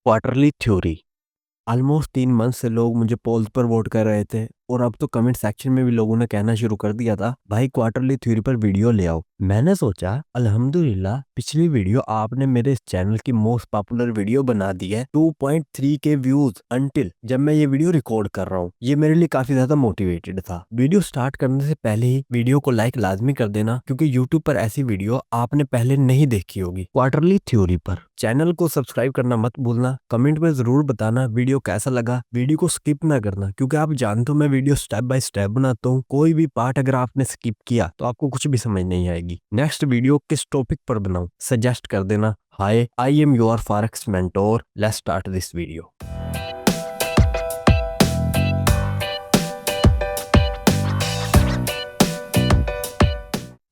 Quarterly theory. Almost 3 month से लोग मुझे पोल्स पर वोट कर रहे थे और अब तो कमेंट सेक्शन में भी लोगों ने कहना शुरू कर दिया था, भाई क्वार्टरली थ्योरी पर वीडियो ले आओ। मैंने सोचा अल्हम्दुलिल्लाह पिछली वीडियो आपने मेरे इस चैनल की मोस्ट पॉपुलर वीडियो बना दी है, 2.3 के व्यूज अंटिल जब मैं ये वीडियो रिकॉर्ड कर रहा हूँ। ये मेरे लिए काफी ज्यादा मोटिवेटेड था। वीडियो स्टार्ट करने से पहले ही वीडियो को लाइक लाजमी कर देना, क्योंकि यूट्यूब पर ऐसी वीडियो आपने पहले नहीं देखी होगी। क्वार्टरली थ्योरी पर चैनल को सब्सक्राइब करना मत भूलना। कमेंट में जरूर बताना वीडियो कैसा लगा। वीडियो को स्किप ना करना, क्योंकि आप जानते हो मैं वीडियो स्टेप बाय स्टेप बनाता हूँ। कोई भी पार्ट अगर आपने स्किप किया तो आपको कुछ भी समझ नहीं आएगी। नेक्स्ट वीडियो किस टॉपिक पर बनाऊं सजेस्ट कर देना। Hi, I am your forex mentor. Let's start this video.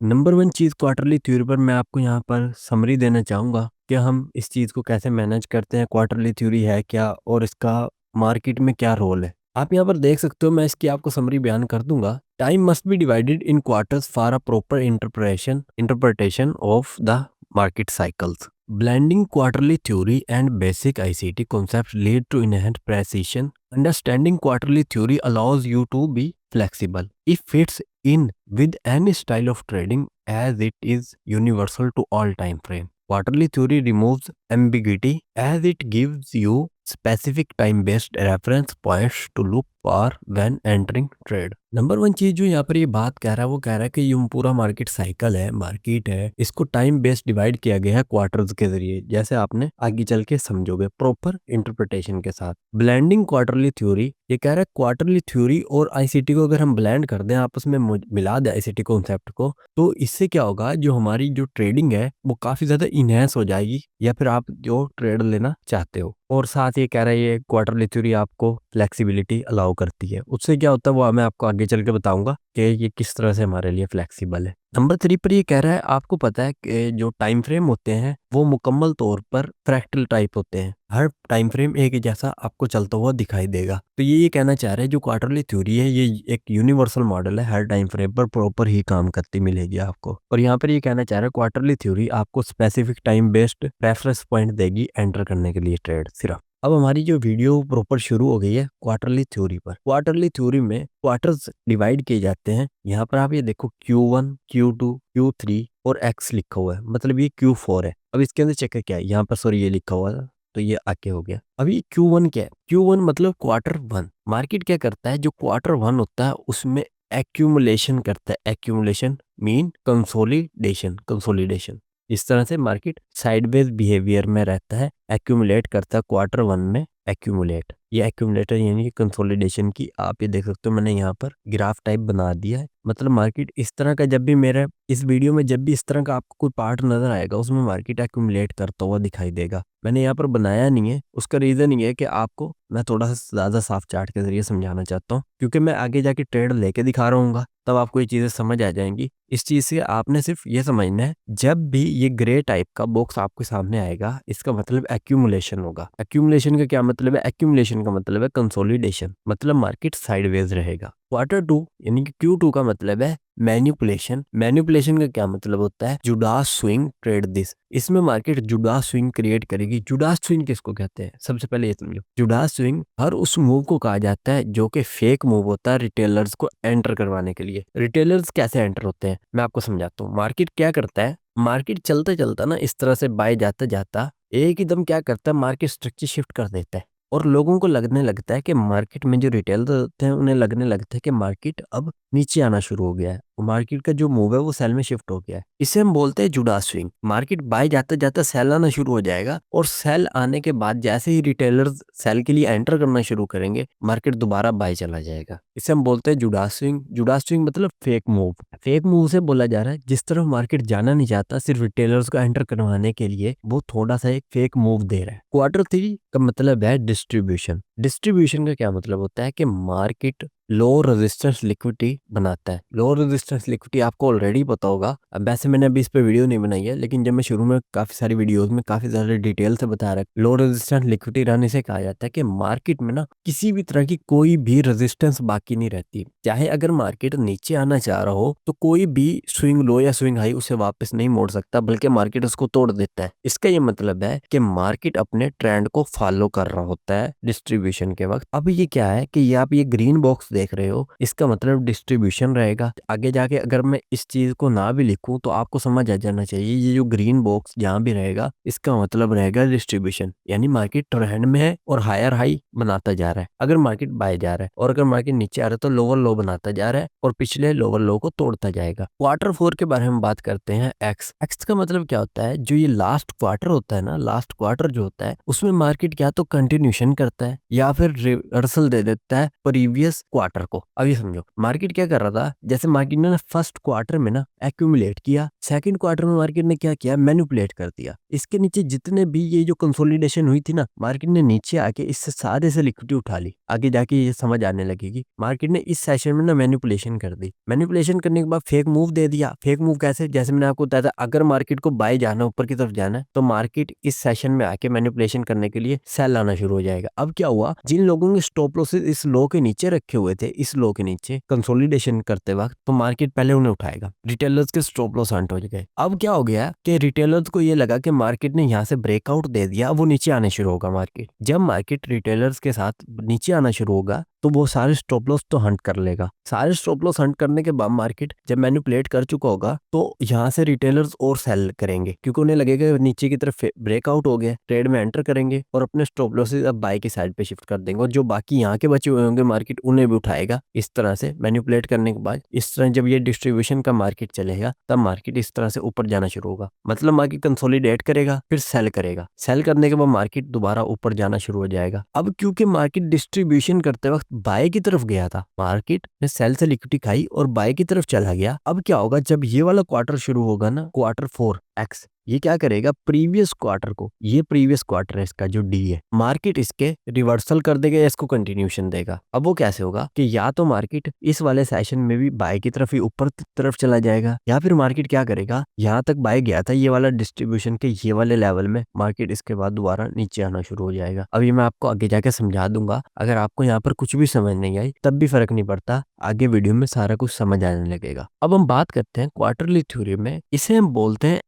Number 1 चीज क्वार्टरली थ्योरी पर मैं आपको यहाँ पर समरी देना चाहूंगा कि हम इस चीज को कैसे मैनेज करते हैं, क्वार्टरली थ्योरी है क्या और इसका मार्केट में क्या रोल है। आप यहाँ पर देख सकते हो, मैं इसकी आपको समरी बयान कर दूंगा। Time must be divided in quarters for a proper interpretation of the market cycles. Blending quarterly theory and basic ICT concepts lead to enhanced precision. Understanding quarterly theory allows you to be flexible. It fits in with any style of trading as it is universal to all time frame. Quarterly theory removes ambiguity as it gives you specific time-based reference points to look for when entering trade. Number 1 चीज जो यहाँ पर ये बात कह रहा है वो कह रहा है कि ये पूरा मार्केट साइकिल है, मार्केट है, इसको टाइम बेस्ड डिवाइड किया गया है क्वार्टर्स के जरिए, जैसे आपने आगे चल के समझोगे प्रॉपर इंटरप्रिटेशन के साथ। ब्लेंडिंग क्वार्टरली थ्योरी, ये कह रहा है क्वार्टरली थ्योरी और आईसीटी को अगर हम ब्लेंड कर दें, आपस में मिला दें आईसीटी कॉन्सेप्ट को, तो इससे क्या होगा, जो हमारी जो ट्रेडिंग है वो काफी ज्यादा इनहेंस हो जाएगी, या फिर आप जो ट्रेड लेना चाहते हो। और साथ ये कह रहा है ये क्वार्टरली थ्योरी आपको फ्लेक्सिबिलिटी अलाउ करती है। उससे क्या होता है वो मैं आपको आगे चल के बताऊंगा कि ये किस तरह से हमारे लिए फ्लेक्सिबल है। नंबर 3 पर ये कह रहा है आपको पता है कि जो टाइम फ्रेम होते हैं वो मुकम्मल तौर पर फ्रैक्टल टाइप होते हैं। हर टाइम फ्रेम एक जैसा आपको चलता हुआ दिखाई देगा। तो ये कहना चाह रहे हैं जो क्वार्टरली थ्योरी है ये एक यूनिवर्सल मॉडल है, हर टाइम फ्रेम पर प्रॉपर ही काम करती मिलेगी आपको। और यहाँ पर ये कहना चाह रहा है क्वार्टरली थ्योरी आपको specific time based reference point देगी एंटर करने के लिए ट्रेड सिर्फ। अब हमारी जो वीडियो प्रॉपर शुरू हो गई है क्वार्टरली थ्योरी पर। क्वार्टरली थ्योरी में क्वार्टर्स डिवाइड किए जाते हैं। यहाँ पर आप ये देखो Q1, Q2, Q3 और X लिखा हुआ है, मतलब ये Q4 है। अब इसके अंदर चेक क्या है, यहाँ पर सॉरी ये लिखा हुआ था तो ये आगे हो गया। अभी Q1 क्या है, Q1 मतलब क्वार्टर 1। मार्केट क्या करता है, जो क्वार्टर 1 होता है उसमें एक्यूमुलेशन करता है। Accumulation mean consolidation. इस तरह से मार्केट साइडवेज बिहेवियर में रहता है, एक्यूमुलेट करता है क्वार्टर 1 में। एक्यूमुलेट, ये एक्यूमुलेटर यानी कि कंसोलिडेशन की आप ये देख सकते हो, मैंने यहाँ पर ग्राफ टाइप बना दिया है। मतलब मार्केट इस तरह का, जब भी मेरे इस वीडियो में जब भी इस तरह का आपको कोई पार्ट नजर आएगा उसमें मार्केट एक्यूमुलेट करता हुआ दिखाई देगा। मैंने यहाँ पर बनाया नहीं है, उसका रीजन ये है कि आपको मैं थोड़ा सा ज्यादा साफ चार्ट के जरिए समझाना चाहता हूँ, क्योंकि मैं आगे जाके ट्रेड लेके दिखा रहा हूँ, तब आपको ये चीजें समझ आ जाएंगी। इस चीज से आपने सिर्फ ये समझना है, जब भी ये ग्रे टाइप का बॉक्स आपके सामने आएगा इसका मतलब एक्यूमुलेशन होगा। एक्यूमुलेशन का क्या मतलब है, एक्यूमुलेशन का मतलब है कंसोलिडेशन, मतलब मार्केट साइडवेज रहेगा। क्वार्टर 2 यानी कि Q2 का मतलब है मैनिपुलेशन। मैनिपुलेशन का क्या मतलब होता है, जुडास स्विंग ट्रेड दिस। इसमें मार्केट जुडास स्विंग क्रिएट करेगी। जुडास स्विंग किसको कहते हैं, सबसे पहले ये समझो। जुडास स्विंग हर उस मूव को कहा जाता है जो कि फेक मूव होता है रिटेलर्स को एंटर करवाने के लिए। रिटेलर्स कैसे एंटर होते हैं मैं आपको समझाता हूँ। मार्केट क्या करता है, मार्केट चलता चलता ना इस तरह से बाय जाता जाता एकदम क्या करता है, मार्केट स्ट्रक्चर शिफ्ट कर देता है और लोगों को लगने लगता है कि मार्केट में जो रिटेलर होते हैं उन्हें लगने लगता है कि मार्केट अब नीचे आना शुरू हो गया है। मार्केट का जो मूव है वो सेल में शिफ्ट हो गया है। इसे हम बोलते हैं जुडास स्विंग। मार्केट बाय जाता जाता सेल आना शुरू हो जाएगा और सेल आने के बाद जैसे ही रिटेलर्स सेल के लिए एंटर करना शुरू करेंगे मार्केट दोबारा बाय चला जाएगा। इसे हम बोलते हैं जुडास स्विंग। जुडास स्विंग मतलब फेक मूव। फेक मूव से बोला जा रहा है जिस तरफ मार्केट जाना नहीं चाहता, सिर्फ रिटेलर्स को एंटर करवाने के लिए वो थोड़ा सा एक फेक मूव दे रहा है। क्वार्टर 3 का मतलब है डिस्ट्रीब्यूशन। डिस्ट्रीब्यूशन का क्या मतलब होता है कि मार्केट लो रेजिस्टेंस लिक्विडिटी बनाता है। लो रेजिस्टेंस लिक्विडिटी आपको ऑलरेडी पता होगा। अब वैसे मैंने अभी इस पे वीडियो नहीं बनाई है, लेकिन जब मैं शुरू में काफी सारी वीडियोस में काफी ज्यादा डिटेल से बता रहा है, लो रेजिस्टेंस लिक्विडिटी रहने से कहा जाता है कि मार्केट में ना किसी भी तरह की कोई भी रेजिस्टेंस बाकी नहीं रहती। चाहे अगर मार्केट नीचे आना चाह रहा हो तो कोई भी स्विंग लो या स्विंग हाई उसे वापस नहीं मोड़ सकता, बल्कि मार्केट उसको तोड़ देता है। इसका ये मतलब है कि मार्केट अपने ट्रेंड को फॉलो कर रहा होता है डिस्ट्रीब्यूशन के वक्त। अब ये क्या है कि ये आप ये ग्रीन बॉक्स देख रहे हो, इसका मतलब डिस्ट्रीब्यूशन रहेगा। आगे जाके अगर मैं इस चीज को ना भी लिखूं तो आपको समझ आ जाना चाहिए, ये जो ग्रीन बॉक्स जहां भी रहेगा इसका मतलब रहेगा डिस्ट्रीब्यूशन, यानी मार्केट ट्रेंड में है और हायर हाई बनाता जा रहा है अगर मार्केट बाय जा रहा है, और अगर मार्केट नीचे आ रहा है तो लोअर लो बनाता जा रहा है और पिछले लोअर लो को तोड़ता जाएगा। क्वार्टर 4 के बारे में बात करते हैं। एक्स का मतलब क्या होता है, जो ये लास्ट क्वार्टर होता है ना, लास्ट क्वार्टर जो होता है उसमें मार्केट क्या तो कंटिन्यूशन करता है या फिर रिवर्सल दे देता है प्रीवियस क्वार्टर को। अब ये समझो मार्केट क्या कर रहा था, जैसे मार्केट ने फर्स्ट क्वार्टर में ना एक्यूमुलेट किया, सेकंड क्वार्टर में मार्केट ने क्या किया, मैनिपुलेट कर दिया। इसके नीचे जितने भी ये जो कंसोलिडेशन हुई थी ना, मार्केट ने नीचे आके इससे सारे से लिक्विडिटी उठा ली। आगे जाके ये समझ आने लगेगी। मार्केट ने इस सेशन में ना मैनिपुलेशन कर दी। मैनिपुलेशन करने के बाद फेक मूव दे दिया। फेक मूव कैसे, जैसे मैंने आपको बताया था, अगर मार्केट को बाय जाना, ऊपर की तरफ जाना है, तो मार्केट इस सेशन में आके मैनिपुलेशन करने के लिए सेल आना शुरू हो जाएगा। अब क्या हुआ, जिन लोगों ने स्टॉप लॉसेस इस लो के नीचे रखे हुए थे, इस लो के नीचे कंसोलिडेशन करते वक्त, तो मार्केट पहले उन्हें उठाएगा। रिटेलर्स के स्टॉप लॉस हंट हो गए। अब क्या हो गया कि रिटेलर्स को ये लगा कि मार्केट ने यहाँ से ब्रेकआउट दे दिया, वो नीचे आने शुरू होगा मार्केट। जब मार्केट रिटेलर्स के साथ नीचे आना शुरू होगा तो वो सारे स्टॉप लॉस तो हंट कर लेगा। सारे स्टॉप लॉस हंट करने के बाद मार्केट जब मैनिपुलेट कर चुका होगा तो यहाँ से रिटेलर्स और सेल करेंगे, क्योंकि उन्हें लगेगा नीचे की तरफ ब्रेकआउट हो गया, ट्रेड में एंटर करेंगे और अपने स्टॉप लॉसेस अब बाय की साइड पे शिफ्ट कर देंगे, और जो बाकी यहाँ के बचे हुए होंगे मार्केट उन्हें भी उठाएगा। इस तरह से मैनिपुलेट करने के बाद इस तरह जब ये डिस्ट्रीब्यूशन का मार्केट चलेगा तब मार्केट इस तरह से ऊपर जाना शुरू होगा। मतलब मार्केट कंसोलिडेट करेगा, फिर सेल करेगा। सेल करने के बाद मार्केट दोबारा ऊपर जाना शुरू हो जाएगा। अब क्योंकि मार्केट डिस्ट्रीब्यूशन करते वक्त बाय की तरफ गया था, मार्केट ने सेल से लिक्विडिटी खाई और बाय की तरफ चला गया। अब क्या होगा, जब ये वाला क्वार्टर शुरू होगा ना, क्वार्टर 4 एक्स, ये क्या करेगा, प्रीवियस क्वार्टर को, ये प्रीवियस क्वार्टर है इसका जो डी है, मार्केट इसके रिवर्सल कर देगा या इसको कंटिन्यूशन देगा। अब वो कैसे होगा कि या तो मार्केट इस वाले सेशन में भी बाय की तरफ ही ऊपर तरफ चला जाएगा, या फिर मार्केट क्या करेगा, यहाँ तक बाय गया था ये वाला डिस्ट्रीब्यूशन के ये वाले लेवल में, मार्केट इसके बाद दोबारा नीचे आना शुरू हो जाएगा। अब ये मैं आपको आगे जाके समझा दूंगा। अगर आपको यहाँ पर कुछ भी समझ नहीं आई तब भी फर्क नहीं पड़ता, आगे वीडियो में सारा कुछ समझ आने लगेगा। अब हम बात करते हैं क्वार्टरली थ्योरी में, इसे हम बोलते हैं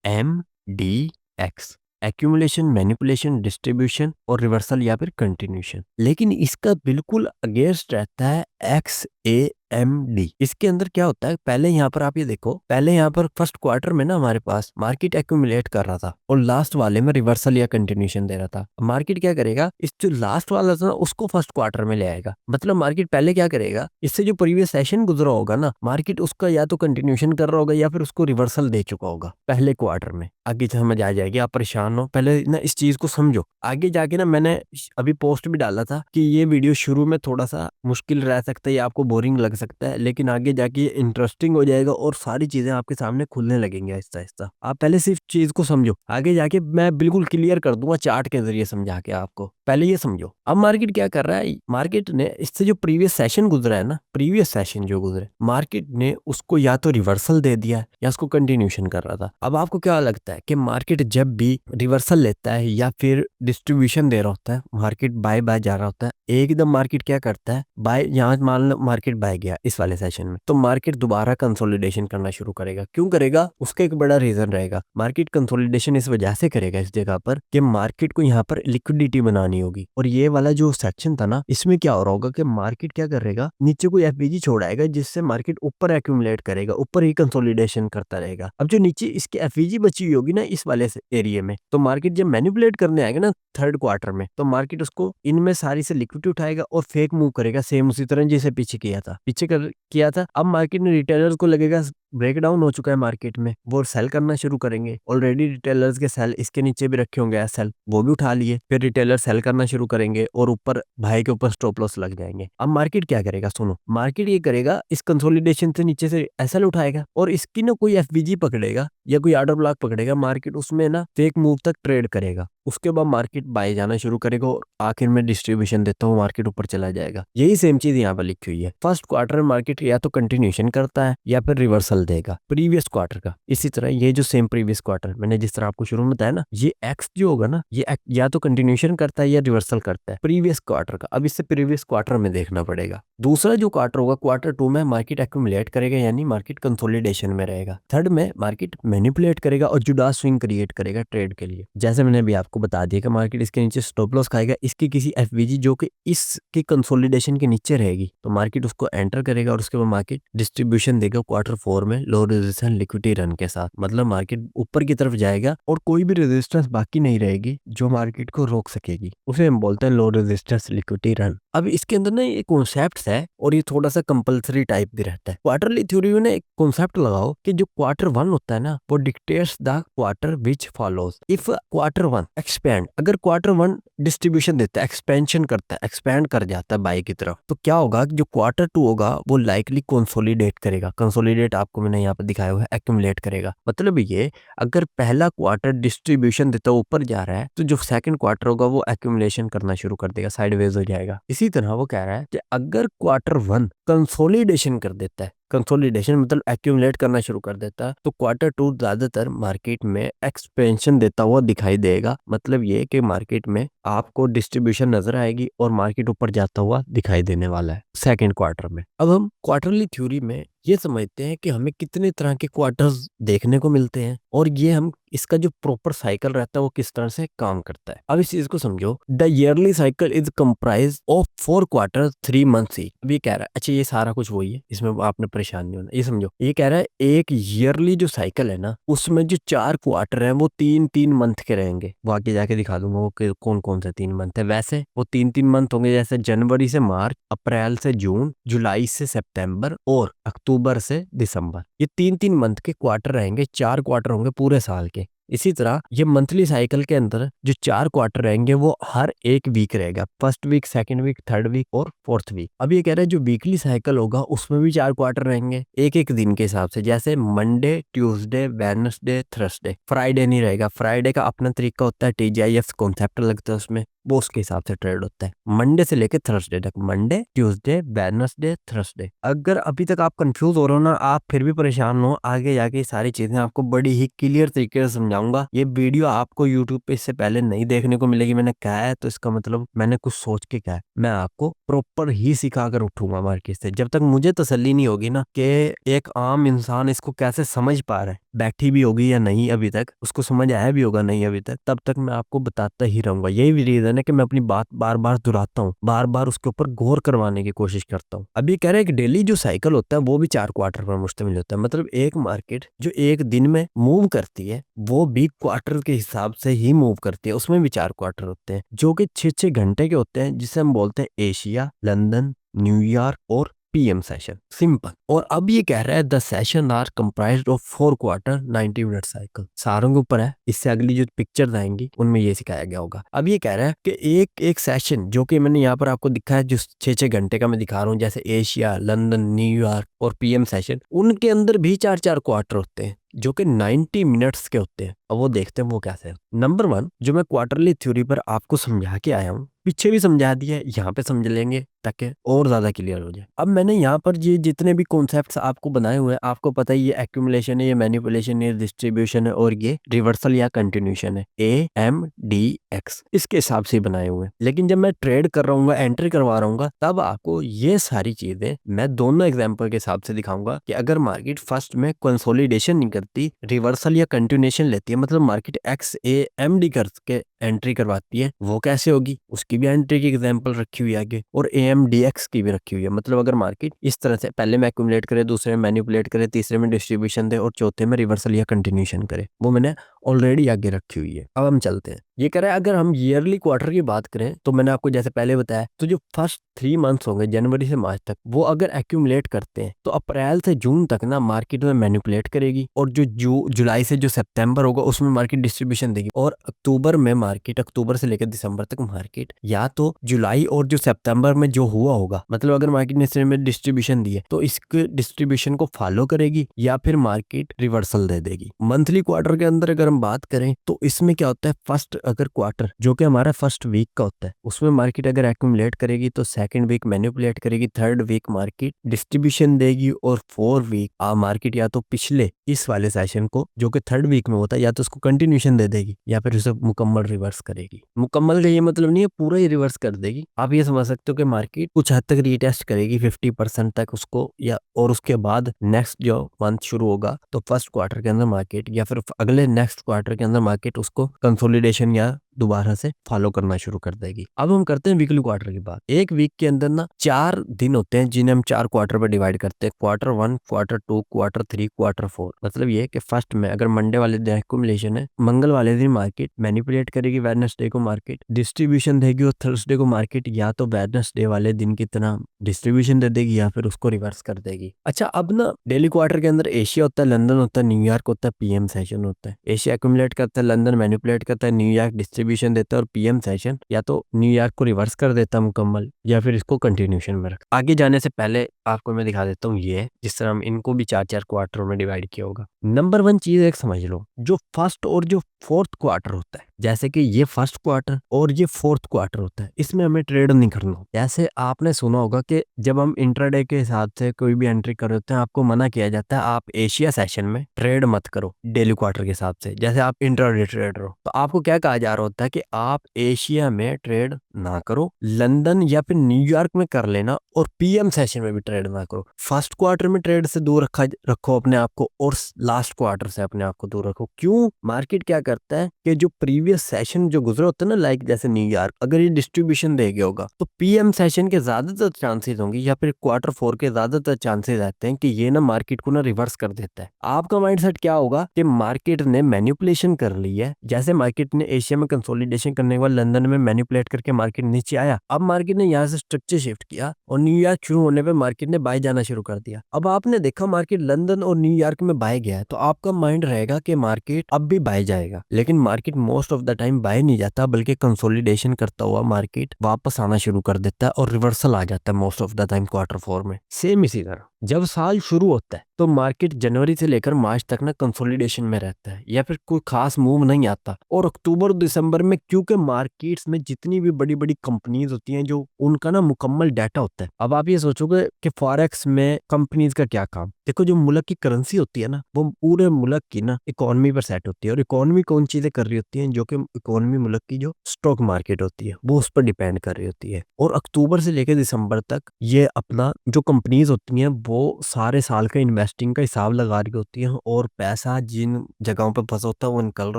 AMDX, एक्यूमुलेशन, मैनिपुलेशन, डिस्ट्रीब्यूशन और रिवर्सल या फिर कंटिन्यूशन। लेकिन इसका बिल्कुल अगेंस्ट रहता है XAMD। इसके अंदर क्या होता है, पहले यहाँ पर आप ये देखो, पहले यहाँ पर फर्स्ट क्वार्टर में ना हमारे पास मार्केट एक्यूमुलेट कर रहा था और लास्ट वाले में रिवर्सल या कंटिन्यूशन दे रहा था। मार्केट क्या करेगा, इस जो लास्ट वाला था ना उसको फर्स्ट क्वार्टर में ले आएगा। मतलब मार्केट पहले क्या करेगा, इससे जो प्रीवियस सेशन गुजरा होगा ना, मार्केट उसका या तो कंटिन्यूशन कर रहा होगा या फिर उसको रिवर्सल दे चुका होगा पहले क्वार्टर में। आगे समझ आ जाएगी, आप परेशान हो, पहले ना इस चीज को समझो। आगे जाके ना मैंने अभी पोस्ट भी डाला था कि ये वीडियो शुरू में थोड़ा सा मुश्किल रह सकता है, आपको बोरिंग लग सकता है, लेकिन आगे जाके ये इंटरेस्टिंग हो जाएगा और सारी चीजें आपके सामने खुलने लगेंगी आहिस्ता आहिस्ता। आप पहले सिर्फ चीज को समझो, आगे जाके मैं बिल्कुल क्लियर कर दूंगा चार्ट के जरिए समझा के आपको। पहले ये समझो, अब मार्केट क्या कर रहा है, मार्केट ने इससे जो प्रीवियस सेशन गुजरा है ना, प्रीवियस सेशन जो गुजरे, मार्केट ने उसको या तो रिवर्सल दे दिया या उसको कंटिन्यूशन कर रहा था। अब आपको क्या लगता है कि मार्केट जब भी रिवर्सल लेता है या फिर डिस्ट्रीब्यूशन दे रहा होता है, मार्केट बाय बाय जा रहा होता है, एकदम मार्केट क्या करता है, बाय, यहाँ मान लो मार्केट बाय गया इस वाले सेशन में, तो मार्केट दोबारा कंसोलिडेशन करना शुरू करेगा। क्यों करेगा, उसका एक बड़ा रीजन रहेगा। मार्केट कंसोलिडेशन इस वजह से करेगा इस जगह पर कि मार्केट को यहाँ पर लिक्विडिटी बनानी होगी, और ये वाला जो सेक्शन था ना, इसमें क्या हो रहा होगा कि मार्केट क्या करेगा, नीचे कोई एफबीजी छोड़ाएगा जिससे मार्केट ऊपर एक्यूमुलेट करेगा, ऊपर ही कंसोलिडेशन करता रहेगा। अब जो नीचे इसकी एफबीजी बची हुई होगी ना इस वाले एरिया में, तो मार्केट जब मैनिपुलेट करने आएगा ना थर्ड क्वार्टर में, तो मार्केट उसको इनमें सारी से लिक्विडिटी उठाएगा और फेक मूव करेगा, सेम उसी तरह जैसे पीछे किया था, किया था। अब मार्केट में रिटेलर्स को लगेगा ब्रेकडाउन हो चुका है मार्केट में, वो सेल करना शुरू करेंगे। ऑलरेडी रिटेलर्स के सेल इसके नीचे भी रखे होंगे एसएल, वो भी उठा लिए, फिर रिटेलर सेल करना शुरू करेंगे और ऊपर भाई के ऊपर स्टॉप लॉस लग जाएंगे। अब मार्केट क्या करेगा, सुनो, मार्केट ये करेगा, इस कंसोलिडेशन से नीचे से एसएल उठाएगा और इसकी ना कोई एफबीजी पकड़ेगा या कोई ऑर्डर ब्लॉक पकड़ेगा, मार्केट उसमें ना फेक मूव तक ट्रेड करेगा। उसके बाद मार्केट बाय जाना शुरू करेगा और आखिर में डिस्ट्रीब्यूशन देता हुआ मार्केट ऊपर चला जाएगा। यही सेम चीज यहाँ पर लिखी हुई है। फर्स्ट क्वार्टर में मार्केट या तो कंटिन्यूएशन करता है या फिर रिवर्सल देगा प्रीवियस क्वार्टर का। इसी तरह ये जो सेम प्रीवियस क्वार्टर मैंने जिस तरह आपको शुरू में बताया ना, ये एक्स जो होगा ना, ये या तो कंटिन्यूएशन करता है या रिवर्सल करता है प्रीवियस क्वार्टर का। अब इससे प्रीवियस क्वार्टर में देखना पड़ेगा। दूसरा जो क्वार्टर होगा, क्वार्टर 2 में मार्केट एक्यूमुलेट करेगा यानी मार्केट कंसोलिडेशन में रहेगा। थर्ड में मार्केट मैनिपुलेट करेगा और जुडास स्विंग क्रिएट करेगा ट्रेड के लिए। जैसे मैंने अभी आपको बता दिया कि मार्केट इसके नीचे स्टॉप लॉस खाएगा, इसकी किसी एफवीजी जो कि इसके कंसोलिडेशन के नीचे रहेगी, तो मार्केट उसको एंटर करेगा और उसके बाद मार्केट डिस्ट्रीब्यूशन देगा क्वार्टर 4 में लो रेजिस्टेंस लिक्विडिटी रन के साथ। मतलब मार्केट ऊपर की तरफ जाएगा और कोई भी रेजिस्टेंस बाकी नहीं रहेगी जो मार्केट को रोक सकेगी। उसे हम बोलते हैं लो रेजिस्टेंस लिक्विडिटी रन। अब इसके अंदर ना ये कॉन्सेप्ट है और ये थोड़ा सा कंपलसरी टाइप भी रहता है। क्वार्टरली थ्योरी में एक कॉन्सेप्ट लगाओ कि जो क्वार्टर 1 होता है ना, वो dictates the quarter which follows. If quarter 1 expand, अगर क्वार्टर 1 डिस्ट्रीब्यूशन देता है, एक्सपेंशन करता है, एक्सपेंड कर जाता है बाई की तरफ, तो क्या होगा कि जो क्वार्टर 2 होगा वो लाइकली कंसोलिडेट करेगा। कंसोलिडेट आपको मैंने यहाँ पर दिखाया हुआ है, एक्यूमुलेट करेगा। मतलब ये अगर पहला क्वार्टर डिस्ट्रीब्यूशन देता है ऊपर जा रहा है, तो जो सेकंड क्वार्टर होगा वो एक्यूमुलेशन करना शुरू कर देगा, साइडवेज हो जाएगा। इसी तरह वो कह रहा है कि अगर क्वार्टर 1 कंसोलिडेशन कर देता है, कंसोलिडेशन मतलब एक्यूमुलेट करना शुरू कर देता है, तो क्वार्टर 2 ज्यादातर मार्केट में एक्सपेंशन देता हुआ दिखाई देगा। मतलब ये कि मार्केट में आपको डिस्ट्रीब्यूशन नजर आएगी और मार्केट ऊपर जाता हुआ दिखाई देने वाला है सेकंड क्वार्टर में। अब हम क्वार्टरली थ्योरी में ये समझते हैं कि हमें कितने तरह के क्वार्टर्स देखने को मिलते हैं और ये हम इसका जो प्रॉपर साइकिल रहता है वो किस तरह से काम करता है। अब इस चीज को समझो। The yearly cycle is comprise of 4 quarter 3 months ही। अब ये कह रहा है, अच्छा ये सारा कुछ वही है, इसमें आपने परेशान नहीं होना। ये समझो, ये कह रहा है एक ईयरली जो साइकिल है ना, उसमें जो 4 क्वार्टर है वो 3-3 मंथ के रहेंगे। वो आगे जाके दिखा दूंगा वो कौन कौन से 3 मंथ है। वैसे वो 3-3 मंथ होंगे, जैसे जनवरी से मार्च, अप्रैल से जून, जुलाई से सितंबर और अक्टूबर से दिसंबर। ये 3-3 मंथ के क्वार्टर रहेंगे, 4 क्वार्टर होंगे पूरे साल के। इसी तरह ये मंथली साइकिल के अंदर जो 4 क्वार्टर रहेंगे वो हर एक वीक रहेगा, first week, second week, third week और फोर्थ वीक। अब ये कह रहा है जो वीकली साइकिल होगा उसमें भी 4 क्वार्टर रहेंगे, एक एक दिन के हिसाब से, जैसे Monday, Tuesday, Wednesday, Thursday. Friday नहीं रहेगा, फ्राइडे का अपना तरीका होता है, TGIF कॉन्सेप्ट लगता है उसमें, वो उसके हिसाब से ट्रेड होता है। मंडे से लेकर थर्सडे तक, मंडे, ट्यूसडे, वेडनेसडे, थर्सडे। अगर अभी तक आप कंफ्यूज हो रहे हो ना, आप फिर भी परेशान हो, आगे जाके सारी चीजें आपको बड़ी ही क्लियर तरीके से समझाऊंगा। ये वीडियो आपको यूट्यूब पे इससे पहले नहीं देखने को मिलेगी। मैंने कहा है तो इसका मतलब मैंने कुछ सोच के कहा है। मैं आपको प्रॉपर ही सिखा कर उठूंगा मार्केट से। जब तक मुझे तसल्ली नहीं होगी ना कि एक आम इंसान इसको कैसे समझ पा रहा है, बैठी भी होगी या नहीं अभी तक, उसको समझ आया भी होगा नहीं अभी तक, तब तक मैं आपको बताता ही रहूंगा। यही भी रीजन है कि मैं अपनी बात बार बार दोहराता हूँ, बार बार उसके ऊपर गौर करवाने की कोशिश करता हूँ। अब ये कह रहे हैं कि डेली जो साइकिल होता है वो भी 4 क्वार्टर पर मुश्तमिल होता है। मतलब एक मार्केट जो एक दिन में मूव करती है वो भी क्वार्टर के हिसाब से ही मूव करती है। उसमें भी 4 क्वार्टर होते हैं जो कि 6-6 घंटे के होते हैं, जिसे हम बोलते हैं एशिया, लंदन, न्यूयॉर्क और PM सेशन। सिंपल। और अब ये कह रहा है the session are comprised of 4 quarter 90 minute cycle. सारों के ऊपर है, इससे अगली जो पिक्चर्स आएंगी उनमें ये सिखाया गया होगा। अब ये कह रहा है कि एक एक सेशन जो कि मैंने यहाँ पर आपको दिखा है, जो 6-6 घंटे का मैं दिखा रहा हूँ, जैसे एशिया, लंदन, न्यूयॉर्क और PM सेशन, उनके अंदर भी 4-4 क्वार्टर होते हैं जो कि 90 मिनट्स के होते हैं। अब वो देखते हैं वो कैसे है। नंबर 1 जो मैं क्वार्टरली थ्योरी पर आपको समझा के आया हूँ, पीछे भी समझा दिया है, यहाँ पे समझ लेंगे ताकि और ज्यादा क्लियर हो जाए। अब मैंने यहाँ पर ये जितने भी कॉन्सेप्ट्स आपको बनाए हुए हैं, आपको पता है ये एक्यूमुलेशन है, ये मैनिपुलेशन है, डिस्ट्रीब्यूशन है और ये रिवर्सल या कंटिन्यूशन है, AMDX इसके हिसाब से बनाए हुए हैं। लेकिन जब मैं ट्रेड कर रहा हूँ, एंट्री करवा रहा हूँ, तब आपको ये सारी चीजें मैं दोनों एग्जाम्पल के हिसाब से दिखाऊंगा कि अगर मार्केट फर्स्ट में कंसोलिडेशन नहीं करती, रिवर्सल या कंटिन्यूशन लेती है, मतलब मार्केट XAMD करके एंट्री करवाती है, वो कैसे होगी, उसकी भी एंट्री की एग्जांपल रखी हुई है आगे, और AMDX की भी रखी हुई है। मतलब अगर मार्केट इस तरह से पहले में एक्यूमुलेट करे, दूसरे में मैनिपुलेट करे, तीसरे में डिस्ट्रीब्यूशन दे और चौथे में रिवर्सल या कंटिन्यूशन करे, वो मैंने ऑलरेडी आगे रखी हुई है। अब हम चलते हैं। ये कह रहा है अगर हम ईयरली क्वार्टर की बात करें तो मैंने आपको जैसे पहले बताया, तो जो फर्स्ट 3 मंथ्स होंगे जनवरी से मार्च तक, वो अगर एक्यूमुलेट करते हैं तो अप्रैल से जून तक ना मार्केट में मैनिपुलेट करेगी, और जो जुलाई से जो सितंबर होगा उसमें मार्केट डिस्ट्रीब्यूशन देगी, और अक्टूबर में मार्केट अक्टूबर से लेकर दिसंबर तक मार्केट या तो जुलाई और जो सितंबर में जो हुआ होगा, मतलब अगर मार्केट ने इस में डिस्ट्रीब्यूशन दी है तो इसके डिस्ट्रीब्यूशन को फॉलो करेगी या फिर मार्केट रिवर्सल दे देगी। मंथली क्वार्टर के अंदर अगर हम बात करें तो इसमें क्या होता है, फर्स्ट अगर क्वार्टर जो कि हमारा फर्स्ट वीक का होता है उसमें मार्केट अगर एक्यूमुलेट करेगी तो सेकंड वीक मैनिपुलेट करेगी, थर्ड वीक मार्केट डिस्ट्रीब्यूशन देगी और फोर्थ वीक मार्केट या तो पिछले इस वाले सेशन को जो कि थर्ड वीक में होता है या तो उसको कंटिन्यूशन दे देगी या फिर उसे मुकम्मल रिवर्स करेगी। मुकम्मल का ये मतलब नहीं है पूरा ही रिवर्स कर देगी, आप ये समझ सकते हो कि मार्केट कुछ हद तक रीटेस्ट करेगी 50% तक उसको, या और उसके बाद नेक्स्ट जो मंथ शुरू होगा तो फर्स्ट क्वार्टर के अंदर मार्केट या फिर अगले नेक्स्ट क्वार्टर के अंदर मार्केट उसको कंसोलिडेशन या दोबारा से फॉलो करना शुरू कर देगी। अब हम करते हैं वीकली क्वार्टर की बात। एक वीक के अंदर ना 4 दिन होते हैं जिन्हें हम 4 क्वार्टर पर डिवाइड करते हैं, क्वार्टर 1, क्वार्टर 2, क्वार्टर 3, क्वार्टर 4। मतलब ये कि फर्स्ट में अगर मंडे वाले दिन एक्यूमुलेशन है, मंगल वाले दिन मार्केट मैनिपुलेट करेगी, वेडनेसडे को मार्केट डिस्ट्रीब्यूशन देगी और थर्सडे को मार्केट या तो वेडनेसडे वाले दिन की तरह डिस्ट्रीब्यूशन दे देगी या फिर उसको रिवर्स कर देगी। अच्छा, अब ना डेली क्वार्टर के अंदर एशिया होता है, लंदन होता है, न्यूयॉर्क होता है, पीएम सेशन होता है। एशिया एक्यूमुलेट करता है, लंदन मैनिपुलेट करता है, न्यूयॉर्क डिस्ट्रीब्यूशन देता है और पीएम सेशन या तो न्यूयॉर्क को रिवर्स कर देता है मुकम्मल या फिर इसको कंटिन्यूशन में रख। आगे जाने से पहले आपको मैं दिखा देता हूँ ये जिस तरह हम इनको भी 4-4 क्वार्टरों में डिवाइड किया होगा। नंबर 1 चीज एक समझ लो, जो फर्स्ट और जो फोर्थ क्वार्टर होता है, जैसे कि ये फर्स्ट क्वार्टर और ये फोर्थ क्वार्टर होता है, इसमें हमें ट्रेड नहीं करना। जैसे आपने सुना होगा कि जब हम इंट्राडे के हिसाब से कोई भी एंट्री कर रहे होते हैं आपको मना किया जाता है आप एशिया सेशन में ट्रेड मत करो डेली क्वार्टर के हिसाब से। जैसे आप इंट्राडे ट्रेडर हो तो आपको क्या कहा जा रहा होता है कि आप एशिया में ट्रेड ना करो, लंदन या फिर न्यूयॉर्क में कर लेना और पीएम सेशन में भी ट्रेड ना करो। फर्स्ट क्वार्टर में ट्रेड से दूर रखो अपने आप को और लास्ट क्वार्टर से अपने आप को दूर रखो। क्यों? मार्केट क्या करता है कि जो प्रीवियस सेशन जो गुजरे होते हैं ना, लाइक जैसे न्यूयॉर्क अगर ये डिस्ट्रीब्यूशन दे गया होगा तो पीएम सेशन के ज्यादातर चांसेस होंगे या फिर क्वार्टर 4 के ज्यादातर चांसेस रहते हैं कि ये ना मार्केट को ना रिवर्स कर देता है। आपका माइंडसेट क्या होगा कि मार्केट ने मैनिपुलेशन कर ली है, जैसे मार्केट ने एशिया में कंसोलिडेशन करने के बाद लंदन में मैनिपुलेट करके मार्केट नीचे आया, अब मार्केट ने यहाँ से स्ट्रक्चर शिफ्ट किया और न्यूयॉर्क शुरू होने पे मार्केट ने बाय जाना शुरू कर दिया। अब आपने देखा मार्केट लंदन और न्यूयॉर्क में बाय गया है तो आपका माइंड रहेगा कि मार्केट अब भी बाय जाएगा, लेकिन market most of the time buy नहीं जाता बल्कि कंसोलिडेशन करता हुआ मार्केट वापस आना शुरू कर देता है और रिवर्सल आ जाता है most of the time quarter 4 में। सेम इसी तरह जब साल शुरू होता है तो मार्केट जनवरी से लेकर मार्च तक ना कंसोलिडेशन में रहता है या फिर कोई खास मूव नहीं आता, और अक्टूबर दिसंबर में क्योंकि मार्केट्स में जितनी भी बड़ी बड़ी कंपनीज होती हैं जो उनका ना मुकम्मल डाटा होता है। अब आप ये सोचोगे कि फॉरेक्स में कंपनीज का क्या काम। देखो, जो मुल्क की करेंसी होती है ना वो पूरे मुल्क की ना इकोनॉमी पर सेट होती है, और इकोनॉमी कौन चीजें कर रही होती हैं, जो कि इकोनॉमी मुल्क की जो स्टॉक मार्केट होती है वो उस पर डिपेंड कर रही होती है। और अक्टूबर से लेकर दिसंबर तक ये अपना जो कंपनीज होती हैं वो सारे साल का इन्वेस्टिंग का हिसाब लगा रही होती हैं और पैसा जिन जगहों पर फंसा होता है वो निकल रहा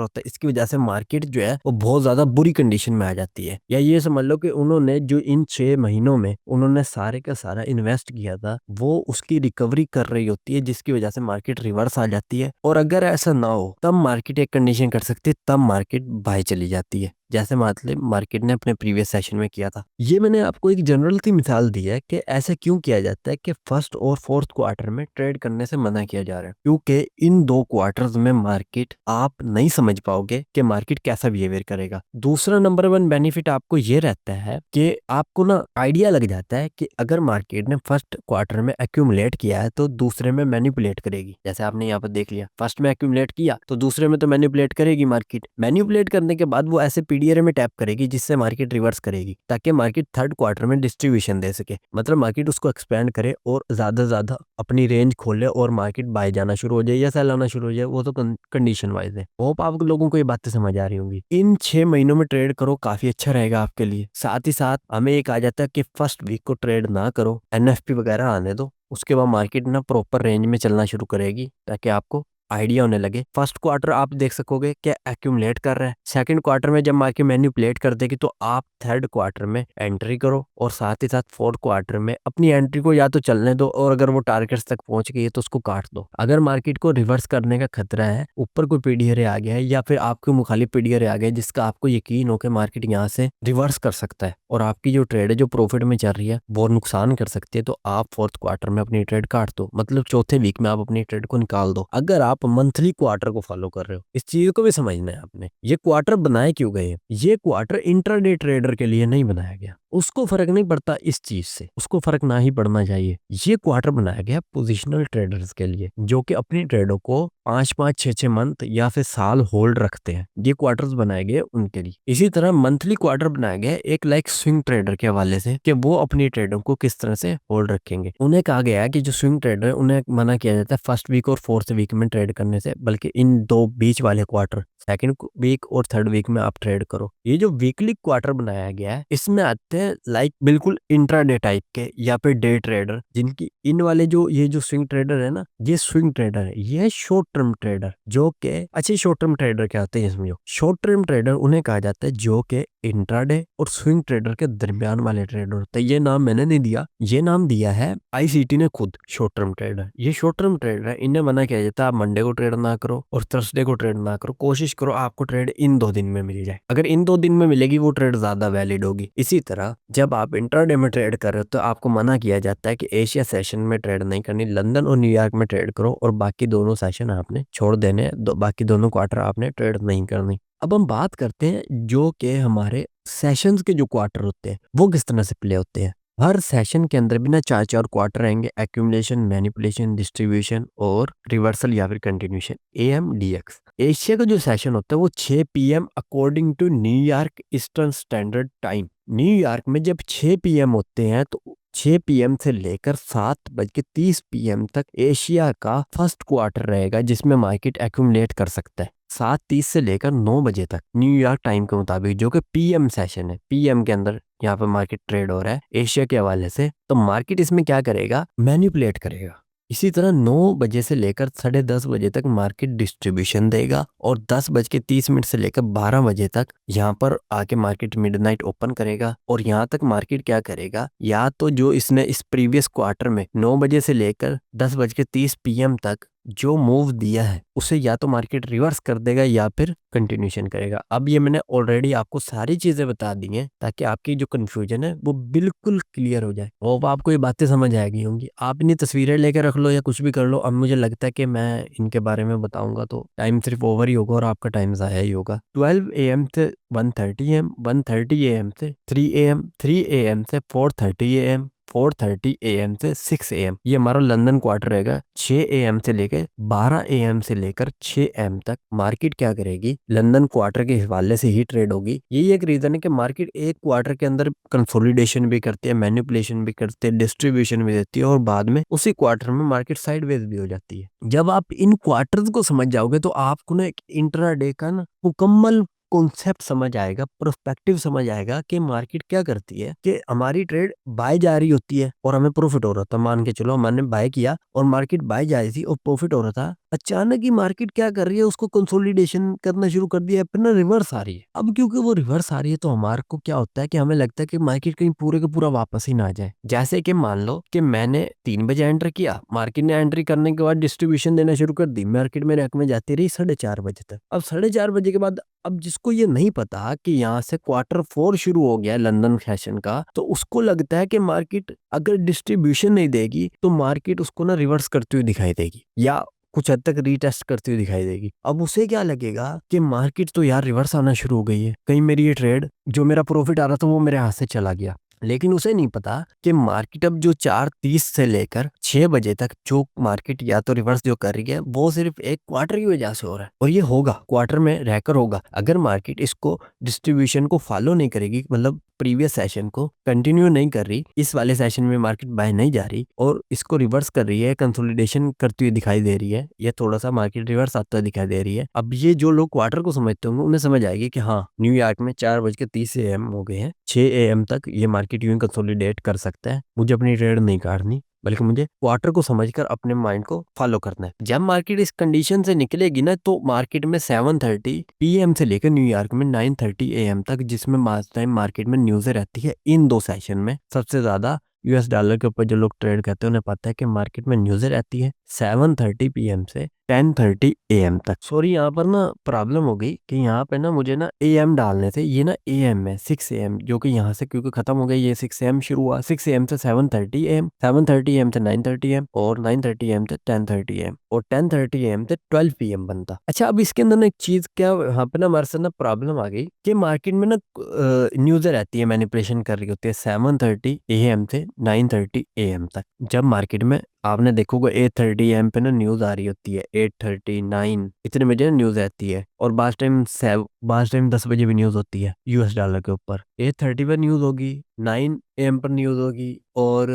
होता है। इसकी वजह से मार्केट जो है वो बहुत ज्यादा बुरी कंडीशन में आ जाती है। या ये समझ लो कि उन्होंने जो इन 6 महीनों में उन्होंने सारे का सारा इन्वेस्ट किया था वो उसकी रिकवरी कर रही होती है, जिसकी वजह से मार्केट रिवर्स आ जाती है। और अगर ऐसा ना हो तब मार्केट एक कंडीशन कर सकती है, तब मार्केट बाय चली जाती है, जैसे मतलब मार्केट ने अपने प्रीवियस सेशन में किया था। ये मैंने आपको एक जनरल सी मिसाल दी है कि ऐसे क्यों किया जाता है कि फर्स्ट और फोर्थ क्वार्टर में ट्रेड करने से मना किया जा रहा है, क्योंकि इन 2 क्वार्टर्स में मार्केट आप नहीं समझ पाओगे कि मार्केट कैसा बिहेवियर करेगा। दूसरा नंबर 1 बेनिफिट आपको ये रहता है कि आपको ना आइडिया लग जाता है कि अगर मार्केट ने फर्स्ट क्वार्टर में एक्यूमुलेट किया है तो दूसरे में मैनिपुलेट करेगी। जैसे आपने यहाँ पर देख लिया, फर्स्ट में एक्यूमुलेट किया तो दूसरे में तो मैनिपुलेट करेगी मार्केट। मैनिपुलेट करने के बाद वो ऐसे पीडीआर में टैप करेगी जिससे मार्केट रिवर्स करेगी ताकि मार्केट थर्ड क्वार्टर में डिस्ट्रीब्यूशन दे सके, मतलब मार्केट उसको एक्सपेंड करे और ज्यादा अपनी रेंज खोले और मार्केट बाय जाना शुरू हो जाए या सेल आना शुरू हो जाए। वो तो कंडीशन वाइज है। होप आप लोगों को ये बातें समझ आ रही होंगी। इन 6 महीनों में ट्रेड करो, काफी अच्छा रहेगा आपके लिए। साथ ही साथ हमें एक आ जाता है कि फर्स्ट वीक को ट्रेड ना करो, एनएफपी वगैरह आने दो, उसके बाद मार्केट ना प्रॉपर रेंज में चलना शुरू करेगी ताकि आपको आइडिया होने लगे। फर्स्ट क्वार्टर आप देख सकोगे कि एक्यूमुलेट कर रहा है, सेकंड क्वार्टर में जब मार्केट मैनिपुलेट कर देगी तो आप थर्ड क्वार्टर में एंट्री करो और साथ ही साथ फोर्थ क्वार्टर में अपनी एंट्री को या तो चलने दो और अगर वो टारगेट्स तक पहुंच गई है तो उसको काट दो। अगर मार्केट को रिवर्स करने का खतरा है, ऊपर कोई पीडीआर आ गया है या फिर आपके मुखालिफ पीडीआर आ गया जिसका आपको यकीन हो कि मार्केट यहाँ से रिवर्स कर सकता है और आपकी जो ट्रेड है जो प्रॉफिट में चल रही है वो नुकसान कर सकती है, तो आप फोर्थ क्वार्टर में अपनी ट्रेड काट दो, मतलब चौथे वीक में आप अपनी ट्रेड को निकाल दो। अगर आप आप मंथली क्वार्टर को फॉलो कर रहे हो। इस चीज को भी समझना है आपने। ये क्वार्टर बनाए क्यों गए? ये क्वार्टर इंट्राडे ट्रेडर के लिए नहीं बनाया गया। उसको फर्क नहीं पड़ता इस चीज से, उसको फर्क ना ही पड़ना चाहिए। ये क्वार्टर बनाया गया पोजिशनल ट्रेडर्स के लिए, जो कि अपनी ट्रेडों को 5-5 6-6 मंथ या फिर साल होल्ड रखते हैं। ये क्वार्टर्स बनाए गए उनके लिए। इसी तरह मंथली क्वार्टर बनाया गया एक लाइक स्विंग ट्रेडर के हवाले से, कि वो अपनी ट्रेडों को किस तरह से होल्ड रखेंगे। उन्हें कहा गया है कि जो स्विंग ट्रेडर है उन्हें मना किया जाता है फर्स्ट वीक और फोर्थ वीक में ट्रेड करने से, बल्कि इन दो बीच वाले क्वार्टर सेकंड वीक और थर्ड वीक में आप ट्रेड करो। ये जो वीकली क्वार्टर बनाया गया है इसमें आते हैं लाइक बिल्कुल इंट्राडे टाइप के या फिर डे ट्रेडर, जिनकी इन वाले जो ये जो स्विंग ट्रेडर है ना, ये स्विंग ट्रेडर है, ये शॉर्ट टर्म ट्रेडर, जो कि अच्छे शॉर्ट टर्म ट्रेडर क्या होते हैं समझो। शॉर्ट टर्म ट्रेडर उन्हें कहा जाता है जो कि इंट्राडे और स्विंग ट्रेडर के दरमियान वाले ट्रेडर होते हैं। ये नाम मैंने नहीं दिया, ये नाम दिया है आईसीटी ने खुद, शॉर्ट टर्म ट्रेडर। ये शॉर्ट टर्म ट्रेडर है, इन्हें मना किया जाता है आप मंडे को ट्रेड ना करो और थर्सडे को ट्रेड ना करो, कोशिश करो आपको ट्रेड इन 2 दिन में मिल जाए। अगर इन 2 दिन में मिलेगी वो ट्रेड ज्यादा वैलिड होगी। इसी तरह जब आप इंट्राडे में ट्रेड कर रहे हो तो आपको मना किया जाता है कि एशिया सेशन में ट्रेड नहीं करनी, लंदन और न्यूयॉर्क में ट्रेड करो और बाकी दोनों सेशन आपने छोड़ देने, बाकी दोनों क्वार्टर आपने ट्रेड नहीं करनी। अब हम बात करते हैं जो कि हमारे सेशंस के जो क्वार्टर होते हैं वो किस तरह से प्ले होते हैं। हर सेशन के अंदर भी ना 4-4 क्वार्टर आएंगे, एक्यूमुलेशन, मैनिपुलेशन, डिस्ट्रीब्यूशन और रिवर्सल या फिर कंटिन्यूशन, AMDX। एशिया का जो सेशन होता है वो 6 PM according to New York eastern standard time. New York में जब 6 PM होते हैं तो 6 PM से लेकर 7:30 PM तक एशिया का फर्स्ट क्वार्टर रहेगा, जिसमें मार्केट एक्यूमुलेट कर सकता है 7:30 से लेकर 9 बजे तक न्यूयॉर्क टाइम के मुताबिक, जो कि PM सेशन है। PM के अंदर यहाँ पे मार्केट ट्रेड हो रहा है एशिया के हवाले से, तो मार्केट इसमें क्या करेगा, मैनिपुलेट करेगा। इसी तरह 9 बजे से लेकर 10:30 बजे तक मार्केट डिस्ट्रीब्यूशन देगा और 10:30 से लेकर 12 बजे तक यहाँ पर आके मार्केट मिडनाइट ओपन करेगा। और यहाँ तक मार्केट क्या करेगा, या तो जो इसने इस प्रीवियस क्वार्टर में 9 बजे से लेकर 10:30 PM तक जो मूव दिया है उसे या तो मार्केट रिवर्स कर देगा या फिर कंटिन्यूशन करेगा। अब ये मैंने ऑलरेडी आपको सारी चीजें बता दी हैं ताकि आपकी जो कंफ्यूजन है वो बिल्कुल क्लियर हो जाए और आपको ये बातें समझ आएगी होंगी। आप इन्हीं तस्वीरें लेकर रख लो या कुछ भी कर लो। अब मुझे लगता है कि मैं इनके बारे में बताऊंगा तो टाइम सिर्फ ओवर ही होगा और आपका टाइम ज़ाया ही होगा। 12 AM से 1:30 AM, 1:30 AM से 3 AM, 3 AM से 4:30 AM, 4:30 AM से 6 AM, ये हमारा लंदन क्वार्टर रहेगा। 6 AM से लेकर 12 AM से लेकर 6 AM तक मार्केट क्या करेगी, लंदन क्वार्टर के हवाले से ही ट्रेड होगी। यही एक रीजन है कि मार्केट एक क्वार्टर के अंदर कंसोलिडेशन भी करती है, मैनिपुलेशन भी करती है, डिस्ट्रीब्यूशन भी देती है और बाद में उसी क्वार्टर में मार्केट साइडवेज भी हो जाती है। जब आप इन क्वार्टर्स को समझ जाओगे तो आपको ना एक इंट्राडे का ना मुकम्मल कॉन्सेप्ट समझ आएगा, पर्सपेक्टिव समझ आएगा कि मार्केट क्या करती है। कि हमारी ट्रेड बाय जा रही होती है और हमें प्रॉफिट हो रहा था, मान के चलो हमने बाय किया और मार्केट बाय जा रही थी और प्रॉफिट हो रहा था, अचानक ही मार्केट क्या कर रही है, उसको कंसोलिडेशन करना शुरू कर दिया, फिर ना रिवर्स आ रही है। अब क्योंकि वो रिवर्स आ रही है तो हमारे को क्या होता है कि हमें लगता है कि मार्केट कहीं पूरे का पूरा वापस ही ना आ जाए। जैसे कि मान लो कि मैंने 3 बजे एंटर किया, मार्केट ने एंट्री करने के बाद डिस्ट्रीब्यूशन देना शुरू कर दी, मार्केट मेरे हक में जाती रही 4:30 बजे तक। अब 4:30 बजे के बाद अब जिसको ये नहीं पता कि यहाँ से Q4 शुरू हो गया है लंदन सेशन का, तो उसको लगता है कि मार्केट अगर डिस्ट्रीब्यूशन नहीं देगी तो मार्केट उसको ना रिवर्स करती हुई दिखाई देगी या कुछ हद तक रीटेस्ट करती हुई दिखाई देगी। अब उसे क्या लगेगा कि मार्केट तो यार रिवर्स आना शुरू हो गई है, कहीं मेरी ये ट्रेड जो मेरा प्रॉफिट आ रहा था वो मेरे हाथ से चला गया। लेकिन उसे नहीं पता कि मार्केट अब जो 4:30 से लेकर 6 बजे तक जो मार्केट या तो रिवर्स जो कर रही है वो सिर्फ एक क्वार्टर की वजह से हो रहा है और ये होगा क्वार्टर में रहकर होगा। अगर मार्केट इसको डिस्ट्रीब्यूशन को फॉलो नहीं करेगी, मतलब प्रीवियस सेशन को कंटिन्यू नहीं कर रही, इस वाले सेशन में मार्केट बाय नहीं जा रही और इसको रिवर्स कर रही है, कंसोलिडेशन करती हुई दिखाई दे रही है, ये थोड़ा सा मार्केट रिवर्स आता हुआ दिखाई दे रही है। अब ये जो लोग क्वार्टर को समझते होंगे उन्हें समझ आएगी कि हाँ न्यूयॉर्क में 4:30 AM हो गए हैं, 6 AM तक ये मार्केट यूं कंसोलिडेट कर सकता है, मुझे अपनी ट्रेड नहीं काटनी बल्कि मुझे क्वार्टर को समझकर अपने माइंड को फॉलो करना है। जब मार्केट इस कंडीशन से निकलेगी ना तो मार्केट में 7:30 PM से लेकर न्यूयॉर्क में 9:30 AM तक, जिसमें टाइम मार्केट में न्यूज़ें रहती है, इन 2 सेशन में सबसे ज्यादा US डॉलर के ऊपर जो लोग ट्रेड करते हैं उन्हें पता है कि मार्केट में न्यूज़ें रहती है 7:30 PM से 10:30 AM तक। सॉरी यहाँ पर ना प्रॉब्लम हो गई कि यहाँ पे ना मुझे ना AM डालने थे, ये ना AM है 6 AM, जो कि यहाँ से क्योंकि खत्म हो गई, ये 6 AM शुरू हुआ, 6 AM से 7:30 AM, 7:30 AM से 9:30 AM और 9:30 AM से 10:30 AM और 10:30 AM से 12 PM बनता। अच्छा, अब इसके अंदर ना एक चीज क्या यहाँ पे ना हमारे साथ ना प्रॉब्लम आ गई कि मार्केट में ना न्यूज़ रहती है, मैनिपुलेशन कर रही होती है 7:30 AM से 9:30 AM तक। जब मार्केट में आपने देखोगे 8:30 AM पे ना न्यूज आ रही होती है, 8:30 9 इतने बजे ना न्यूज रहती है, और बास टाइम 10 बजे भी न्यूज होती है US डॉलर के ऊपर। 8:30 पर न्यूज होगी, 9 AM पर न्यूज होगी और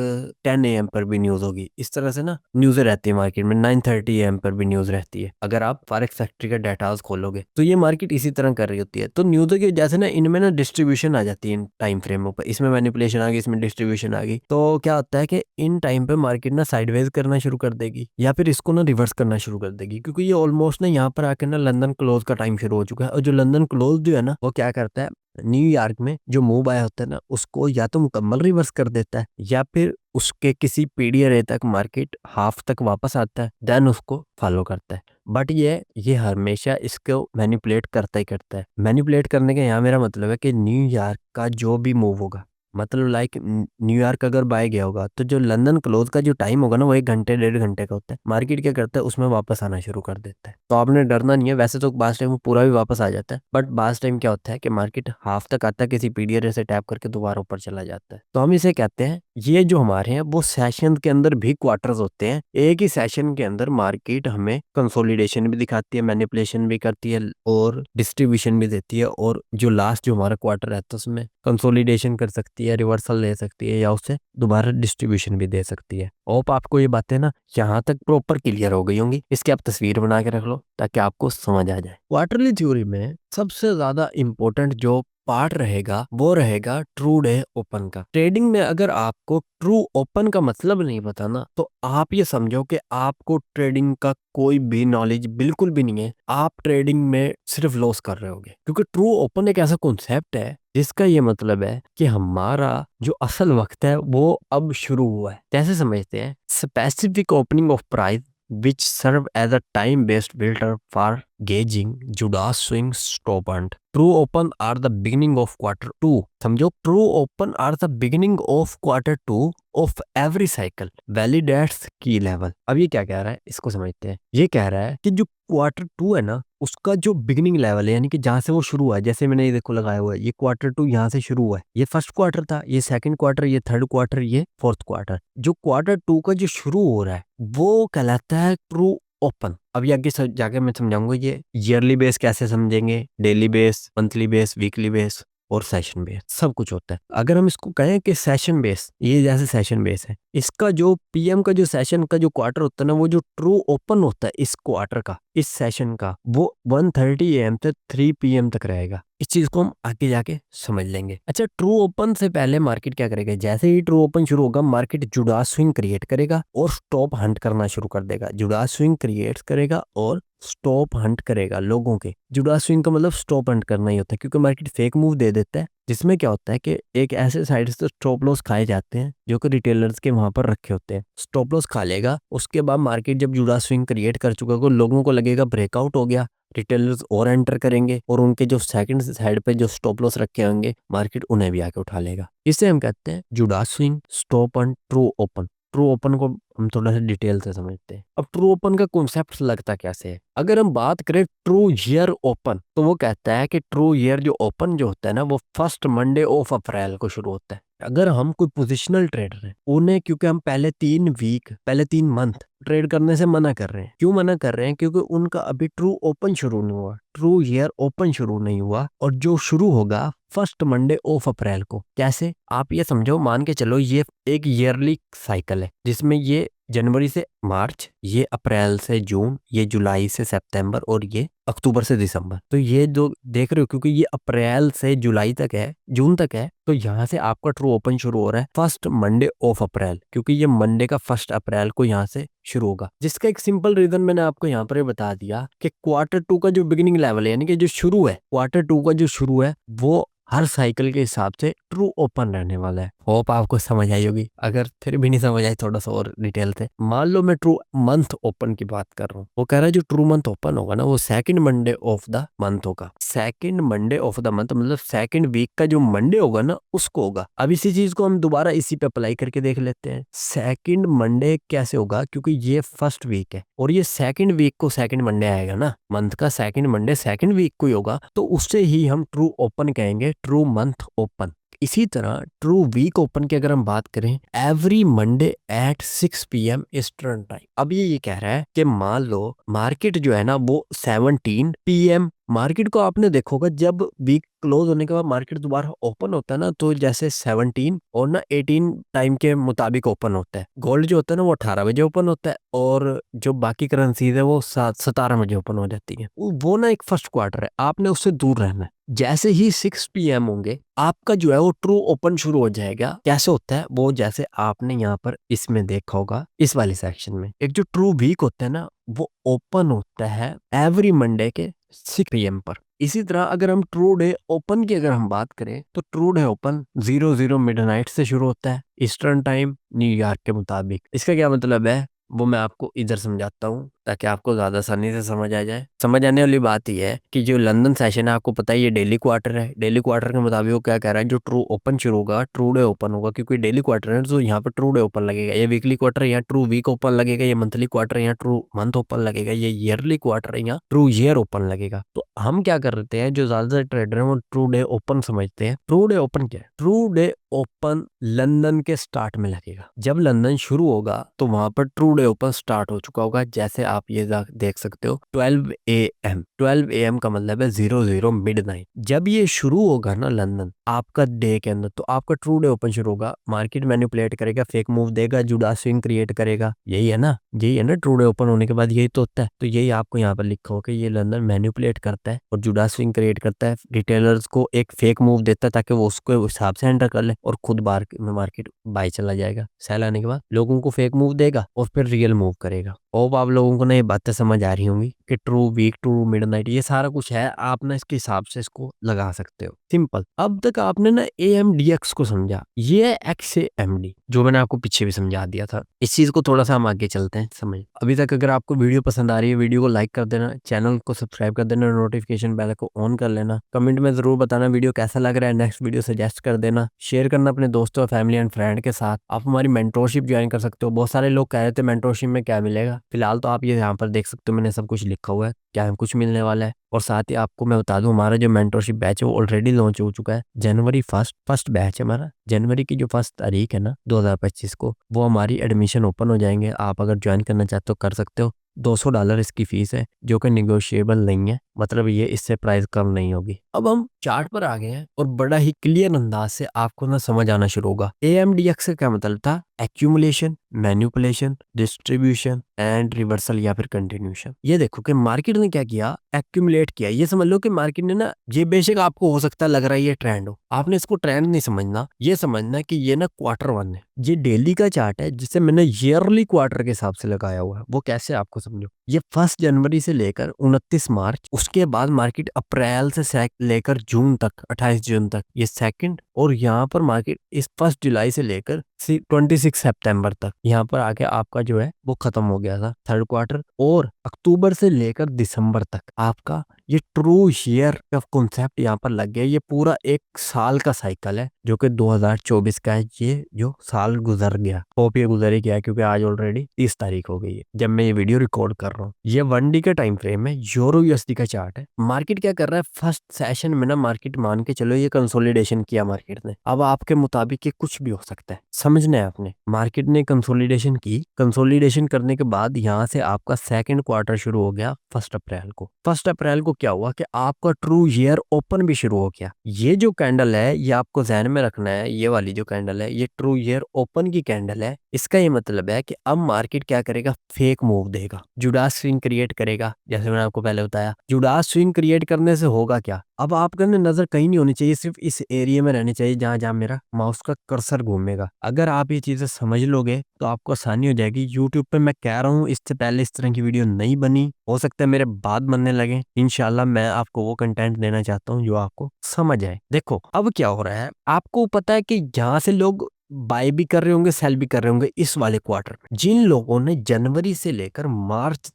10 AM पर भी न्यूज होगी। इस तरह से ना न्यूज़ें रहती है मार्केट में, 9:30 AM पर भी न्यूज रहती है। अगर आप फॉरेक्स फैक्ट्री का डाटा खोलोगे तो ये मार्केट इसी तरह कर रही होती है। तो न्यूज़ों की वजह से ना इनमें ना डिस्ट्रीब्यूशन आ जाती है इन टाइम फ्रेमों पर, इसमें मैनिपुलेशन आ गई, इसमें डिस्ट्रीब्यूशन आ गई। तो क्या होता है कि इन टाइम पे मार्केट ना साइडवेज करना शुरू कर देगी या फिर इसको ना रिवर्स करना शुरू कर देगी, क्योंकि ये ऑलमोस्ट ना यहाँ पर आकर ना लंदन क्लोज का टाइम शुरू हो चुका है। और जो लंदन क्लोज जो है ना, वो क्या करता है, न्यूयॉर्क में जो मूव आया होता है ना, उसको या तो मुकम्मल रिवर्स कर देता है या फिर उसके किसी पीरियड ए तक मार्केट हाफ तक वापस आता है, देन उसको फॉलो करता है। बट ये हमेशा इसको मैनिपुलेट करता ही करता है। मैनिपुलेट करने का यहाँ मेरा मतलब है कि न्यूयॉर्क का जो भी मूव होगा, मतलब लाइक न्यूयॉर्क अगर बाय गया होगा तो जो लंदन क्लोज का जो टाइम होगा ना, वो 1 घंटे 1.5 घंटे का होता है। मार्केट क्या करता है, उसमें वापस आना शुरू कर देता है। तो आपने डरना नहीं है, वैसे तो बास टाइम वो पूरा भी वापस आ जाता है, बट बास टाइम क्या होता है कि मार्केट हाफ तक आता है, किसी पीरियड से टैप करके दोबारा ऊपर चला जाता है। तो हम इसे कहते हैं, ये जो हमारे हैं वो सेशन के अंदर भी क्वार्टर्स होते हैं। एक ही सेशन के अंदर मार्केट हमें कंसोलिडेशन भी दिखाती है, मैनिपुलेशन भी करती है और डिस्ट्रीब्यूशन भी देती है, और जो लास्ट जो हमारा क्वार्टर रहता है उसमें कंसोलिडेशन कर सकती है, रिवर्सल ले सकती है या उससे दोबारा डिस्ट्रीब्यूशन भी दे सकती है। होप आपको ये बातें ना यहाँ तक प्रॉपर क्लियर हो गई होंगी। इसकी आप तस्वीर बना के रख लो ताकि आपको समझ आ जाए। क्वार्टरली थ्योरी में सबसे ज्यादा इंपॉर्टेंट जो पार्ट रहेगा वो रहेगा ट्रू डे ओपन का। ट्रेडिंग में अगर आपको ट्रू ओपन का मतलब नहीं पता ना, तो आप ये समझो कि आपको ट्रेडिंग का कोई भी नॉलेज बिल्कुल भी नहीं है, आप ट्रेडिंग में सिर्फ लॉस कर रहे होगे। क्योंकि ट्रू ओपन एक ऐसा कॉन्सेप्ट है जिसका ये मतलब है कि हमारा जो असल वक्त है वो अब शुरू हुआ है। कैसे समझते हैं, specific opening of price which serve as a time-based filter for gauging Judas swing stop and true open are the beginning of quarter 2। समझो, true open are the beginning of quarter 2 of every cycle validates key level। अब ये क्या कह रहा है, इसको समझते हैं। ये कह रहा है कि जो क्वार्टर 2 है ना, उसका जो बिगिनिंग लेवल है, यानी कि जहां से वो शुरू हुआ है, जैसे मैंने ये देखो लगाया हुआ है, ये क्वार्टर 2 यहाँ से शुरू हुआ है, ये फर्स्ट क्वार्टर था, ये सेकंड क्वार्टर, ये थर्ड क्वार्टर, ये फोर्थ क्वार्टर। जो क्वार्टर 2 का जो शुरू हो रहा है वो कहलाता है ट्रू ओपन। अभी आगे जाके मैं समझाऊंगा ये ईयरली बेस कैसे समझेंगे, daily base, monthly base, weekly base और सेशन बेस, सब कुछ होता है। अगर हम इसको कहें कि सेशन बेस, ये जैसे सेशन बेस है, इसका जो PM का जो सेशन का जो क्वार्टर होता है ना, वो जो ट्रू ओपन होता है इस क्वार्टर का, इस सेशन का, वो 1:30 AM से 3 PM तक रहेगा। इस चीज को हम आगे जाके समझ लेंगे। अच्छा, ट्रू ओपन से पहले मार्केट क्या करेगा, जैसे ही ट्रू ओपन शुरू होगा मार्केट जुडास स्विंग क्रिएट करेगा और स्टॉप हंट करना शुरू कर देगा। जुडास स्विंग क्रिएट करेगा और स्टॉप हंट करेगा लोगों के। जुडास स्विंग का मतलब स्टॉप हंट करना ही होता है, क्योंकि मार्केट फेक मूव दे देता है, जिसमें क्या होता है कि एक ऐसे साइड से स्टॉप लॉस खाए जाते हैं जो कि रिटेलर्स के वहां पर रखे होते हैं। स्टॉप लॉस खा लेगा, उसके बाद मार्केट जब जुडास स्विंग क्रिएट कर चुका होगा, लोगों को लगेगा ब्रेकआउट हो गया, रिटेलर्स और एंटर करेंगे और उनके जो सेकंड साइड पे जो स्टॉप लॉस रखे होंगे मार्केट उन्हें भी आके उठा लेगा। इसे हम कहते हैं Judas swing, stop and true open. True open को हम थोड़ा सा डिटेल से समझते हैं। अब ट्रू ओपन का कॉन्सेप्ट लगता कैसे है, अगर हम बात करें ट्रू ईयर ओपन, तो वो कहता है कि ट्रू ईयर जो ओपन जो होता है ना, वो फर्स्ट मंडे ऑफ अप्रैल को शुरू होता है। अगर हम कोई पोजिशनल ट्रेडर है उन्हें, क्योंकि हम पहले 3 वीक, पहले 3 मंथ ट्रेड करने से मना कर रहे हैं। क्यों मना कर रहे हैं, क्योंकि उनका अभी ट्रू ओपन शुरू नहीं हुआ, ट्रू ईयर ओपन शुरू नहीं हुआ, और जो शुरू होगा फर्स्ट मंडे ऑफ अप्रैल को। कैसे, आप ये समझो, मान के चलो ये एक ईयरली साइकिल है जिसमें ये जनवरी से मार्च, ये अप्रैल से जून, ये जुलाई से सितंबर और ये अक्टूबर से दिसंबर। तो ये जो देख रहे हो, क्योंकि ये अप्रैल से जुलाई तक है, जून तक है, तो यहाँ से आपका ट्रू ओपन शुरू हो रहा है फर्स्ट मंडे ऑफ अप्रैल, क्योंकि ये मंडे का फर्स्ट अप्रैल को यहाँ से शुरू होगा। जिसका एक सिंपल रीजन मैंने आपको यहाँ पर बता दिया कि क्वार्टर 2 का जो बिगिनिंग लेवल है, यानी कि जो शुरू है, क्वार्टर 2 का जो शुरू है वो हर साइकिल के हिसाब से ट्रू ओपन रहने वाला है। होप आपको समझ आई होगी। अगर फिर भी नहीं समझ आई थोड़ा सा और डिटेल से, मान लो मैं ट्रू मंथ ओपन की बात कर रहा हूँ। वो कह रहा है जो ट्रू मंथ ओपन होगा ना वो second Monday of the month होगा। Second Monday of the month मतलब सेकंड वीक का जो मंडे होगा ना उसको होगा। अब इसी चीज को हम दोबारा इसी पे अप्लाई करके देख लेते हैं। सेकंड मंडे कैसे होगा, क्योंकि ये फर्स्ट वीक है और ये सेकंड वीक को सेकंड मंडे आएगा ना, मंथ का सेकंड मंडे सेकंड वीक को ही होगा, तो उससे ही हम ट्रू ओपन कहेंगे, ट्रू मंथ ओपन। इसी तरह ट्रू वीक ओपन की अगर हम बात करें, every Monday at 6 PM eastern time. अब ये कह रहा है कि मान लो मार्केट जो है ना वो 17 PM, मार्केट को आपने देखोगा जब वीक क्लोज होने के बाद मार्केट दोबारा ओपन होता है ना, तो जैसे 17 और ना 18 टाइम के मुताबिक ओपन होता है। गोल्ड जो होता है ना वो 18 बजे ओपन होता है और जो बाकी करेंसीज है वो 17 बजे ओपन हो जाती है। वो ना एक फर्स्ट क्वार्टर है, आपने उससे दूर रहना है। जैसे ही 6 PM होंगे आपका जो है वो ट्रू ओपन शुरू हो जाएगा। कैसे होता है वो, जैसे आपने यहाँ पर इसमें देखा होगा इस वाले सेक्शन में, एक जो ट्रू वीक होता है ना वो ओपन होता है एवरी मंडे के 6 PM पर। इसी तरह अगर हम ट्रू डे ओपन की अगर हम बात करें तो ट्रू डे ओपन 00 मिडनाइट से शुरू होता है ईस्टर्न टाइम न्यूयॉर्क के मुताबिक। इसका क्या मतलब है वो मैं आपको इधर समझाता हूँ ताकि आपको ज्यादा आसानी से समझ आ जाए। समझ आने वाली बात यह है कि जो लंदन सेशन है आपको पता है ये डेली क्वार्टर है। डेली क्वार्टर के मुताबिक वो क्या कह रहा है, जो ट्रू ओपन शुरू होगा ट्रू डे ओपन होगा, क्योंकि डेली क्वार्टर है तो यहाँ पर ट्रू डे ओपन लगेगा। ये वीकली क्वार्टर यहाँ ट्रू वीक ओपन लगेगा, ये मंथली क्वार्टर यहाँ ट्रू मंथ ओपन लगेगा, ये ईयरली क्वार्टर यहाँ ट्रू ईयर ओपन लगेगा। तो हम क्या करते हैं, जो ज्यादातर ट्रेडर है वो ट्रू डे ओपन समझते हैं। ट्रू डे ओपन क्या है, ट्रू डे ओपन लंदन के स्टार्ट में लगेगा। जब लंदन शुरू होगा तो वहां पर ट्रू डे ओपन स्टार्ट हो चुका होगा। जैसे आप ये देख सकते हो 12 AM। 12 AM का मतलब है 00 मिडनाइट। जब ये शुरू होगा ना लंदन आपका डे के अंदर, तो आपका ट्रू डे ओपन शुरू होगा। मार्केट मैनिपुलेट करेगा, फेक मूव देगा, जुड़ा स्विंग क्रिएट करेगा। यही है ना, यही है ना ट्रू डे ओपन होने के बाद यही तो होता है। तो यही आपको यहाँ पर लिखा हो कि ये लंदन मैनिपुलेट करता है और जुड़ा स्विंग क्रिएट करता है, रिटेलर्स को एक फेक मूव देता है ताकि वो उसको हिसाब से एंटर कर ले और खुद मार्केट बाय चला जाएगा। सेल आने के बाद लोगों को फेक मूव देगा और फिर रियल मूव करेगा। होप आप लोगों को ना ये बातें समझ आ रही होंगी कि ट्रू वीक ट्रू मिडनाइट ये सारा कुछ है, आप ना इसके हिसाब से इसको लगा सकते हो। सिंपल। अब तक आपने ना AMDX को समझा, ये XAMD जो मैंने आपको पीछे भी समझा दिया था। इस चीज को थोड़ा सा हम आगे चलते हैं समझ। अभी तक अगर आपको वीडियो पसंद आ रही है वीडियो को लाइक कर देना, चैनल को सब्सक्राइब कर देना, नोटिफिकेशन बेल को ऑन कर लेना, कमेंट में जरूर बताना वीडियो कैसा लग रहा है, नेक्स्ट वीडियो सजेस्ट कर देना, शेयर करना अपने दोस्तों फैमिली एंड फ्रेंड के साथ। आप हमारी मेंटोरशिप ज्वाइन कर सकते हो। बहुत सारे लोग कह रहे थे मेंटोरशिप में क्या मिलेगा, फिलहाल तो आप ये यहाँ पर देख सकते हो मैंने सब कुछ लिखा हुआ है क्या कुछ मिलने वाला है। और साथ ही आपको मैं बता दूं हमारा जो मेंटोरशिप बैच है वो ऑलरेडी लॉन्च हो चुका है। जनवरी फर्स्ट बैच है हमारा। जनवरी की जो 1 तारीख है ना 2025 को वो हमारी एडमिशन ओपन हो जाएंगे। आप अगर ज्वाइन करना चाहते हो कर सकते हो। $200 इसकी फीस है जो कि निगोशिएबल नहीं है, मतलब ये इससे प्राइस कम नहीं होगी। अब हम चार्ट पर आ गए हैं और बड़ा ही क्लियर अंदाज से आपको ना समझ आना शुरू होगा। AMDX का क्या मतलब था, accumulation, manipulation, distribution and reversal या फिर कंटिन्यूशन। ये देखो कि मार्केट ने क्या किया, एक्यूमुलेट किया। ये समझ लो कि मार्केट ने ना, ये बेशक आपको हो सकता है लग रहा है ये ट्रेंड हो, आपने इसको ट्रेंड नहीं समझना, ये समझना कि ये ना Q1 है। ये डेली का चार्ट है जिसे मैंने ईयरली क्वार्टर के हिसाब से लगाया हुआ है। वो कैसे आपको समझो, ये 1 जनवरी से लेकर 29 मार्च, उसके बाद मार्केट अप्रैल से लेकर जून तक 28 जून तक ये सेकंड, और यहाँ पर मार्केट इस 1 जुलाई से लेकर 26 सितंबर तक यहाँ पर आके आपका जो है वो खत्म हो गया था थर्ड क्वार्टर। और अक्टूबर से लेकर दिसंबर तक आपका ये ट्रू ईयर का कॉन्सेप्ट यहाँ पर लग गया। ये पूरा एक साल का साइकिल है जो कि 2024 का है। ये जो साल गुजर गया, होप ये गुजर ही गया क्योंकि आज ऑलरेडी 30 तारीख हो गई है जब मैं ये वीडियो रिकॉर्ड कर रहा हूँ। ये 1 डे का टाइम फ्रेम है, यूरो USD का चार्ट है। मार्केट क्या कर रहा है, फर्स्ट सेशन में ना मार्केट मान के चलो ये कंसोलिडेशन किया मार्केट ने। अब आपके मुताबिक ये कुछ भी हो सकता है, समझना है आपने। मार्केट ने कंसोलिडेशन की, कंसोलिडेशन करने के बाद यहाँ से आपका सेकंड क्वार्टर शुरू हो गया 1 अप्रैल को। 1 अप्रैल को क्या हुआ कि आपका ट्रू ईयर ओपन भी शुरू हो गया। ये जो कैंडल है ये आपको ध्यान में रखना है, ये वाली जो कैंडल है ये ट्रू ईयर ओपन की कैंडल है। इसका ये मतलब है कि अब मार्केट क्या करेगा, फेक मूव देगा, जुडास स्विंग क्रिएट करेगा। जैसे मैंने आपको पहले बताया, जुडास स्विंग क्रिएट करने से होगा क्या, अब आपका नजर कहीं नहीं होनी चाहिए, सिर्फ इस एरिया में रहनी चाहिए जहां जहां मेरा माउस का कर्सर घूमेगा। अगर अगर आप ये चीज़ें समझ लोगे तो आपको आसानी हो जाएगी। यूट्यूब पे मैं कह रहा हूँ इससे पहले इस तरह की वीडियो नहीं बनी, हो सकता है मेरे बाद बनने लगे। इंशाल्लाह मैं आपको वो कंटेंट देना चाहता हूँ जो आपको समझ आए। देखो अब क्या हो रहा है, आपको पता है कि यहाँ से लोग बाय भी कर रहे होंगे, सेल भी कर रहे होंगे इस वाले क्वार्टर में। जिन लोगों ने जनवरी से लेकर मार्च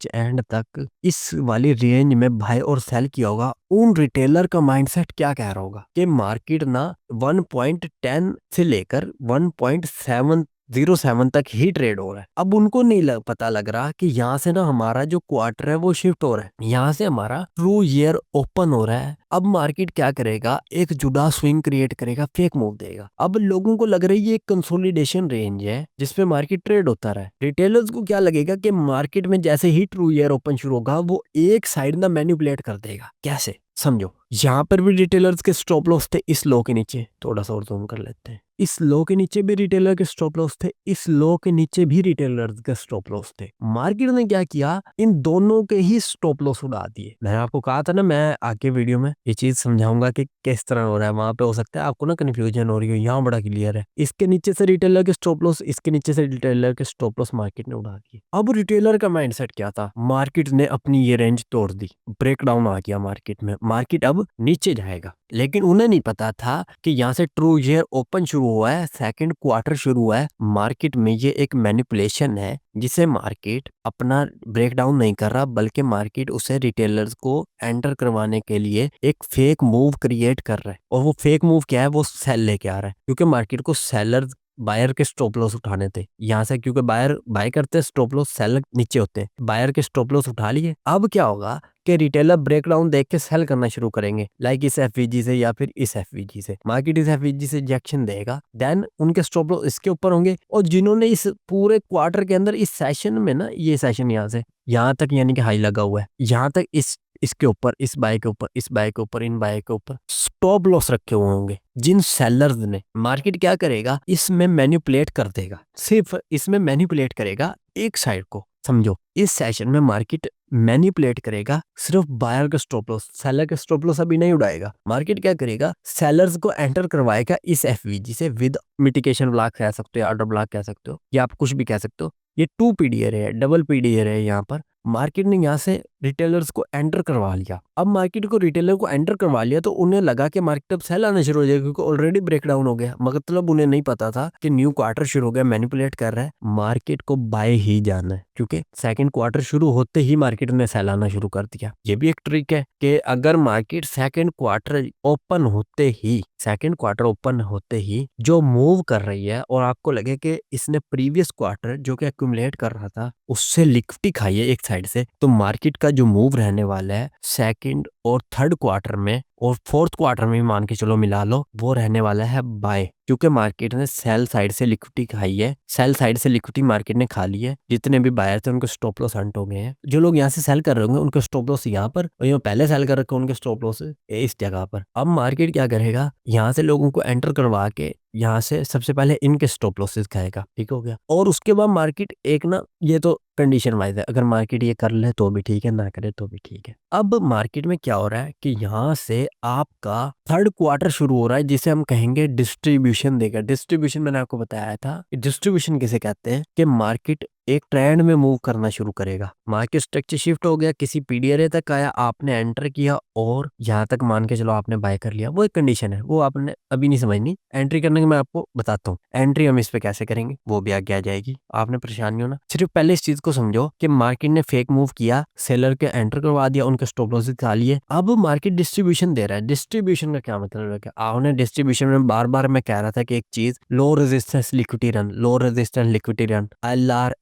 एंड तक इस वाली रेंज में बाय और सेल किया होगा, उन रिटेलर का माइंडसेट क्या कह रहा होगा कि मार्केट ना 1.10 से लेकर 1.707 तक ही ट्रेड हो रहा है। अब उनको नहीं पता लग रहा कि यहाँ से ना हमारा जो क्वार्टर है वो शिफ्ट हो रहा है, यहाँ से हमारा ट्रू ईयर ओपन हो रहा है। अब मार्केट क्या करेगा, एक जुड़ा स्विंग क्रिएट करेगा, फेक मूव देगा। अब लोगों को लग रही है ये एक कंसोलिडेशन रेंज है जिसपे मार्केट ट्रेड होता रहा है। रिटेलर्स को क्या लगेगा कि मार्केट में जैसे ही ट्रू ईयर ओपन शुरू होगा वो एक साइड ना मैनिपुलेट कर देगा। कैसे समझो, यहाँ पर भी रिटेलर्स के स्टॉप लॉस थे इस लो के नीचे, थोड़ा सा और जूम कर लेते हैं। इस लो के नीचे भी रिटेलर के स्टॉप लॉस थे, इस लो के नीचे भी रिटेलर्स के स्टॉप लॉस थे। मार्केट ने क्या किया, इन दोनों के ही स्टॉप लॉस उड़ा दिए। मैंने आपको कहा था ना मैं आगे वीडियो में ये चीज समझाऊंगा कि किस तरह हो रहा है। वहां पे हो सकता है आपको ना कंफ्यूजन हो रही हो, यहाँ बड़ा क्लियर है। इसके नीचे से रिटेलर के स्टॉप लॉस, इसके नीचे से रिटेलर के स्टॉप लॉस मार्केट ने उड़ा दिए। अब रिटेलर का माइंडसेट क्या था, मार्केट ने अपनी ये रेंज तोड़ दी, ब्रेकडाउन आ गया मार्केट में, मार्केट अब नीचे जाएगा। लेकिन उन्हें नहीं पता था कि यहाँ से ट्रू ईयर ओपन शुरू हुआ है, सेकंड क्वार्टर शुरू हुआ है। मार्केट में ये एक मैनिपुलेशन है जिसे मार्केट अपना ब्रेकडाउन नहीं कर रहा, बल्कि मार्केट उसे रिटेलर्स को एंटर करवाने के लिए एक फेक मूव क्रिएट कर रहा है। और वो फेक मूव क्या है, वो सेल लेके आ रहा है, क्योंकि मार्केट को सेलर बायर के स्टॉप लॉस उठाने थे यहाँ से, क्योंकि बायर बाय करते हैं, स्टॉप लॉस सेल नीचे होते हैं। बायर के स्टॉप लॉस उठा लिए। अब क्या होगा कि रिटेलर ब्रेकडाउन देख के सेल करना शुरू करेंगे, लाइक इस एफवीजी से या फिर इस एफवीजी से। मार्केट इस एफवीजी से रिजेक्शन देगा, देन उनके स्टॉप लॉस इसके ऊपर होंगे। और जिन्होंने इस पूरे क्वार्टर के अंदर इस सेशन में ना, ये सेशन यहाँ से यहाँ तक यानी कि हाई लगा हुआ है, यहाँ तक इसके ऊपर, इस बाय के ऊपर, इस बाय के ऊपर, इन बाय के ऊपर स्टॉप लॉस रखे हुए होंगे जिन सेलर्स ने। मार्केट क्या करेगा, इसमें मैनिपुलेट कर देगा, सिर्फ इसमें मैनिपुलेट करेगा एक साइड को। समझो, इस सेशन में मार्केट मैनिपुलेट करेगा सिर्फ बायर का स्टॉप लॉस, सेलर का स्टॉप लॉस अभी नहीं उड़ाएगा। मार्केट क्या करेगा, सेलर्स को एंटर करवाएगा इस एफवीजी से विद मिटिगेशन ब्लॉक कह सकते हो, ऑर्डर ब्लॉक कह सकते हो, या आप कुछ भी कह सकते हो। ये 2 पीडीआर है, डबल पीडीआर है। यहाँ पर मार्केट ने यहाँ से रिटेलर्स को एंटर करवा लिया। अब मार्केट को रिटेलर को एंटर करवा लिया तो उन्हें लगा कि मार्केट अब सेल आना शुरू हो जाएगा, क्योंकि ऑलरेडी ब्रेकडाउन हो गया। मतलब उन्हें नहीं पता था कि न्यू क्वार्टर शुरू हो गया, मैनिपुलेट कर रहा है। मार्केट को बाय ही जाना है, क्योंकि सेकंड क्वार्टर शुरू होते ही मार्केट ने सेल आना शुरू कर दिया। ये भी एक ट्रिक है कि अगर मार्केट सेकंड क्वार्टर ओपन होते ही जो मूव कर रही है और आपको लगे कि इसने प्रीवियस क्वार्टर जो कि एक्यूमुलेट कर रहा था उससे लिक्विडिटी खाई है एक साइड से, तो मार्केट का जो मूव रहने वाला है सेकंड और थर्ड क्वार्टर में और फोर्थ क्वार्टर में मान के चलो मिला लो, वो रहने वाला है बाय। क्योंकि मार्केट ने सेल साइड से लिक्विडिटी खाई है, सेल साइड से लिक्विडिटी मार्केट ने खा ली है। जितने भी बायर थे उनके स्टॉप लॉस हंट हो गए हैं। जो लोग यहाँ से सेल कर रहे होंगे उनके स्टॉप लॉस यहाँ पर, और यहाँ पहले सेल कर रखे उनके स्टॉप लॉस इस जगह पर। अब मार्केट क्या करेगा, यहाँ से लोगों को एंटर करवा के यहाँ से सबसे पहले इनके स्टॉप लॉसेस खाएगा। ठीक हो गया। और उसके बाद मार्केट एक ना, ये तो कंडीशन वाइज है, अगर मार्केट ये कर ले तो भी ठीक है, ना करे तो भी ठीक है। अब मार्केट में क्या हो रहा है कि यहाँ से आपका थर्ड क्वार्टर शुरू हो रहा है, जिसे हम कहेंगे डिस्ट्रीब्यूशन देगा। डिस्ट्रीब्यूशन मैंने आपको बताया था, डिस्ट्रीब्यूशन किसे कहते हैं कि मार्केट एक ट्रेंड में मूव करना शुरू करेगा। मार्केट स्ट्रक्चर शिफ्ट हो गया, किसी पीडीआर तक आया, आपने एंटर किया और यहाँ तक मान के चलो आपने बाय कर लिया। वो एक कंडीशन है, वो आपने अभी नहीं समझनी। एंट्री करने के मैं आपको बताता हूँ, एंट्री हम इस पे कैसे करेंगे वो भी आगे आ जाएगी, आपने परेशान नहीं होना। सिर्फ पहले इस चीज को समझो कि मार्केट ने फेक मूव किया, सेलर के एंटर करवा दिया, उनके स्टॉप लॉस खा लिए। अब मार्केट डिस्ट्रीब्यूशन दे रहा है। डिस्ट्रीब्यूशन का क्या मतलब है कि आपने डिस्ट्रीब्यूशन में बार बार मैं कह रहा था कि एक चीज, low resistance liquidity run, low resistance liquidity run, LR।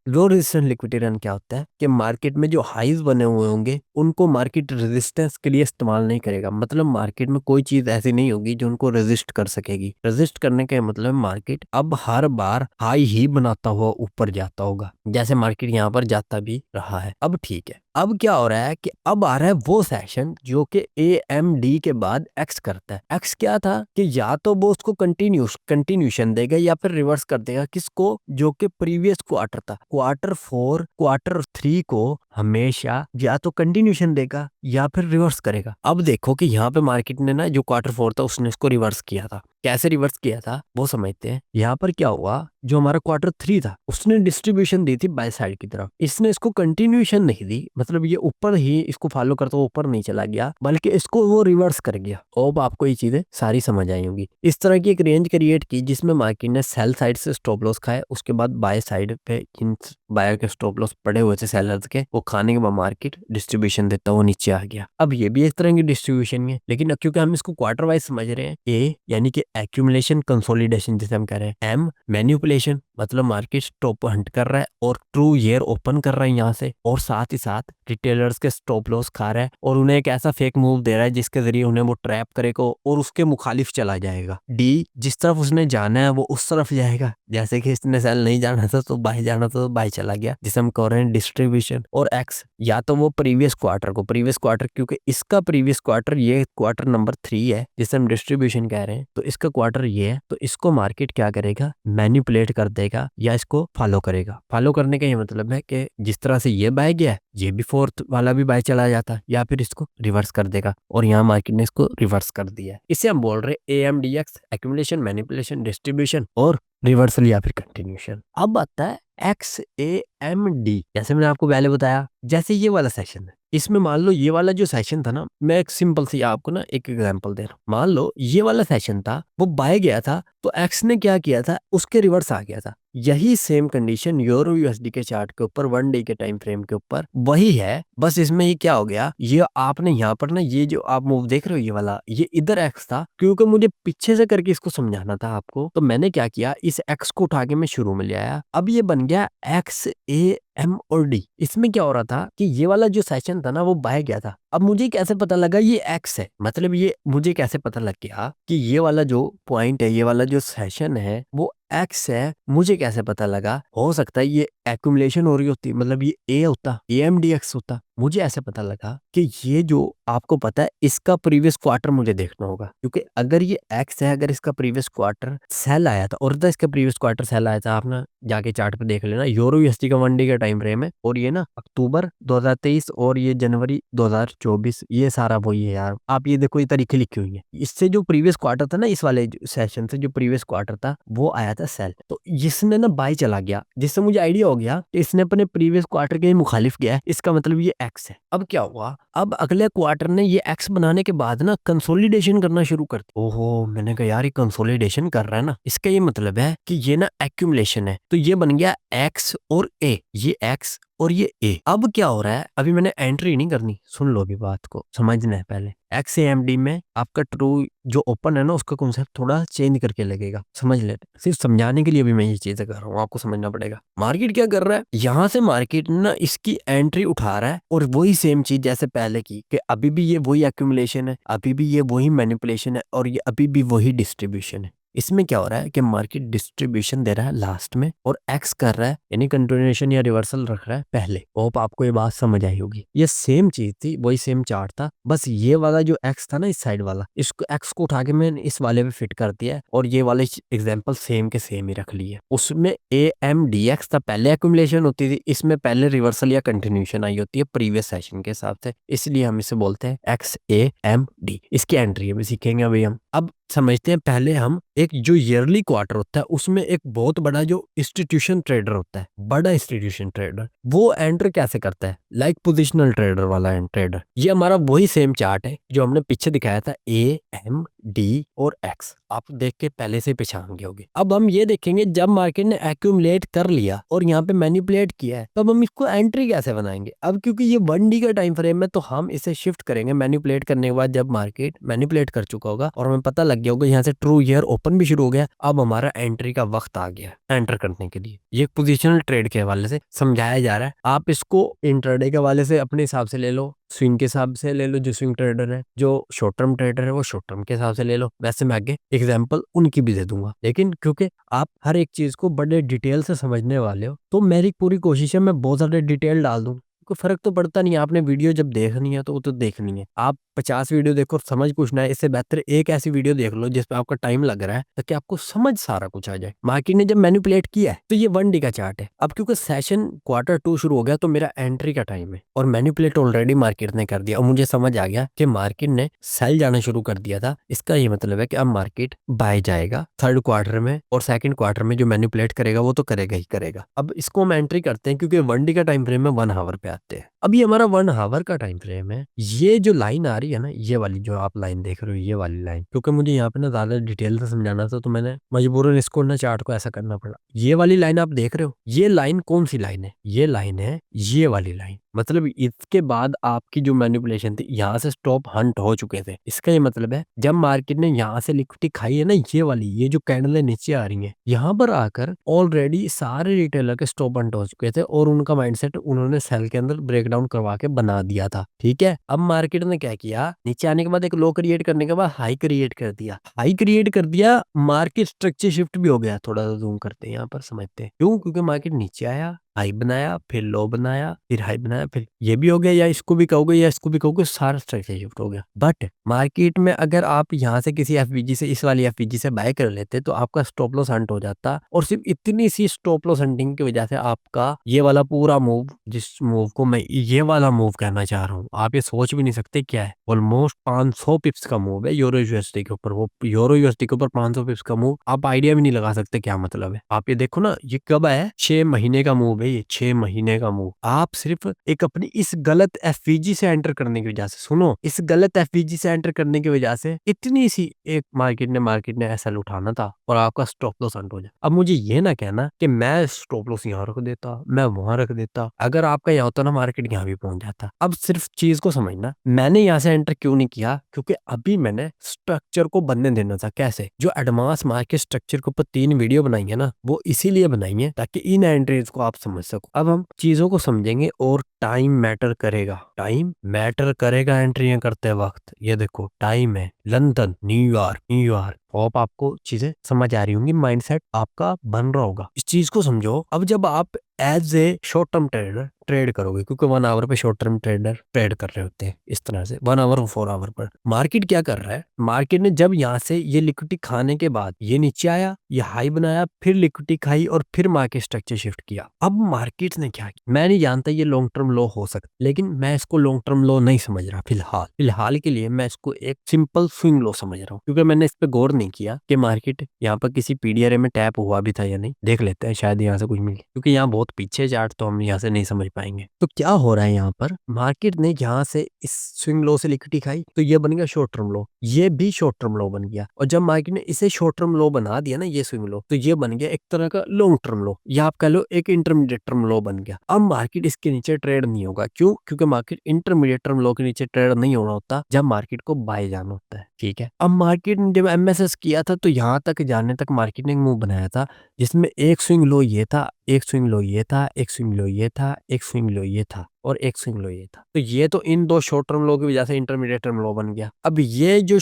Low resistance liquidity run क्या होता है कि मार्केट में जो हाईज बने हुए होंगे उनको मार्केट रेजिस्टेंस के लिए इस्तेमाल नहीं करेगा। मतलब मार्केट में कोई चीज ऐसी नहीं होगी जो उनको रेजिस्ट कर सकेगी। रेजिस्ट करने का मतलब मार्केट अब हर बार हाई ही बनाता हुआ ऊपर जाता होगा, जैसे मार्केट यहाँ पर जाता भी रहा है। अब ठीक है, अब क्या हो रहा है कि अब आ रहा है वो सेशन जो कि AMD के बाद एक्स करता है। एक्स क्या था कि या तो वो उसको कंटिन्यूशन देगा या फिर रिवर्स कर देगा। किसको, जो कि प्रीवियस क्वार्टर था, क्वार्टर 4 क्वार्टर 3 को हमेशा या तो कंटिन्यूशन देगा या फिर रिवर्स करेगा। अब देखो कि यहाँ पे मार्केट ने ना जो क्वार्टर 4 था उसने इसको रिवर्स किया था। कैसे रिवर्स किया था वो समझते हैं। यहाँ पर क्या हुआ, जो हमारा Q3 था उसने डिस्ट्रीब्यूशन दी थी बाय साइड की तरफ, इसने इसको कंटिन्यूएशन नहीं दी, मतलब ये ऊपर ही इसको फॉलो करता हुआ ऊपर नहीं चला गया बल्कि इसको वो रिवर्स कर गया। अब आपको ये चीजें सारी समझ आई होंगी। इस तरह की एक रेंज क्रिएट की जिसमें मार्केट ने सेल साइड से स्टॉप लॉस खाए, उसके बाद बाय साइड पे इन बायर के स्टॉप लॉस पड़े हुए थे सेलर्स के, वो खाने के बाद मार्केट डिस्ट्रीब्यूशन देता हुआ नीचे आ गया। अब ये भी एक तरह की डिस्ट्रीब्यूशन है, लेकिन क्योंकि हम इसको क्वार्टर वाइज समझ रहे हैं, ए यानी कि एक्यूमुलेशन कंसोलिडेशन जिसे हम कह रहे हैं, एम मैनिपुलेशन मतलब मार्केट स्टॉप हंट कर रहा है और ट्रू ईयर ओपन कर रहा है यहाँ से, और साथ ही साथ रिटेलर्स के स्टॉप लॉस खा रहा है और उन्हें एक ऐसा फेक मूव दे रहा है जिसके जरिए उन्हें वो ट्रैप करेगा और उसके मुखालिफ चला जाएगा। डी जिस तरफ उसने जाना है वो उस तरफ जाएगा, जैसे कि इसने सेल नहीं जाना था तो बाय जाना था तो बाय चला गया, जिसे हम कह रहे हैं डिस्ट्रीब्यूशन। और एक्स या तो वो प्रीवियस क्वार्टर क्योंकि इसका प्रीवियस क्वार्टर ये क्वार्टर नंबर 3 है जिसे हम डिस्ट्रीब्यूशन कह रहे हैं, तो इसका क्वार्टर ये है, तो इसको मार्केट क्या करेगा, मैनिपुलेट कर देगा या इसको फॉलो करेगा। फॉलो करने का ये मतलब है कि जिस तरह से ये बाय गया ये भी फोर्थ वाला भी बाय चला जाता या फिर इसको रिवर्स कर देगा, और यहाँ मार्केट ने इसको रिवर्स कर दिया है। इसे हम बोल रहे हैं AMDX, एक्यूमुलेशन, मैनिपुलेशन, डिस्ट्रीब्यूशन और रिवर्सल या फिर कंटिन्यूशन। अब आता है XAMD, जैसे मैंने आपको पहले बताया, जैसे ये वाला सेशन है, इसमें मान लो ये वाला जो सेशन था ना, मैं एक सिंपल सी आपको ना एक एग्जांपल दे रहा हूँ। मान लो ये वाला सेशन था वो बाय गया था, तो एक्स ने क्या किया था, उसके रिवर्स आ गया था। यही सेम कंडीशन यूरो यूएसडी के चार्ट के ऊपर 1 डे के टाइम फ्रेम के ऊपर वही है, बस इसमें ये क्या हो गया, ये आपने यहाँ पर ना ये जो आप मूव देख रहे हो ये वाला, ये इधर एक्स था, क्योंकि मुझे पीछे से करके इसको समझाना था आपको, तो मैंने क्या किया, इस एक्स को उठा के मैं शुरू में ले आया। अब ये बन गया XAM और D। इसमें क्या हो रहा था कि ये वाला जो सेशन था ना वो बाय गया था। अब मुझे कैसे पता लगा ये एक्स है, मतलब ये मुझे कैसे पता लग गया कि ये वाला जो पॉइंट है, ये वाला जो सेशन है वो एक्स है, मुझे कैसे पता लगा, हो सकता है ये एक्यूमुलेशन हो रही होती, मतलब ये ए होता, AMDX होता, मुझे ऐसे पता लगा कि ये जो आपको पता है इसका प्रीवियस क्वार्टर मुझे देखना होगा, क्योंकि अगर ये एक्स है, अगर इसका प्रीवियस क्वार्टर सेल आया था, और इसका प्रीवियस क्वार्टर सेल आया था, आप ना जाके चार्ट पे देख लेना, यूरो यूएसडी का 1 डे का टाइम फ्रेम है, और ये ना अक्टूबर 2023 और ये जनवरी 2024, ये सारा वही है यार, आप ये देखो ये तारीखें लिखी हुई है, इससे जो प्रीवियस क्वार्टर था ना, इस वाले सेशन से जो प्रीवियस क्वार्टर था वो आया था सेल, तो इसने ना बाय चला गया, जिससे मुझे आइडिया हो गया कि इसने अपने प्रीवियस क्वार्टर के मुखालिफ किया है, इसका मतलब ये एक्स है। अब क्या हुआ, अब अगले क्वार्टर ने ये एक्स बनाने के बाद ना कंसोलिडेशन करना शुरू कर दिया। ओहो, मैंने कहा यार ये कंसोलिडेशन कर रहा है ना, इसका ये मतलब है कि ये ना एक्यूमुलेशन है, तो ये बन गया एक्स और ए, ये एक्स और ये ए। अब क्या हो रहा है, अभी मैंने एंट्री नहीं करनी, सुन लो अभी बात को, समझना है पहले। XAMD में आपका ट्रू जो ओपन है ना उसका कॉन्सेप्ट थोड़ा चेंज करके लगेगा, समझ लेते, सिर्फ समझाने के लिए भी मैं ये चीजें कर रहा हूँ, आपको समझना पड़ेगा। मार्केट क्या कर रहा है, यहाँ से मार्केट ना इसकी एंट्री उठा रहा है, और वही सेम चीज जैसे पहले की, कि अभी भी ये वही एक्यूमुलेशन है, अभी भी ये वही मैनिपुलेशन है, और ये अभी भी वही डिस्ट्रीब्यूशन है। इसमें क्या हो रहा है कि मार्केट डिस्ट्रीब्यूशन दे रहा है लास्ट में, और एक्स कर रहा है यानी कंटिन्यूएशन या रिवर्सल रख रहा है पहले। होप आपको ये बात समझ आई होगी। ये सेम चीज थी, वही सेम चार्ट था, बस ये वाला जो एक्स था ना इस साइड वाला, इसको एक्स को उठा के मैंने इस वाले पे फिट कर दिया है, और ये वाले एग्जांपल सेम के सेम ही रख लिए। उसमें AMDX था, पहले एक्यूमुलेशन होती थी, इसमें पहले रिवर्सल या कंटिन्यूएशन आई होती है प्रीवियस सेशन के हिसाब से, इसलिए हम इसे बोलते हैं XAMD। इसकी एंट्री अभी सीखेंगे अभी हम। अब समझते हैं पहले हम, एक जो ईयरली क्वार्टर होता है उसमें एक बहुत बड़ा जो इंस्टीट्यूशन ट्रेडर होता है, बड़ा इंस्टीट्यूशन ट्रेडर, वो एंटर कैसे करता है, लाइक पोजिशनल ट्रेडर वाला ट्रेडर। ये हमारा वही सेम चार्ट है जो हमने पीछे दिखाया था, AMD और X, आप देख के पहले से पहचान गए होगे। अब हम ये देखेंगे जब मार्केट ने एक्यूमुलेट कर लिया और यहाँ पे मैनिपुलेट किया है, तब हम इसको एंट्री कैसे बनाएंगे। अब क्योंकि ये 1 डे का टाइम फ्रेम है, तो हम इसे शिफ्ट करेंगे मैनिपुलेट करने के बाद, जब मार्केट मैनिपुलेट कर चुका होगा और हमें पता लग गया होगा यहाँ से ट्रू ईयर ओपन भी शुरू हो गया, अब हमारा एंट्री का वक्त आ गया एंटर करने के लिए। ये पोजिशनल ट्रेड के हवाले से समझाया जा रहा है, आप इसको इंट्राडे के हवाले से अपने हिसाब से ले लो, स्विंग के हिसाब से ले लो, जो स्विंग ट्रेडर है, जो शॉर्ट टर्म ट्रेडर है वो शॉर्ट टर्म के हिसाब से ले लो, वैसे मैं आगे एग्जांपल उनकी भी दे दूंगा। लेकिन क्योंकि आप हर एक चीज को बड़े डिटेल से समझने वाले हो, तो मेरी पूरी कोशिश है मैं बहुत सारे डिटेल डाल दूं, कोई फर्क तो पड़ता नहीं है। आपने वीडियो जब देखनी है तो वो तो देखनी है। आप 50 वीडियो देखो, समझ कुछ ना है, इससे बेहतर एक ऐसी वीडियो देख लो जिसपे आपका टाइम लग रहा है, ताकि आपको समझ सारा कुछ आ जाए। मार्केट ने जब मैनिपुलेट किया है तो ये 1 डे का चार्ट है। अब क्योंकि सेशन Q2 शुरू हो गया तो मेरा एंट्री का टाइम है, और मैनिपुलेट ऑलरेडी मार्केट ने कर दिया, और मुझे समझ आ गया कि मार्केट ने सेल जाना शुरू कर दिया था। इसका ये मतलब है कि अब मार्केट बाय जाएगा 3rd क्वार्टर में, और 2nd क्वार्टर में जो मैनिपुलेट करेगा वो तो करेगा ही करेगा। अब इसको हम एंट्री करते हैं, क्योंकि 1 डे का टाइम फ्रेम है, 1 आवर पे आते हैं। अब ये हमारा 1 आवर का टाइम फ्रेम है। ये जो लाइन आ रही है ना, ये वाली जो आप लाइन देख रहे हो, ये वाली लाइन, क्योंकि मुझे यहाँ पे ना ज्यादा डिटेल से समझाना था तो मैंने मजबूरन इसको ना चार्ट को ऐसा करना पड़ा। ये वाली लाइन आप देख रहे हो, ये लाइन कौन सी लाइन है? ये लाइन है ये वाली लाइन। मतलब इसके बाद आपकी जो मैनिपुलेशन थी, यहाँ से स्टॉप हंट हो चुके थे। इसका ये मतलब है जब मार्केट ने यहाँ से लिक्विडिटी खाई है ना, ये वाली, ये जो कैंडलें नीचे आ रही हैं, यहाँ पर आकर ऑलरेडी सारे रिटेलर के स्टॉप हंट हो चुके थे, और उनका माइंडसेट उन्होंने सेल के अंदर ब्रेकडाउन करवा के बना दिया था। ठीक है, अब मार्केट ने क्या किया, नीचे आने के बाद एक लो क्रिएट करने के बाद हाई क्रिएट कर दिया। हाई क्रिएट कर दिया, मार्केट स्ट्रक्चर शिफ्ट भी हो गया। थोड़ा सा जूम करते हैं, यहाँ पर समझते हैं क्यों। क्योंकि मार्केट नीचे आया, हाई बनाया, फिर लो बनाया, फिर हाई बनाया, फिर ये भी हो गया, या इसको भी कहोगे या इसको भी कहोगे, सारा स्ट्रक्चर शिफ्ट हो गया। बट मार्केट में अगर आप यहाँ से किसी एफवीजी से, इस वाली एफवीजी से बाय कर लेते तो आपका स्टॉप लॉस हंट हो जाता, और सिर्फ इतनी सी स्टॉप लॉस हंटिंग की वजह से आपका ये वाला पूरा मूव, जिस मूव को मैं ये वाला मूव कहना चाह रहा हूँ, आप ये सोच भी नहीं सकते क्या है। ऑलमोस्ट 500 पिप्स का मूव है यूरो यूएसडी के ऊपर। वो यूरो यूएसडी के ऊपर 500 पिप्स का मूव, आप आइडिया भी नहीं लगा सकते क्या मतलब है। आप ये देखो ना, ये कब है, 6 महीने का मूव है ये, 6 महीने का मूव। आप सिर्फ एक अपनी इस गलत एफवीजी से एंटर करने की वजह से, सुनो, इस गलत एफवीजी से एंटर करने की वजह से इतनी सी एक मार्केट ने ऐसा उठाना था, और आपका स्टॉप लॉस हंट हो जाए। अब मुझे ये ना कहना कि मैं स्टॉप लॉस यहाँ रख देता, मैं वहां रख देता। अगर आपका यहाँ होता ना, मार्केट यहाँ भी पहुंच जाता। अब सिर्फ चीज को समझना, मैंने यहाँ से एंटर क्यों नहीं किया, क्योंकि अभी मैंने स्ट्रक्चर को बनने देना था। कैसे? जो एडवांस मार्केट स्ट्रक्चर के ऊपर 3 वीडियो बनाई है ना, वो इसीलिए बनाई है ताकि इन एंट्रीज को आप समझ सको। अब हम चीजों को समझेंगे, और टाइम मैटर करेगा, टाइम मैटर करेगा एंट्रियां करते वक्त। ये देखो टाइम है, लंदन, न्यूयॉर्क, न्यूयॉर्क। होप आपको चीजें समझ आ रही होंगी, माइंडसेट आपका बन रहा होगा। इस चीज को समझो। अब जब आप as a short term trader trade करोगे, क्योंकि 1 आवर पे शॉर्ट टर्म ट्रेडर ट्रेड कर रहे होते हैं इस तरह से, 1 आवर और 4 आवर पर। मार्केट क्या कर रहा है, मार्केट ने जब यहाँ से ये लिक्विडिटी खाने के बाद ये नीचे आया, ये हाई बनाया, फिर लिक्विडिटी खाई, और फिर मार्केट स्ट्रक्चर शिफ्ट किया। अब मार्केट ने क्या किया, मैं नहीं जानता ये लॉन्ग टर्म लो हो सकता, लेकिन मैं इसको लॉन्ग टर्म लो नहीं समझ रहा फिलहाल के लिए। मैं इसको एक सिंपल स्विंग लो समझ रहा हूँ, क्योंकि मैंने इस पे गौर नहीं किया कि मार्केट यहाँ पर किसी पीडीआरए में टैप हुआ भी था या नहीं। देख लेते हैं, शायद यहाँ से कुछ मिल, क्योंकि यहाँ बहुत पीछे चार्ट, तो हम यहाँ से नहीं समझ पाएंगे। तो क्या हो रहा है यहाँ पर, मार्केट ने यहाँ से इस स्विंग लो से लिक्विडिटी खाई, तो ये बन गया शॉर्ट टर्म लो, ये भी शॉर्ट टर्म लो बन गया। और जब मार्केट ने इसे शॉर्ट टर्म लो बना दिया ना, ये स्विंग लो, तो ये बन गया एक तरह का लॉन्ग टर्म लो, या आप कह लो एक इंटरमीडिएट टर्म लो बन गया। अब मार्केट इसके नीचे ट्रेड नहीं होगा। क्यों? क्योंकि मार्केट इंटरमीडिएट टर्म लो के नीचे ट्रेड नहीं होना होता जब मार्केट को बाय जाना होता है। ठीक है, अब मार्केट ने जब एमएसएस किया था, तो यहाँ तक जाने तक मार्केट ने एक मूव बनाया था, जिसमें एक स्विंग लो ये था, एक स्विंग लो ये था, एक स्विंग लो ये था, एक स्विंग लो ये था, और एक स्विंग लो ये था। तो ये तो इन 2 शॉर्ट टर्म लो की वजह से इंटरमीडिएट टर्म लो बन गया। अब ये जो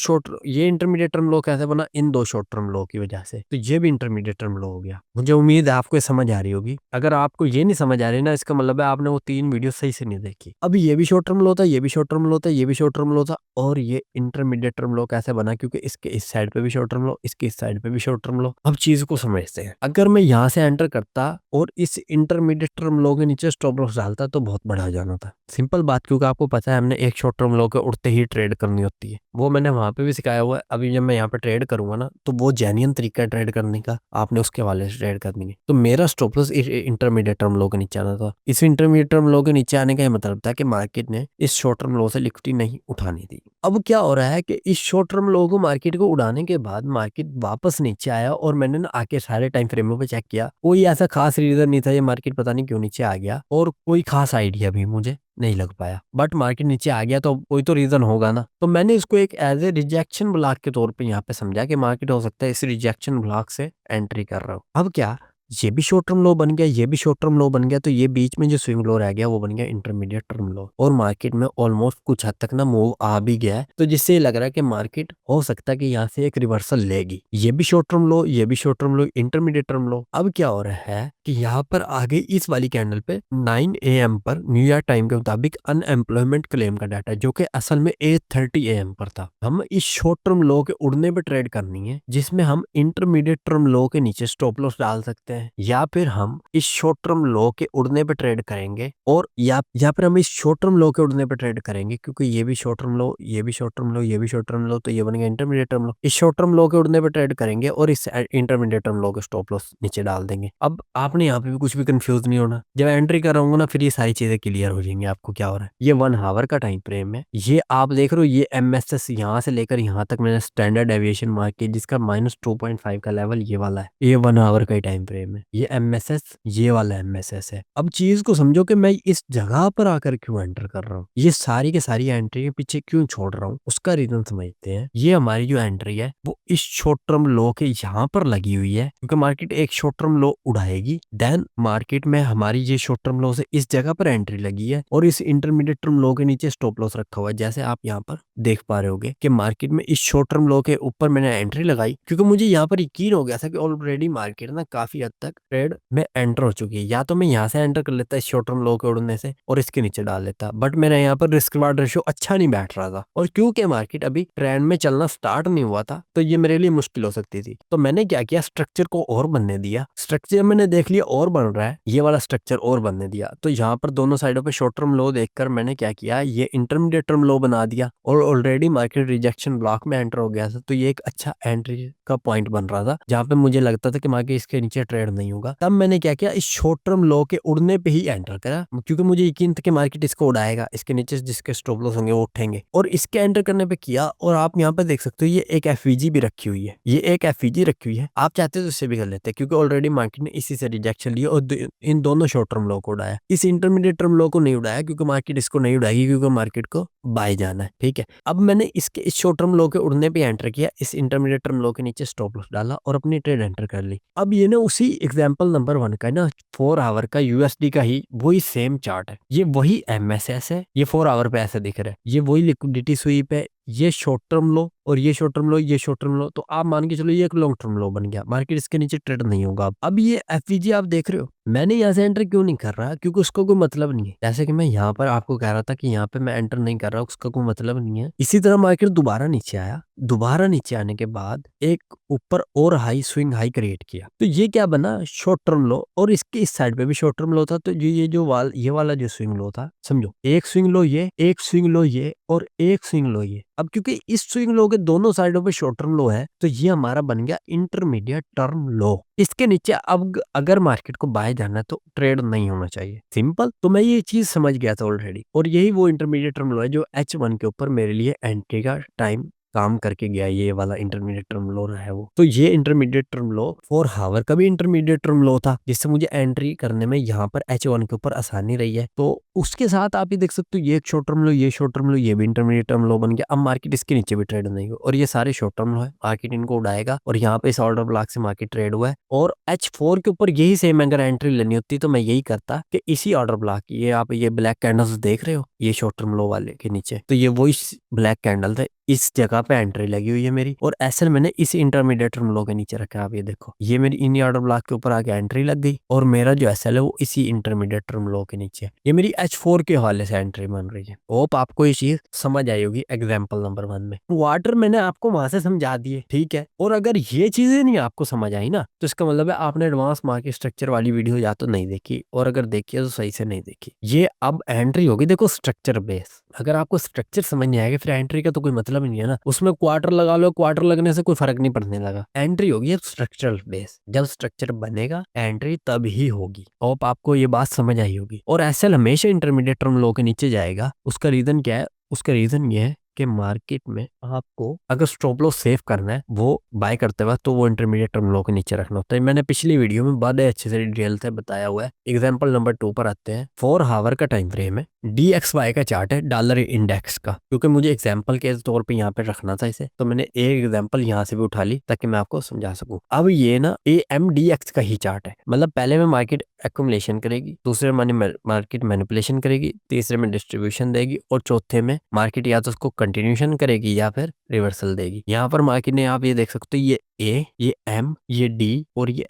ये इंटरमीडिएट टर्म लो कैसे बना, इन 2 शॉर्ट टर्म लो की वजह से, तो ये भी इंटरमीडिएट टर्म लो हो गया। मुझे उम्मीद है आपको समझ आ रही होगी। अगर आपको ये नहीं समझ आ रही ना, इसका मतलब है आपने वो 3 वीडियो सही से नहीं देखी। अब ये भी शॉर्ट टर्म लो था, ये भी शॉर्ट टर्म लो था, ये भी शॉर्ट टर्म लो था, और ये इंटरमीडिएट टर्म लो कैसे बना, क्योंकि इसके इस साइड पे भी शॉर्ट टर्म लो, इसके इस साइड पे भी शॉर्ट टर्म लो। अब चीज को समझते हैं। अगर मैं यहाँ से एंटर करता और इस इंटरमीडिएट टर्म लो के नीचे स्टॉप लॉस डालता, तो बहुत बड़ा जाना था। सिंपल बात, क्योंकि आपको पता है हमने एक शॉर्ट टर्म लो के उठते ही ट्रेड करनी होती है, वो मैंने वहां पे भी सिखाया हुआ है। अभी जब मैं यहाँ पे ट्रेड करूंगा ना, तो वो जेन्युइन तरीका है ट्रेड करने का, आपने उसके हवाले से ट्रेड करनी है। तो मेरा स्टॉप लॉस इंटरमीडिएट टर्म लो के नीचे आना था। इस इंटरमीडिएट टर्म लो के नीचे आने का ये मतलब था कि मार्केट ने इस शॉर्ट टर्म लो से लिक्विडिटी नहीं उठानी थी। अब क्या हो रहा है कि इस शॉर्ट टर्म लो को मार्केट को उड़ाने के बाद मार्केट वापस नीचे आया, और मैंने ना आके सारे टाइम फ्रेमों पे चेक किया, कोई ऐसा खास रीजन नहीं था ये मार्केट पता नहीं क्यों नीचे आ गया, और कोई खास आइडिया भी मुझे नहीं लग पाया। बट मार्केट नीचे आ गया तो कोई तो रीजन होगा ना, तो मैंने इसको एक एज ए रिजेक्शन ब्लॉक के तौर पे यहाँ पे समझा कि मार्केट हो सकता है इस रिजेक्शन ब्लॉक से एंट्री कर रहा हो। अब क्या, ये भी शॉर्ट टर्म लो बन गया, ये भी शॉर्ट टर्म लो बन गया, तो ये बीच में जो स्विंग लो रह गया वो बन गया इंटरमीडिएट टर्म लो। और मार्केट में ऑलमोस्ट कुछ हद तक ना मूव आ भी गया है, तो जिससे ये लग रहा है कि मार्केट हो सकता है कि यहाँ से एक रिवर्सल लेगी। ये भी शॉर्ट टर्म लो, ये भी शॉर्ट टर्म लो, इंटरमीडिएट टर्म लो। अब क्या हो रहा है कि यहाँ पर आगे इस वाली कैंडल पे 9 AM पर न्यूयॉर्क टाइम के मुताबिक अनएम्प्लॉयमेंट क्लेम का डाटा जो कि असल में 8:30 AM पर था। हम इस शॉर्ट टर्म लो के उड़ने पे ट्रेड करनी है, जिसमें हम इंटरमीडिएट टर्म लो के नीचे स्टॉप लॉस डाल सकते हैं, या फिर हम इस शॉर्ट टर्म लो के उड़ने पे ट्रेड करेंगे, और या फिर हम इस शॉर्ट टर्म लो के उड़ने पे ट्रेड करेंगे, क्योंकि ये भी शॉर्ट टर्म लो, ये भी शॉर्ट टर्म लो, ये भी शॉर्ट टर्म लो, तो ये बन गया इंटरमीडिएट टर्म लो। इस शॉर्ट टर्म लो के उड़ने पे ट्रेड करेंगे और इस इंटरमीडिएट टर्म लो के स्टॉप लॉस नीचे डाल देंगे। अब आपने यहाँ पे भी कुछ भी कंफ्यूज नहीं होना, जब एंट्री कर रहा हूँ ना फिर ये सारी चीजें क्लियर हो जाएंगी आपको क्या हो रहा है। ये 1 आवर का टाइम फ्रेम है, ये आप देख रहे हो, ये MSS यहाँ से लेकर यहाँ तक मैंने स्टैंडर्ड डेविएशन मार्क किया जिसका -2.5 का लेवल ये वाला है, ये 1 आवर का ही टाइम फ्रेम है। ये MSS ये वाला MSS है। अब चीज को समझो कि मैं इस जगह पर आकर क्यों एंटर कर रहा हूँ, ये सारी के सारी एंट्री के पीछे क्यों छोड़ रहा हूँ, उसका रीजन समझते हैं। ये हमारी जो एंट्री है वो इस शॉर्ट टर्म लो के यहाँ पर लगी हुई है, क्योंकि मार्केट एक शॉर्ट टर्म लो उड़ाएगी, देन मार्केट में हमारी ये शॉर्ट टर्म लो से इस जगह पर एंट्री लगी है और इस इंटरमीडिएट टर्म लो के नीचे स्टॉप लॉस रखा हुआ है। जैसे आप यहाँ पर देख पा रहे होगे कि मार्केट में इस शॉर्ट टर्म लो के ऊपर मैंने एंट्री लगाई, क्योंकि मुझे यहाँ पर यकीन हो गया था कि ऑलरेडी मार्केट ना काफी हद तक ट्रेड में एंटर हो चुकी है। या तो मैं यहाँ से एंटर कर लेता इस शॉर्ट टर्म लो के उड़ने से और इसके नीचे डाल लेता, बट मेरा यहाँ पर रिस्क रिवार्ड रेशियो अच्छा नहीं बैठ रहा था, और क्योंकि मार्केट अभी ट्रेंड में चलना स्टार्ट नहीं हुआ था तो ये मेरे लिए मुश्किल हो सकती थी। तो मैंने क्या किया, स्ट्रक्चर को और बनने दिया। स्ट्रक्चर मैंने देख लिया और बन रहा है, ये वाला स्ट्रक्चर और बनने दिया। तो यहाँ पर दोनों साइडों पे शॉर्ट टर्म लो देखकर मैंने क्या किया, ये इंटरमीडिएट टर्म लो बना दिया, और ऑलरेडी मार्केट रिजेक्शन ब्लॉक में एंटर हो गया था, तो ये एक अच्छा एंट्री का पॉइंट बन रहा था जहाँ पे मुझे लगता था कि मार्केट इसके नीचे ट्रेड नहीं होगा। तब मैंने क्या किया, इस शॉर्ट टर्म लो के उड़ने पे ही एंटर करा, क्योंकि मुझे यकीन था कि मार्केट इसको उड़ाएगा, इसके नीचे जिसके स्टॉप लॉस होंगे वो उठेंगे, और इसके एंटर करने पे किया। और आप यहाँ पे देख सकते हो ये एक FVG भी रखी हुई है, ये एक FVG रखी हुई है, आप चाहते तो इससे भी कर लेते, क्योंकि ऑलरेडी मार्केट ने इसी से रिजेक्शन लिया और इन दोनों शॉर्ट टर्म लो को उड़ाया। इस इंटरमीडिएट टर्म लो को नहीं उड़ाया, क्योंकि मार्केट इसको नहीं उड़ाएगी, क्योंकि मार्केट को बाय जाना है। ठीक है, अब मैंने इसके इस शॉर्ट टर्म लो के उड़ने पे एंटर किया, इस इंटरमीडिएट टर्म लो के नीचे स्टॉप लॉस डाला और अपनी ट्रेड एंटर कर ली। अब ये ना उसी एग्जांपल नंबर 1 का ना 4 आवर का USD का ही वही सेम चार्ट है, ये वही MSS है, ये 4 आवर पे ऐसे दिख रहा है, ये वही लिक्विडिटी स्वीप है, ये शॉर्ट टर्म लो और ये शॉर्ट टर्म लो, ये शॉर्ट टर्म लो, तो आप मान के चलो ये एक लॉन्ग टर्म लो बन गया, मार्केट इसके नीचे ट्रेड नहीं होगा। अब ये FVG आप देख रहे हो, मैंने यहाँ से एंटर क्यों नहीं कर रहा, क्योंकि उसका कोई मतलब नहीं है। जैसे कि मैं यहाँ पर आपको कह रहा था कि यहाँ पे मैं एंटर नहीं कर रहा, उसका कोई मतलब नहीं है। इसी तरह मार्केट दोबारा नीचे आया, दोबारा नीचे आने के बाद एक ऊपर और हाई स्विंग हाई क्रिएट किया, तो ये क्या बना, शॉर्ट टर्म लो, और इसके इस साइड पे भी शॉर्ट टर्म लो था। तो ये जो ये वाला जो स्विंग लो था, समझो एक स्विंग लो ये, एक स्विंग लो ये, और एक स्विंग लो ये। अब क्योंकि इस स्विंग लो के दोनों साइडों पे शॉर्ट टर्म लो है, तो ये हमारा बन गया इंटरमीडिएट टर्म लो। इसके नीचे अब अगर मार्केट को बाय जाना है तो ट्रेड नहीं होना चाहिए, सिंपल। तो मैं ये चीज समझ गया था ऑलरेडी, और यही वो इंटरमीडिएट टर्म लो है जो H1 के ऊपर मेरे लिए एंट्री का टाइम काम करके गया। ये वाला इंटरमीडिएट टर्म लो रहा है वो, तो ये इंटरमीडिएट टर्म लो 4 आवर का भी इंटरमीडिएट टर्म लो था, जिससे मुझे एंट्री करने में यहाँ पर H1 के ऊपर आसानी रही है। तो उसके साथ आप ही देख सकते हो ये एक शॉर्ट टर्म लो, ये शॉर्ट टर्म लो, ये भी इंटरमीडिएट टर्म लो बन गया। अब मार्केट इसके नीचे भी ट्रेड नहीं हो, और ये सारे शॉर्ट टर्म लो है, मार्केट इनको उड़ाएगा, और यहाँ पे इस ऑर्डर ब्लॉक से मार्केट ट्रेड हुआ है। और H4 के ऊपर यही सेम अगर एंट्री लेनी होती तो मैं यही करता कि इसी ऑर्डर ब्लॉक, ये आप ये ब्लैक कैंडल्स देख रहे हो, ये शॉर्ट टर्म लो वाले के नीचे, तो ये वही ब्लैक कैंडल थे, इस जगह पे एंट्री लगी हुई है मेरी, और SL मैंने इस इंटरमीडिएट टर्म लो के नीचे रखा है। आप ये देखो, ये मेरी इन ऑर्डर ब्लॉक के ऊपर आके एंट्री लग गई, और मेरा जो SL है वो इसी इंटरमीडिएट टर्म लो के नीचे, ये मेरी H4 के हवाले से एंट्री बन रही है। होप आपको ये चीज समझ आई होगी एग्जाम्पल नंबर 1 में। वाटर मैंने आपको वहां से समझा दिए, ठीक है। और अगर ये चीजें नहीं आपको समझ आई ना, तो इसका मतलब है आपने एडवांस मार्केट स्ट्रक्चर वाली वीडियो या तो नहीं देखी, और अगर देखी है तो सही से नहीं देखी। ये अब एंट्री होगी, देखो स्ट्रक्चर बेस, अगर आपको स्ट्रक्चर समझ नहीं आएगा फिर एंट्री का तो कोई मतलब नहीं है ना, उसमें क्वार्टर लगा लो, क्वार्टर लगने से कोई फर्क नहीं पड़ने लगा। एंट्री होगी अब स्ट्रक्चरल बेस, जब स्ट्रक्चर बनेगा एंट्री तब ही होगी। होप आपको ये बात समझ आई होगी। और SL हमेशा इंटरमीडिएट टर्म लो के नीचे जाएगा, उसका रीजन क्या है, उसका रीजन ये है कि मार्केट में आपको अगर स्टॉप लॉस सेव करना है वो बाय करते वक्त, तो वो इंटरमीडिएट टर्म लो के नीचे रखना होता है। मैंने पिछली वीडियो में बड़े अच्छे से डिटेल से बताया हुआ है। एग्जांपल नंबर 2 पर आते हैं। 4 आवर का टाइम फ्रेम है, DXY का चार्ट है डॉलर इंडेक्स का, क्योंकि मुझे एग्जांपल के तौर पे यहाँ पे रखना था इसे, तो मैंने एक एग्जांपल यहाँ से भी उठा ली ताकि मैं आपको समझा सकूं। अब ये ना AMDX का ही चार्ट है, मतलब पहले में मार्केट एक्यूमुलेशन करेगी, दूसरे में मार्केट मैनिपुलेशन करेगी, तीसरे में डिस्ट्रीब्यूशन देगी और चौथे में मार्केट या तो उसको कंटिन्यूशन करेगी या फिर रिवर्सल देगी। यहाँ पर मार्केट ने आप ये देख सकते हो, ये A, ये M, ये D और ये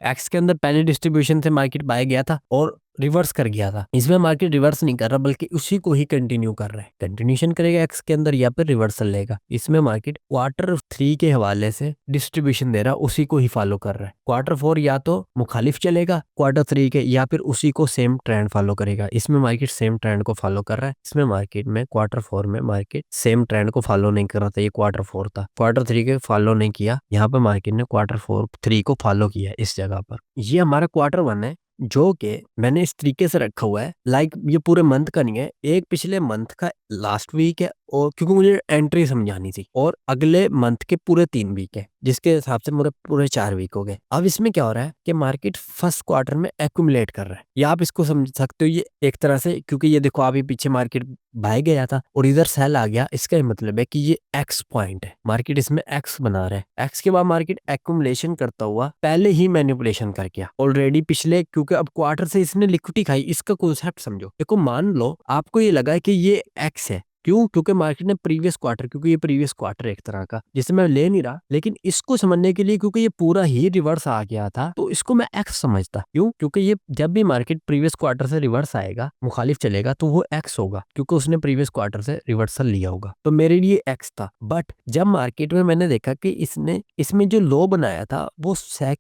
एक्स के अंदर पहले डिस्ट्रीब्यूशन से मार्केट बाय गया था और रिवर्स कर गया था। इसमें मार्केट रिवर्स नहीं कर रहा बल्कि उसी को ही कंटिन्यू कर रहा है, कंटिन्यूशन करेगा एक्स के अंदर या फिर रिवर्सल लेगा। इसमें मार्केट Q3 के हवाले से डिस्ट्रीब्यूशन दे रहा, उसी को ही फॉलो कर रहा है। Q4 या तो मुखालिफ चलेगा Q3 के या फिर उसी को सेम ट्रेंड फॉलो करेगा। इसमें मार्केट सेम ट्रेंड को फॉलो कर रहा है। इसमें मार्केट में Q4 में मार्केट सेम ट्रेंड को फॉलो नहीं कर रहा था, ये Q4 था, Q3 के फॉलो नहीं किया, यहाँ पर मार्केट ने Q3 को फॉलो किया इस जगह पर। ये हमारा Q1 है जो कि मैंने इस तरीके से रखा हुआ है, लाइक ये पूरे मंथ का नहीं है, एक पिछले मंथ का लास्ट वीक है, और क्योंकि मुझे एंट्री समझानी थी, और अगले मंथ के पूरे 3 वीक है, जिसके हिसाब से मेरे पूरे 4 वीक हो गए। अब इसमें क्या हो रहा है कि मार्केट फर्स्ट क्वार्टर में एक्यूमुलेट कर रहा है, या आप इसको समझ सकते हो ये एक तरह से, क्योंकि ये देखो अभी पीछे मार्केट बाय गया था और इधर सेल आ गया, इसका मतलब है कि ये एक्स पॉइंट है, मार्केट इसमें एक्स बना रहा है। एक्स के बाद मार्केट एक्यूमुलेशन करता हुआ पहले ही मैनिपुलेशन कर गया ऑलरेडी पिछले, क्योंकि अब क्वार्टर से इसने लिक्विडिटी खाई। इसका कॉन्सेप्ट समझो, देखो मान लो आपको ये लगा है कि ये एक्स है, क्यों? क्योंकि मार्केट ने प्रीवियस क्वार्टर, क्योंकि ये प्रीवियस क्वार्टर एक तरह का जिसे मैं ले नहीं रहा, लेकिन इसको समझने के लिए क्योंकि ये पूरा ही रिवर्स आ गया था तो इसको मैं एक्स समझता। क्यों? क्योंकि ये जब भी मार्केट प्रीवियस क्वार्टर से रिवर्स आएगा, मुखालिफ चलेगा, तो वो एक्स होगा क्योंकि उसने प्रीवियस क्वार्टर से रिवर्सल लिया होगा, तो मेरे लिए एक्स था। बट जब मार्केट में मैंने देखा कि इसने इसमें जो लो बनाया था वो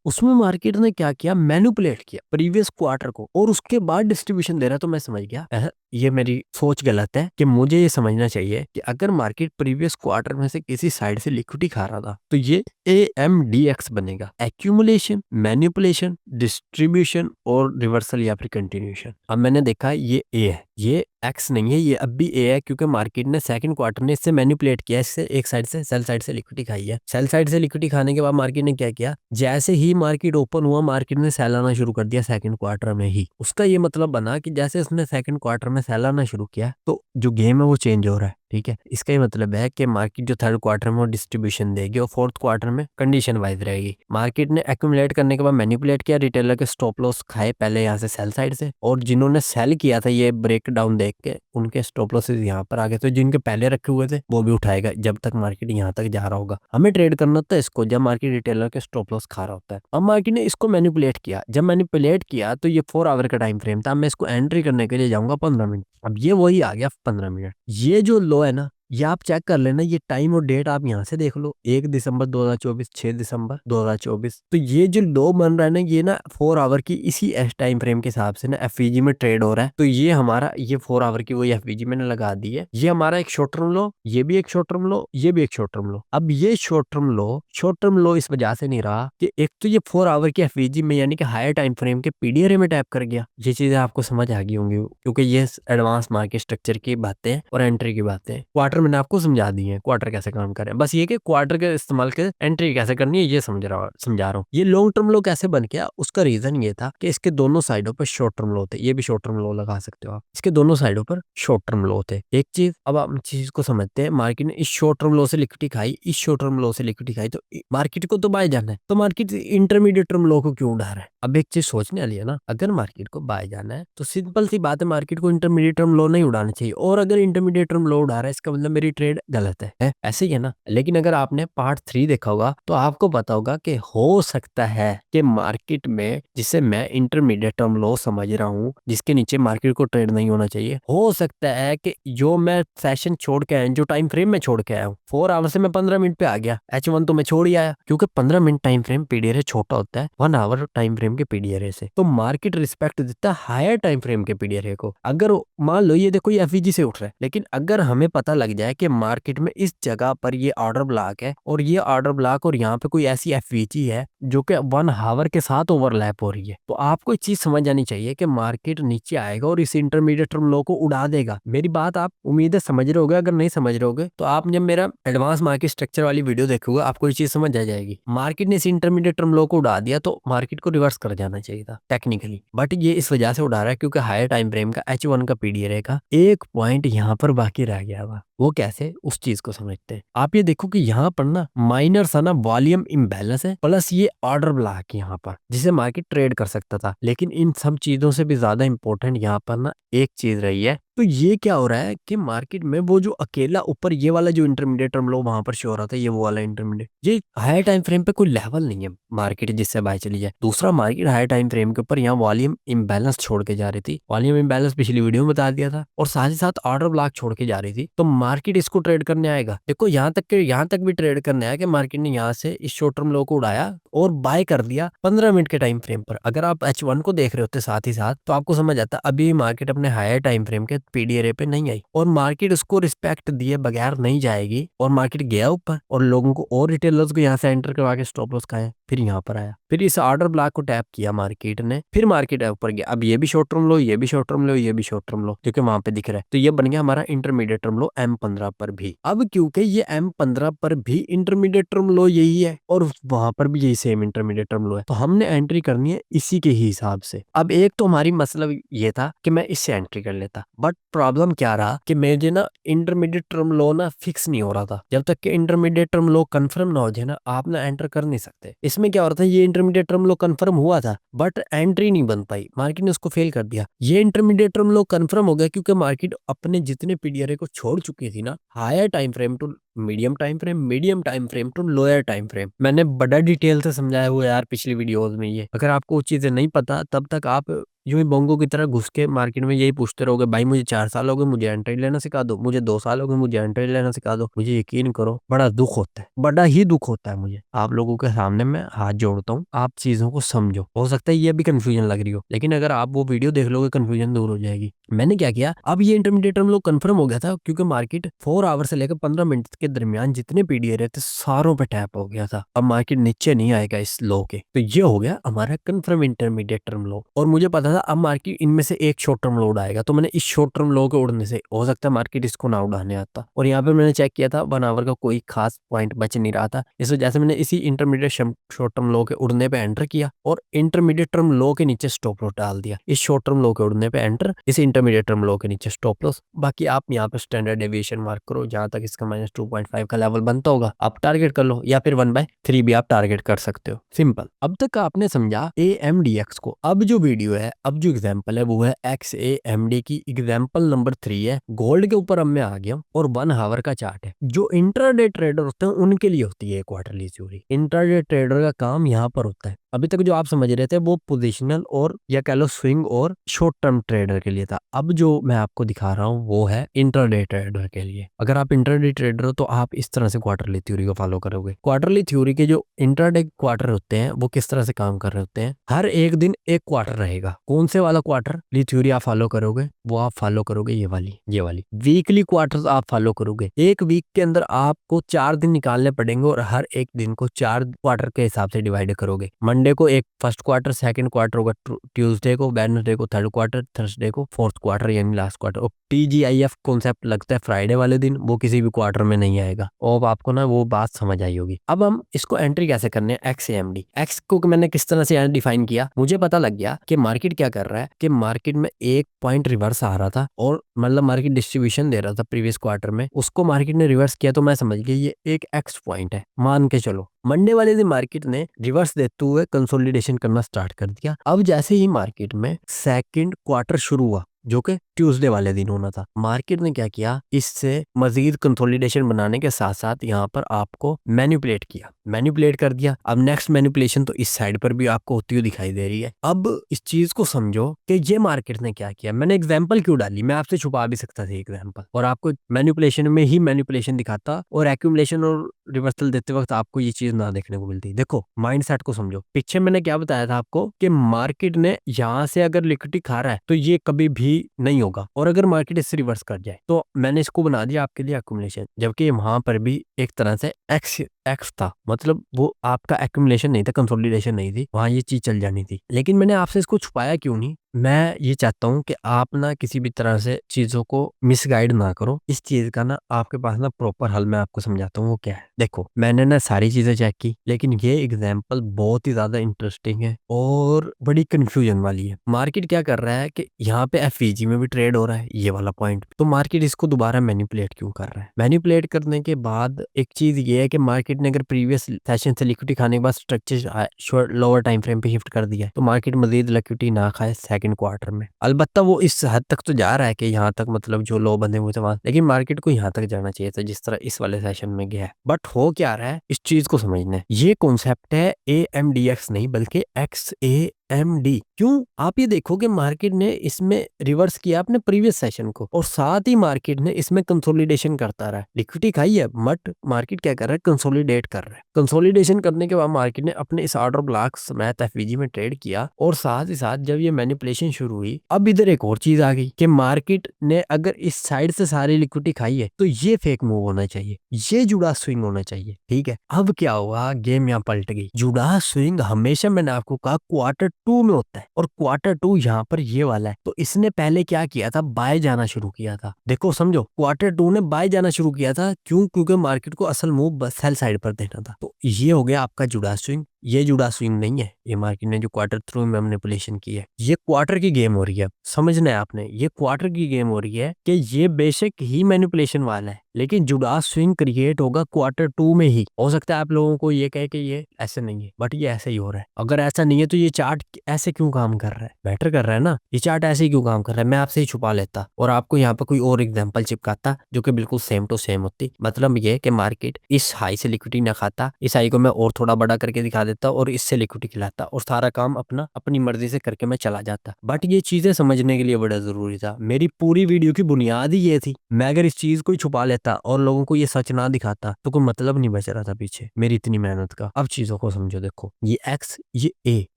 उसमें मार्केट ने क्या किया, मैनिपुलेट किया प्रीवियस क्वार्टर को और उसके बाद डिस्ट्रीब्यूशन दे रहा, तो मैं समझ गया ये मेरी सोच गलत है कि मुझे ये समझना चाहिए कि अगर मार्केट प्रीवियस क्वार्टर में से किसी साइड से लिक्विडिटी खा रहा था तो ये AMDX बनेगा, एक्यूमुलेशन, मैनिपुलेशन, डिस्ट्रीब्यूशन और रिवर्सल या फिर कंटिन्यूशन। अब मैंने देखा ये A है, ये एक्स नहीं है, ये अब भी A है, क्योंकि मार्केट ने सेकंड क्वार्टर में इससे मैनिपुलेट किया, इससे एक साइड से सेल साइड से लिक्विडिटी खाई है। सेल साइड से लिक्विडिटी खाने के बाद मार्केट ने क्या किया, जैसे ही मार्केट ओपन हुआ मार्केट ने सेल आना शुरू कर दिया सेकंड क्वार्टर में ही। उसका ये मतलब बना कि जैसे उसने सेकंड क्वार्टर में सेल आना शुरू किया तो जो गेम है वो चेंज हो रहा है। ठीक है, इसका ये मतलब है कि मार्केट जो थर्ड क्वार्टर में वो डिस्ट्रीब्यूशन देगी और फोर्थ क्वार्टर में कंडीशन वाइज रहेगी। मार्केट ने एक्यूमुलेट करने के बाद मैनिपुलेट किया, रिटेलर के स्टॉप लॉस खाए पहले यहाँ से सेल साइड से, और जिन्होंने सेल किया था ये ब्रेक डाउन देख के उनके स्टॉप लॉसेस यहाँ पर आ गए, तो जिनके पहले रखे हुए थे वो भी उठाएगा जब तक मार्केट यहाँ तक जा रहा होगा। हमें ट्रेड करना होता है इसको जब मार्केट रिटेलर के स्टॉप लॉस खा रहा होता है। अब मार्केट ने इसको मैनिपुलेट किया, जब मैनिपुलेट किया तो ये 4 आवर का टाइम फ्रेम था। मैं इसको एंट्री करने के लिए जाऊंगा 15 मिनट, अब ये वही आ गया 15 मिनट। ये जो लो है ना, ये आप चेक कर लेना, ये टाइम और डेट आप यहाँ से देख लो, 1 दिसंबर 2024, 6 दिसंबर 2024। तो ये जो लो बन रहा है ना, ये ना 4 आवर की इसी टाइम फ्रेम के हिसाब से ना FVG में ट्रेड हो रहा है। तो ये हमारा ये 4 आवर की वही FVG मैंने लगा दी है। ये हमारा एक शॉर्ट टर्म लो, ये भी एक शॉर्ट टर्म लो, ये भी एक शॉर्ट टर्म लो। अब ये शॉर्ट टर्म लो इस वजह से नहीं रहा कि एक तो ये 4 आवर की FVG में यानी कि हायर टाइम फ्रेम के PDRA में टैप कर गया। ये चीजें आपको समझ आ गई होंगी क्योंकि ये एडवांस मार्केट स्ट्रक्चर की बातें हैं और एंट्री की बातें हैं। क्वार्टर मैंने आपको समझा दी है, क्वार्टर कैसे काम करे, बस ये कि क्वार्टर के इस्तेमाल के एंट्री कैसे करनी है ये समझा रहा हूँ। ये लॉन्ग टर्म लो कैसे बन गया, उसका रीजन ये था कि इसके दोनों साइडों पर शॉर्ट टर्म लो थे। ये भी शॉर्ट टर्म लो लगा सकते हो आप, इसके दोनों साइडों पर शॉर्ट टर्म लो थे। एक चीज, अब आप चीज को समझते हैं, मार्केट ने इस शॉर्ट टर्म लो से लिक्विडिटी खाई, इस शॉर्ट टर्म लो से लिक्विडिटी खाई, तो मार्केट को तो बाय जाना है, तो मार्केट इंटरमीडिएट टर्म लो को क्यों उड़ा रहा है। अब एक चीज सोचने वाली है ना, अगर मार्केट को बाय जाना है तो सिंपल सी बात है, मार्केट को इंटरमीडिएट टर्म लो नहीं उड़ाना चाहिए, और अगर इंटरमीडिएट टर्म लो उड़ा रहा है इसका मतलब मेरी ट्रेड गलत है ऐसे ही है ना। लेकिन अगर आपने पार्ट 3 देखा होगा तो आपको पता होगा कि हो सकता है कि मार्केट में, जिसे मैं इंटरमीडिएट टर्म लो समझ रहा हूँ, जिसके नीचे मार्केट को ट्रेड नहीं होना चाहिए, हो सकता है कि जो मैं सेशन छोड़ के आया, जो टाइम फ्रेम में छोड़ के आया हूँ, 4 आवर से मैं 15 मिनट पे आ गया, H1 तो मैं छोड़ ही आया, क्योंकि 15 मिनट टाइम फ्रेम PDRA छोटा होता है 1 आवर टाइम फ्रेम के PDRA से, तो मार्केट रिस्पेक्ट देता है हायर टाइम फ्रेम के PDRA को। अगर मान लो ये देखो ये FVG से उठ रहा है, लेकिन अगर हमें पता लग जाए कि मार्केट में इस जगह पर ये ऑर्डर ब्लॉक है और ये ऑर्डर ब्लॉक और यहाँ पे कोई ऐसी एफवीजी है जो कि 1 आवर के साथ ओवरलैप हो रही है, तो आपको एक चीज समझ आनी चाहिए कि मार्केट नीचे आएगा और इस इंटरमीडिएट टर्म लो को उड़ा देगा। मेरी बात आप उम्मीद है समझ रहे होगे, अगर नहीं समझ रहे होगे तो आप जब मेरा एडवांस मार्केट स्ट्रक्चर वाली वीडियो देखोगे आपको ये चीज समझ आ जाएगी। मार्केट ने इस इंटरमीडिएट टर्म लो को उड़ा दिया तो मार्केट को रिवर्स कर जाना चाहिए था टेक्निकली, बट ये इस वजह से उड़ा रहा है क्योंकि हायर टाइम फ्रेम का H1 का पीडीआर का एक पॉइंट यहाँ पर बाकी रह गया था। वो कैसे, उस चीज को समझते हैं। आप ये देखो कि यहाँ पर ना माइनर सा ना वॉल्यूम इम्बैलेंस है प्लस ये ऑर्डर ब्लॉक यहाँ पर जिसे मार्केट ट्रेड कर सकता था, लेकिन इन सब चीजों से भी ज्यादा इंपॉर्टेंट यहाँ पर ना एक चीज रही है। तो ये क्या हो रहा है कि मार्केट में वो जो अकेला ऊपर ये वाला जो इंटरमीडिएट टर्म लो वहां पर शो हो रहा था, ये वो वाला इंटरमीडिएट, ये हायर टाइम फ्रेम पे कोई लेवल नहीं है मार्केट जिससे बाय चली जाए। दूसरा, मार्केट हायर टाइम फ्रेम के ऊपर यहाँ वॉल्यूम इम्बैलेंस छोड़ के जा रही थी, वॉल्यूम इम्बैलेंस पिछली वीडियो में बता दिया था, और साथ ही साथ ऑर्डर ब्लॉक छोड़ के जा रही थी। तो मार्केट इसको ट्रेड करने आएगा। देखो यहाँ तक भी ट्रेड करने आया कि मार्केट ने यहाँ से इस शॉर्ट टर्म लो को उड़ाया और बाय कर दिया 15 मिनट के टाइम फ्रेम पर। अगर आप H1 को देख रहे होते साथ ही साथ तो आपको समझ आता अभी मार्केट अपने हायर टाइम फ्रेम के पीडीआर पे नहीं आई और मार्केट उसको रिस्पेक्ट दिए बगैर नहीं जाएगी, और मार्केट गया ऊपर और लोगों को और रिटेलर्स को यहाँ से एंटर करवा के स्टॉप लॉस खाया, फिर यहाँ पर आया, फिर इस ऑर्डर ब्लॉक को टैप किया मार्केट ने, फिर मार्केट ऊपर गया। अब ये भी शॉर्ट टर्म लो, ये भी शॉर्ट टर्म लो, ये भी शॉर्ट टर्म लो, क्योंकि वहां पे दिख रहा है। तो ये बन गया हमारा इंटरमीडिएट टर्म लो M15 पर भी। अब क्योंकि ये M15 पर भी इंटरमीडिएट टर्म लो यही है और वहां पर भी यही सेम इंटरमीडिएट टर्म लो है, तो हमने एंट्री करनी है इसी के ही हिसाब से। अब एक तो हमारी मतलब ये था कि मैं इससे एंट्री कर लेता, बट प्रॉब्लम क्या रहा कि मुझे ना इंटरमीडिएट टर्म लो ना फिक्स नहीं हो रहा था। जब तक कि इंटरमीडिएट टर्म लो कंफर्म ना हो जाए ना, आप ना एंटर कर नहीं सकते। इसमें क्या हो रहा था, ये इंटरमीडिएट टर्म लो कंफर्म हुआ था बट एंट्री नहीं बन पाई, मार्केट ने उसको फेल कर दिया। ये इंटरमीडिएट टर्म लो कंफर्म हो गया क्योंकि मार्केट अपने जितने पीडीआर को छोड़ चुकी थी ना, higher time frame to medium time frame, medium time frame to lower time frame. मैंने बड़ा डिटेल से समझाया हुआ यार पिछली वीडियोस में। ये अगर आपको वो चीजें नहीं पता तब तक आप यूं ही बोंगो की तरह घुस के मार्केट में यही पूछते रहोगे, भाई मुझे 4 साल हो गए मुझे एंट्री लेना सिखा दो, मुझे 2 साल हो गए मुझे एंट्री लेना सिखा दो। मुझे यकीन करो बड़ा दुख होता है, बड़ा ही दुख होता है मुझे। आप लोगों के सामने मैं हाथ जोड़ता हूँ, आप चीजों को समझो। हो सकता है ये भी कंफ्यूजन लग रही हो, लेकिन अगर आप वो वीडियो देख लोगे कंफ्यूजन दूर हो जाएगी। मैंने क्या किया, अब ये इंटरमीडिएट टर्म लो कंफर्म हो गया था क्योंकि मार्केट 4 आवर से लेकर 15 मिनट के दरमियान जितने पीडीआर थे सारों पे टैप हो गया था। अब मार्केट नीचे नहीं आएगा इस लो के, तो ये हो गया हमारा कंफर्म इंटरमीडिएट टर्म लो। और मुझे पता था अब मार्केट इनमें से एक शॉर्ट टर्म लो उड़ाएगा, तो मैंने इस शॉर्ट टर्म लो के उड़ने से हो सकता है मार्केट इसको ना उड़ाने आता। और यहाँ पे मैंने चेक किया था 1 आवर का कोई खास पॉइंट बच नहीं रहा था, इस वजह से मैंने इसी इंटरमीडिएट शॉर्ट टर्म लो के उड़ने पे एंटर किया और इंटरमीडिएट टर्म लो के नीचे स्टॉप लॉस डाल दिया। इस शॉर्ट टर्म लो के उड़ने पे एंटर, इस इंटरमीडिएट टर्म लो के नीचे स्टॉप लॉस। बाकी आप यहाँ पे स्टैंडर्ड डेविएशन मार्क करो, जहां तक इसका -2.5 का लेवल बनता होगा आप टारगेट कर लो, या फिर 1/3 भी आप टारगेट कर सकते हो। सिंपल। अब तक आपने समझा AMDX को। अब जो वीडियो है, अब जो एग्जांपल है वो है XAMD की, एग्जांपल नंबर 3 है। गोल्ड के ऊपर अब मैं आ गया हूँ और 1 आवर का चार्ट है। जो इंट्राडे ट्रेडर होते हैं उनके लिए होती है क्वार्टरली थ्योरी। इंट्राडे ट्रेडर का काम यहाँ पर होता है। अभी तक जो आप समझ रहे थे वो पोजिशनल और या कह लो स्विंग और शॉर्ट टर्म ट्रेडर के लिए था। अब जो मैं आपको दिखा रहा हूँ वो है इंट्राडे ट्रेडर के लिए। अगर आप इंट्राडे ट्रेडर हो तो आप इस तरह से क्वार्टरली थ्योरी को फॉलो करोगे। क्वार्टरली थ्योरी के जो इंट्राडे क्वार्टर होते हैं वो किस तरह से काम कर रहे होते हैं, हर एक दिन एक क्वार्टर रहेगा। कौन से वाला क्वार्टरली थ्योरी आप फॉलो करोगे, वो आप फॉलो करोगे ये वाली वीकली क्वार्टर्स आप फॉलो करोगे। एक वीक के अंदर आपको 4 दिन निकालने पड़ेंगे और हर एक दिन को 4 क्वार्टर के हिसाब से डिवाइड करोगे। मंडे को एक फर्स्ट क्वार्टर, सेकंड क्वार्टर होगा ट्यूसडे को, वेडनेसडे को थर्ड क्वार्टर, थर्सडे को फोर्थ क्वार्टर यानी लास्ट क्वार्टर। और TGIF कॉन्सेप्ट लगता है फ्राइडे वाले दिन, वो किसी भी क्वार्टर में नहीं आएगा। और आपको ना वो बात समझ आई होगी। अब हम इसको एंट्री कैसे करने हैं, XAMD। एक्स को मैंने किस तरह से डिफाइन किया, मुझे पता लग गया कि मार्केट क्या कर रहा है, कि मार्केट में एक पॉइंट रिवर्स आ रहा था और मतलब मार्केट डिस्ट्रीब्यूशन दे रहा था प्रीवियस क्वार्टर में, उसको मार्केट ने रिवर्स किया। तो मैं समझ गया ये एक X पॉइंट है, मान के चलो। मंडे वाले दिन मार्केट ने रिवर्स देते हुए कंसोलिडेशन करना स्टार्ट कर दिया। अब जैसे ही मार्केट में सेकंड क्वार्टर शुरू हुआ जो कि ट्यूसडे वाले दिन होना था, मार्केट ने क्या किया, इससे मजीद कंसोलिडेशन बनाने के साथ साथ यहाँ पर आपको मैनिपुलेट कर दिया। अब नेक्स्ट मैनिपुलेशन तो इस साइड पर भी आपको होती हुई दिखाई दे रही है। अब इस चीज को समझो कि ये मार्केट ने क्या किया। मैंने एग्जांपल क्यों डाली, मैं आपसे छुपा भी सकता था एग्जांपल और आपको मैनिपुलेशन में ही मैनिपुलेशन दिखाता और एक्यूमुलेशन और रिवर्सल देते वक्त आपको ये चीज ना देखने को मिलती। देखो माइंडसेट को समझो। पीछे मैंने क्या बताया था आपको कि मार्केट ने यहाँ से अगर लिक्विडिटी खा रहा है तो ये कभी भी नहीं होगा। और अगर मार्केट इससे रिवर्स कर जाए तो मैंने इसको बना दिया आपके लिए एक्यूमुलेशन, जबकि वहां पर भी एक तरह से एक्स एक्स था, मतलब वो आपका एक्यूमुलेशन नहीं था, कंसोलिडेशन नहीं थी, वहां ये चीज चल जानी थी। लेकिन मैंने आपसे इसको छुपाया क्यों नहीं? मैं ये चाहता हूँ कि आप ना किसी भी तरह से चीजों को मिसगाइड ना करो। इस चीज का ना आपके पास ना प्रॉपर हल मैं आपको समझाता हूँ वो क्या है। देखो, मैंने ना सारी चीजें चेक की, लेकिन ये एग्जाम्पल बहुत ही ज्यादा इंटरेस्टिंग है और बड़ी कंफ्यूजन वाली है। मार्केट क्या कर रहा है कि यहाँ पे एफईजी में भी ट्रेड हो रहा है, ये वाला पॉइंट, तो मार्केट इसको दोबारा मैनिपुलेट क्यों कर रहा है? मैनिपुलेट करने के बाद एक चीज ये है कि मार्केट ने अगर प्रीवियस सेशन से लिक्विडिटी खाने के बाद स्ट्रक्चर लोअर टाइम फ्रेम पे शिफ्ट कर दिया, तो मार्केट मजीद लिक्विडिटी ना खाए सेकंड क्वार्टर में। अलबत्ता वो इस हद तक तो जा रहा है कि यहाँ तक, मतलब जो लो बंधे हुए थे वहां, लेकिन मार्केट को यहाँ तक जाना चाहिए था जिस तरह इस वाले सेशन में गया है। बट हो क्या रहा है, इस चीज को समझना है। ये कॉन्सेप्ट है AMDX नहीं बल्कि XAMD। क्यों? आप ये देखो कि मार्केट ने इसमें रिवर्स किया अपने प्रीवियस सेशन को, और साथ ही मार्केट ने इसमें कंसोलिडेशन करता रहा है। लिक्विडिटी खाई है, बट मार्केट क्या कर रहा है? कंसोलिडेट कर रहा है। कंसोलिडेशन करने के बाद मार्केट ने अपने इस ऑर्डर ब्लॉक समेत एफवीजी में ट्रेड किया, और साथ ही साथ जब ये मैनिपुलेशन शुरू हुई, अब इधर एक और चीज आ गई कि मार्केट ने अगर इस साइड से सारी लिक्विडिटी खाई है तो ये फेक मूव होना चाहिए, ये जुड़ा स्विंग होना चाहिए। ठीक है, अब क्या हुआ? गेम यहाँ पलट गई। जुड़ा स्विंग हमेशा मैंने आपको कहा क्वार्टर 2 में होता है, और क्वार्टर 2 यहाँ पर ये वाला है। तो इसने पहले क्या किया था? बाय जाना शुरू किया था। देखो समझो, क्वार्टर 2 ने बाय जाना शुरू किया था। क्यों? क्योंकि मार्केट को असल मूव बस सेल साइड पर देना था। तो ये हो गया आपका जुड़ा स्विंग। ये जुड़ा स्विंग नहीं है, ये मार्केट ने जो क्वार्टर 3 में मैनिपुलेशन की है, ये क्वार्टर की गेम हो रही है। समझना है आपने, ये क्वार्टर की गेम हो रही है कि ये बेशक ही मैनिपुलेशन वाला है, लेकिन जुड़ा स्विंग क्रिएट होगा क्वार्टर 2 में ही। हो सकता है आप लोगों को ये कहे कि ये ऐसे नहीं है, बट ये ऐसे ही हो रहा है। अगर ऐसा नहीं है तो ये चार्ट ऐसे क्यों काम कर रहा है? बेटर कर रहा है ना, ये चार्ट ऐसे ही क्यों काम कर रहा है? मैं आपसे ही छुपा लेता और आपको यहाँ पर कोई और एग्जांपल चिपकाता जो कि बिल्कुल सेम टू सेम होती। मतलब ये कि मार्केट इस हाई से लिक्विडिटी ना खाता, इस हाई को मैं और थोड़ा बड़ा करके दिखा देता और इससे लिक्विडिटी खिलाता, और सारा काम अपना अपनी मर्जी से करके मैं चला जाता। बट ये चीजें समझने के लिए बड़ा जरूरी था। मेरी पूरी वीडियो की बुनियाद ही ये थी। मैं अगर इस चीज को ही छुपा लेता और लोगों को ये सच ना दिखाता तो कोई मतलब नहीं बच रहा था पीछे मेरी इतनी मेहनत का। अब चीजों को समझो, देखो ये एक्स, ये ए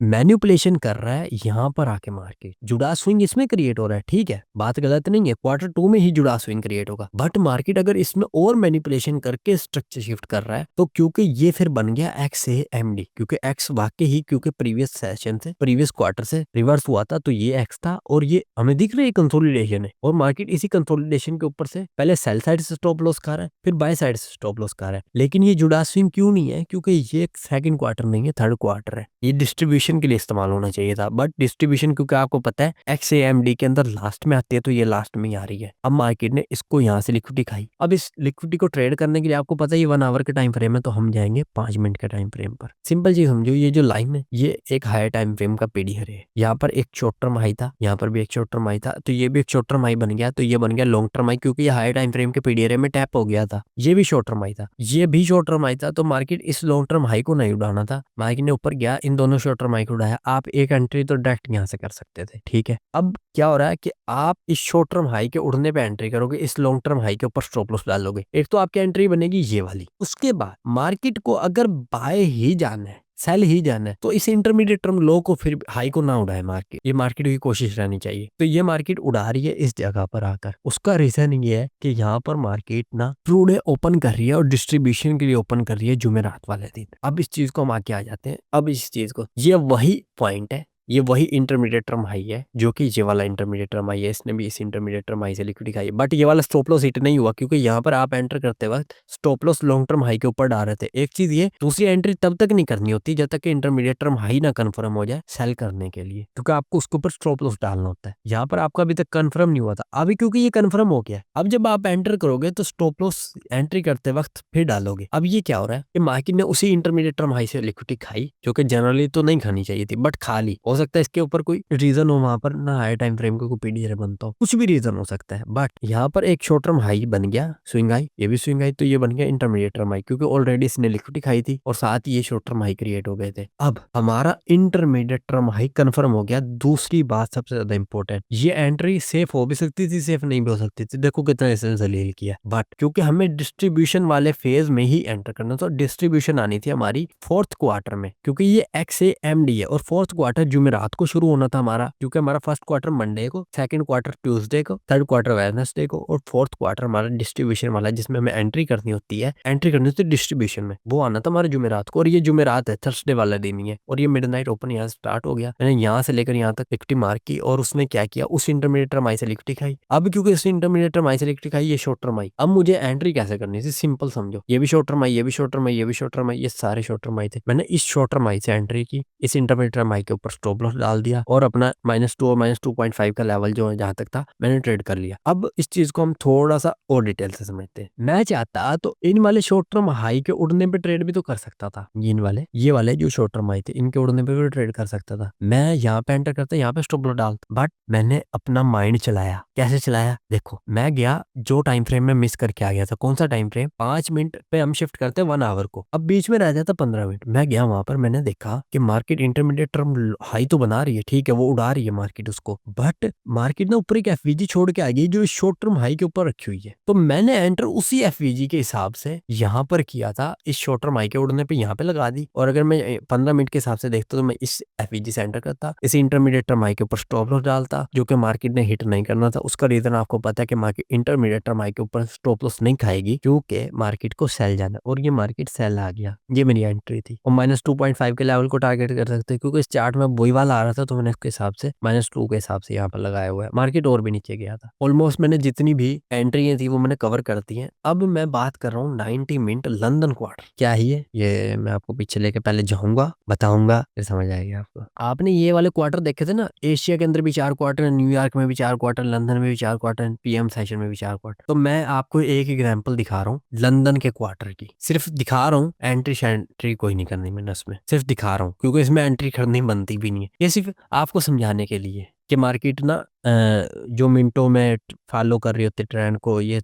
मैनिपुलेशन कर रहा है यहाँ पर आके मार्केट। जुड़ा स्विंग इसमें क्रिएट हो रहा है, ठीक है, बात गलत नहीं है, क्वार्टर 2 में ही जुड़ा स्विंग क्रिएट होगा। बट मार्केट अगर इसमें और मैनिपुलेशन करके स्ट्रक्चर शिफ्ट कर रहा है, तो क्योंकि ये फिर बन गया XAMD, क्योंकि एक्स वाकई ही क्योंकि प्रीवियस सेशन से, प्रीवियस क्वार्टर से रिवर्स हुआ था, तो ये एक्स था, और ये हमें दिख रहा है कंसोलिडेशन है। और मार्केट इसी कंसोलिडेशन के ऊपर से पहले सेल साइड से स्टॉप लॉस खा रहा है, फिर बाय साइड से स्टॉप लॉस खा रहा है। लेकिन ये जुड़ा स्विंग क्यों नहीं है? क्योंकि ये सेकंड क्वार्टर नहीं है, थर्ड क्वार्टर है। ये डिस्ट्रीब्यूशन के लिए इस्तेमाल होना चाहिए था, बट डिस्ट्रीब्यूशन क्योंकि आपको पता है XAMD के अंदर लास्ट में आती है, तो ये लास्ट में ही आ रही है। अब मार्केट ने इसको यहाँ से लिक्विडिटी खाई। अब इस लिक्विडिटी को ट्रेड करने के लिए आपको पता है ये 1 आवर के टाइम फ्रेम है, तो हम जाएंगे 5 मिनट के टाइम फ्रेम पर। सिंपल चीज समझो, ये जो लाइन है ये एक हायर टाइम फ्रेम का पीडीआर है। यहाँ पर एक शॉर्ट टर्म हाई था, यहाँ पर भी एक शॉर्ट टर्म हाई था, तो ये भी एक शॉर्ट टर्म हाई बन गया, तो ये बन गया लॉन्ग टर्म हाई, क्योंकि ये हायर टाइम फ्रेम के पीडीआर में टैप हो गया था। ये भी शॉर्ट टर्म हाई था, ये भी शॉर्ट टर्म हाई था, तो मार्केट इस लॉन्ग टर्म हाई को नहीं उड़ाना था। मार्केट ने ऊपर गया, इन दोनों शॉर्ट टर्म हाई को उड़ाया। आप एक एंट्री तो डायरेक्ट यहाँ से कर सकते थे, ठीक है। अब क्या हो रहा है कि आप इस शॉर्ट टर्म हाई के उड़ने पे एंट्री करोगे, इस लॉन्ग टर्म हाई के ऊपर स्टॉप लॉस डालोगे। एक तो आपकी एंट्री बनेगी ये वाली। उसके बाद मार्केट को अगर बाय ही जाना है, सेल ही जाना है, तो इस इंटरमीडिएट टर्म लो को, फिर हाई को ना उड़ाए मार्केट। ये मार्केट की कोशिश रहनी चाहिए। तो ये मार्केट उड़ा रही है इस जगह पर आकर। उसका रीजन ये है कि यहाँ पर मार्केट ना ट्रूडे ओपन कर रही है और डिस्ट्रीब्यूशन के लिए ओपन कर रही है जुमेरात वाले दिन। अब इस चीज को हम आके आ जाते हैं। अब इस चीज को, ये वही पॉइंट है, ये वही इंटरमीडिएट टर्म हाई है जो कि ये वाला इंटरमीडिएट टर्म हाई है। इसने भी इस इंटरमीडिएट टर्म हाई से लिक्विडिटी खाई है, बट ये वाला स्टॉप लॉस हिट नहीं हुआ, क्योंकि यहाँ पर आप एंटर करते वक्त stop loss long term high के ऊपर डाल रहे थे। एक चीज ये, दूसरी एंट्री तब तक नहीं करनी होती जब तक कि इंटरमीडिएट टर्म हाई ना कंफर्म हो जाए सेल करने के लिए, क्योंकि आपको उसके ऊपर स्टॉप लॉस डालना होता है। यहाँ पर आपका अभी तक कंफर्म नहीं हुआ था, अभी क्योंकि ये कंफर्म हो गया। अब जब आप एंटर करोगे तो स्टॉप लॉस एंट्री करते वक्त फिर डालोगे। अब ये क्या हो रहा है कि मार्केट ने उसी इंटरमीडिएट टर्म हाई से लिक्विडिटी खाई, जो कि जनरली तो नहीं खानी चाहिए थी, बट खा ली। हो सकता है इसके ऊपर कोई रीजन हो, वहां पर ना हाई टाइम फ्रेम को पीडीआर बनता हो, कुछ भी रीजन हो सकता है। बट यहाँ पर एक शॉर्ट टर्म हाई बन गया, स्विंग हाई, ये भी स्विंग हाई, तो ये बन गया इंटरमीडिएट टर्म हाई, क्योंकि ऑलरेडी इसने लिक्विडिटी खाई थी और साथ ही ये शॉर्ट टर्म हाई क्रिएट हो गए थे। अब हमारा इंटरमीडिएट टर्म हाई कंफर्म हो गया। दूसरी बात सबसे ज्यादा इंपॉर्टेंट, ये एंट्री सेफ हो भी सकती थी, सेफ नहीं भी हो सकती थी। देखो कितना इसने जलील किया, बट क्योंकि हमें डिस्ट्रीब्यूशन वाले फेज में ही एंटर करना, तो डिस्ट्रीब्यूशन आनी थी हमारी फोर्थ क्वार्टर में, क्योंकि ये XAMD है और फोर्थ क्वार्टर जुमेरात जुमेरात को शुरू होना था हमारा, क्योंकि हमारा फर्स्ट क्वार्टर मंडे को, सेकंड क्वार्टर ट्यूसडे को, थर्ड क्वार्टर वेडनेसडे को और फोर्थ क्वार्टर हमारा डिस्ट्रीब्यूशन वाला जिसमें हमें एंट्री करनी होती है, एंट्री करनी होती है डिस्ट्रीब्यूशन में, वो आना था हमारे जुमेरात को। और ये जुमेरात है, थर्सडे वाला दिन ही है। और ये मिडनाइट ओपन यहाँ स्टार्ट हो गया। मैंने यहाँ से लेकर यहाँ तक लिक्विडिटी मार्क की और उसने क्या किया, उस इंटरमीडिएट टर्म आई से लिक्विडिटी खाई। अब क्योंकि इस इंटरमीडिएट टर्म आई से लिक्विडिटी खाई, ये शॉर्ट टर्म आई। अब मुझे एंट्री कैसे करनी थी, सिंपल समझो, ये भी शॉर्ट टर्म आई, ये भी शॉर्ट टर्म आई, ये भी शॉर्ट टर्म आई, ये सारे शॉर्ट टर्म आई थे। मैंने इस शॉर्ट टर्म आई से एंट्री की, इस इंटरमीडिएट टर्म आई के ऊपर स्टॉप लॉस डाल दिया और अपना -2 और -2.5 का लेवल जो है जहां तक था मैंने ट्रेड कर लिया। अब इस चीज को हम थोड़ा सा और डिटेल से समझते हैं। मैं चाहता तो इन वाले शॉर्ट टर्म हाई के उड़ने पे ट्रेड भी तो कर सकता था, ये वाले जो शॉर्ट टर्म आई थे इनके उड़ने पे भी ट्रेड कर सकता था। मैं यहाँ पे एंटर करता, यहाँ पे स्टॉप लॉस डालता, बट मैंने अपना माइंड चलाया। कैसे चलाया, देखो मैं गया जो टाइम फ्रेम में मिस करके आ गया था। कौन सा टाइम फ्रेम, 5 मिनट पे हम शिफ्ट करते हैं 1 आवर को, अब बीच में रह जाता 15 मिनट। मैं गया वहां पर, मैंने देखा कि मार्केट इंटरमीडिएट टर्म हाई तो बना रही है, ठीक है, वो उड़ा रही है मार्केट उसको, बट मार्केट ना ऊपर एक एफवीजी छोड़ के आ गई जो शॉर्ट टर्म हाई के ऊपर रखी हुई है। तो मैंने एंटर उसी एफवीजी के हिसाब से यहाँ पर किया था, इस शॉर्ट टर्म हाई के उड़ने पे यहाँ पे लगा दी। और अगर मैं 15 मिनट के हिसाब से देखता तो मैं इस एफवीजी से एंटर करता, इस इंटरमीडिएट टर्म हाई के ऊपर स्टॉप लॉस डालता, जो कि मार्केट ने हिट नहीं करना था। उसका रीजन आपको पता है कि मार्केट इंटरमीडिएट टर्म हाई के ऊपर स्टॉप लॉस नहीं खाएगी, क्योंकि मार्केट को सेल जाना, और ये मार्केट सेल आ गया। ये मेरी एंट्री थी। और -2.5 के लेवल को टारगेट कर सकते हैं, क्योंकि इस चार्ट में वही वाला आ रहा था, तो मैंने उसके हिसाब से -2 के हिसाब से यहाँ पर लगाया हुआ है। मार्केट और भी नीचे गया था। ऑलमोस्ट मैंने जितनी भी एंट्री थी वो मैंने कवर कर दी है। अब मैं बात कर रहा हूँ 90 मिनट लंदन क्वार्टर क्या ही है, ये मैं आपको पीछे लेके पहले जाऊंगा, बताऊंगा, फिर समझ आएगी आपको। आपने ये वाले क्वार्टर देखे थे ना, एशिया के अंदर भी 4 क्वार्टर, न्यूयॉर्क में भी 4 क्वार्टर, लंदन में भी 4 क्वार्टर, पीएम सेशन में भी 4 क्वार्टर। तो मैं आपको एक एग्जांपल दिखा रहा हूँ लंदन के क्वार्टर की, सिर्फ दिखा रहा हूँ, एंट्री शैंट्री कोई नहीं करनी मैंने उसमें, सिर्फ दिखा रहा हूँ, क्योंकि इसमें एंट्री करनी बनती भी नहीं है। ये सिर्फ आपको समझाने के लिए कि मार्केट ना जो मिनटों में फॉलो कर रही होती है ट्रेंड को, ये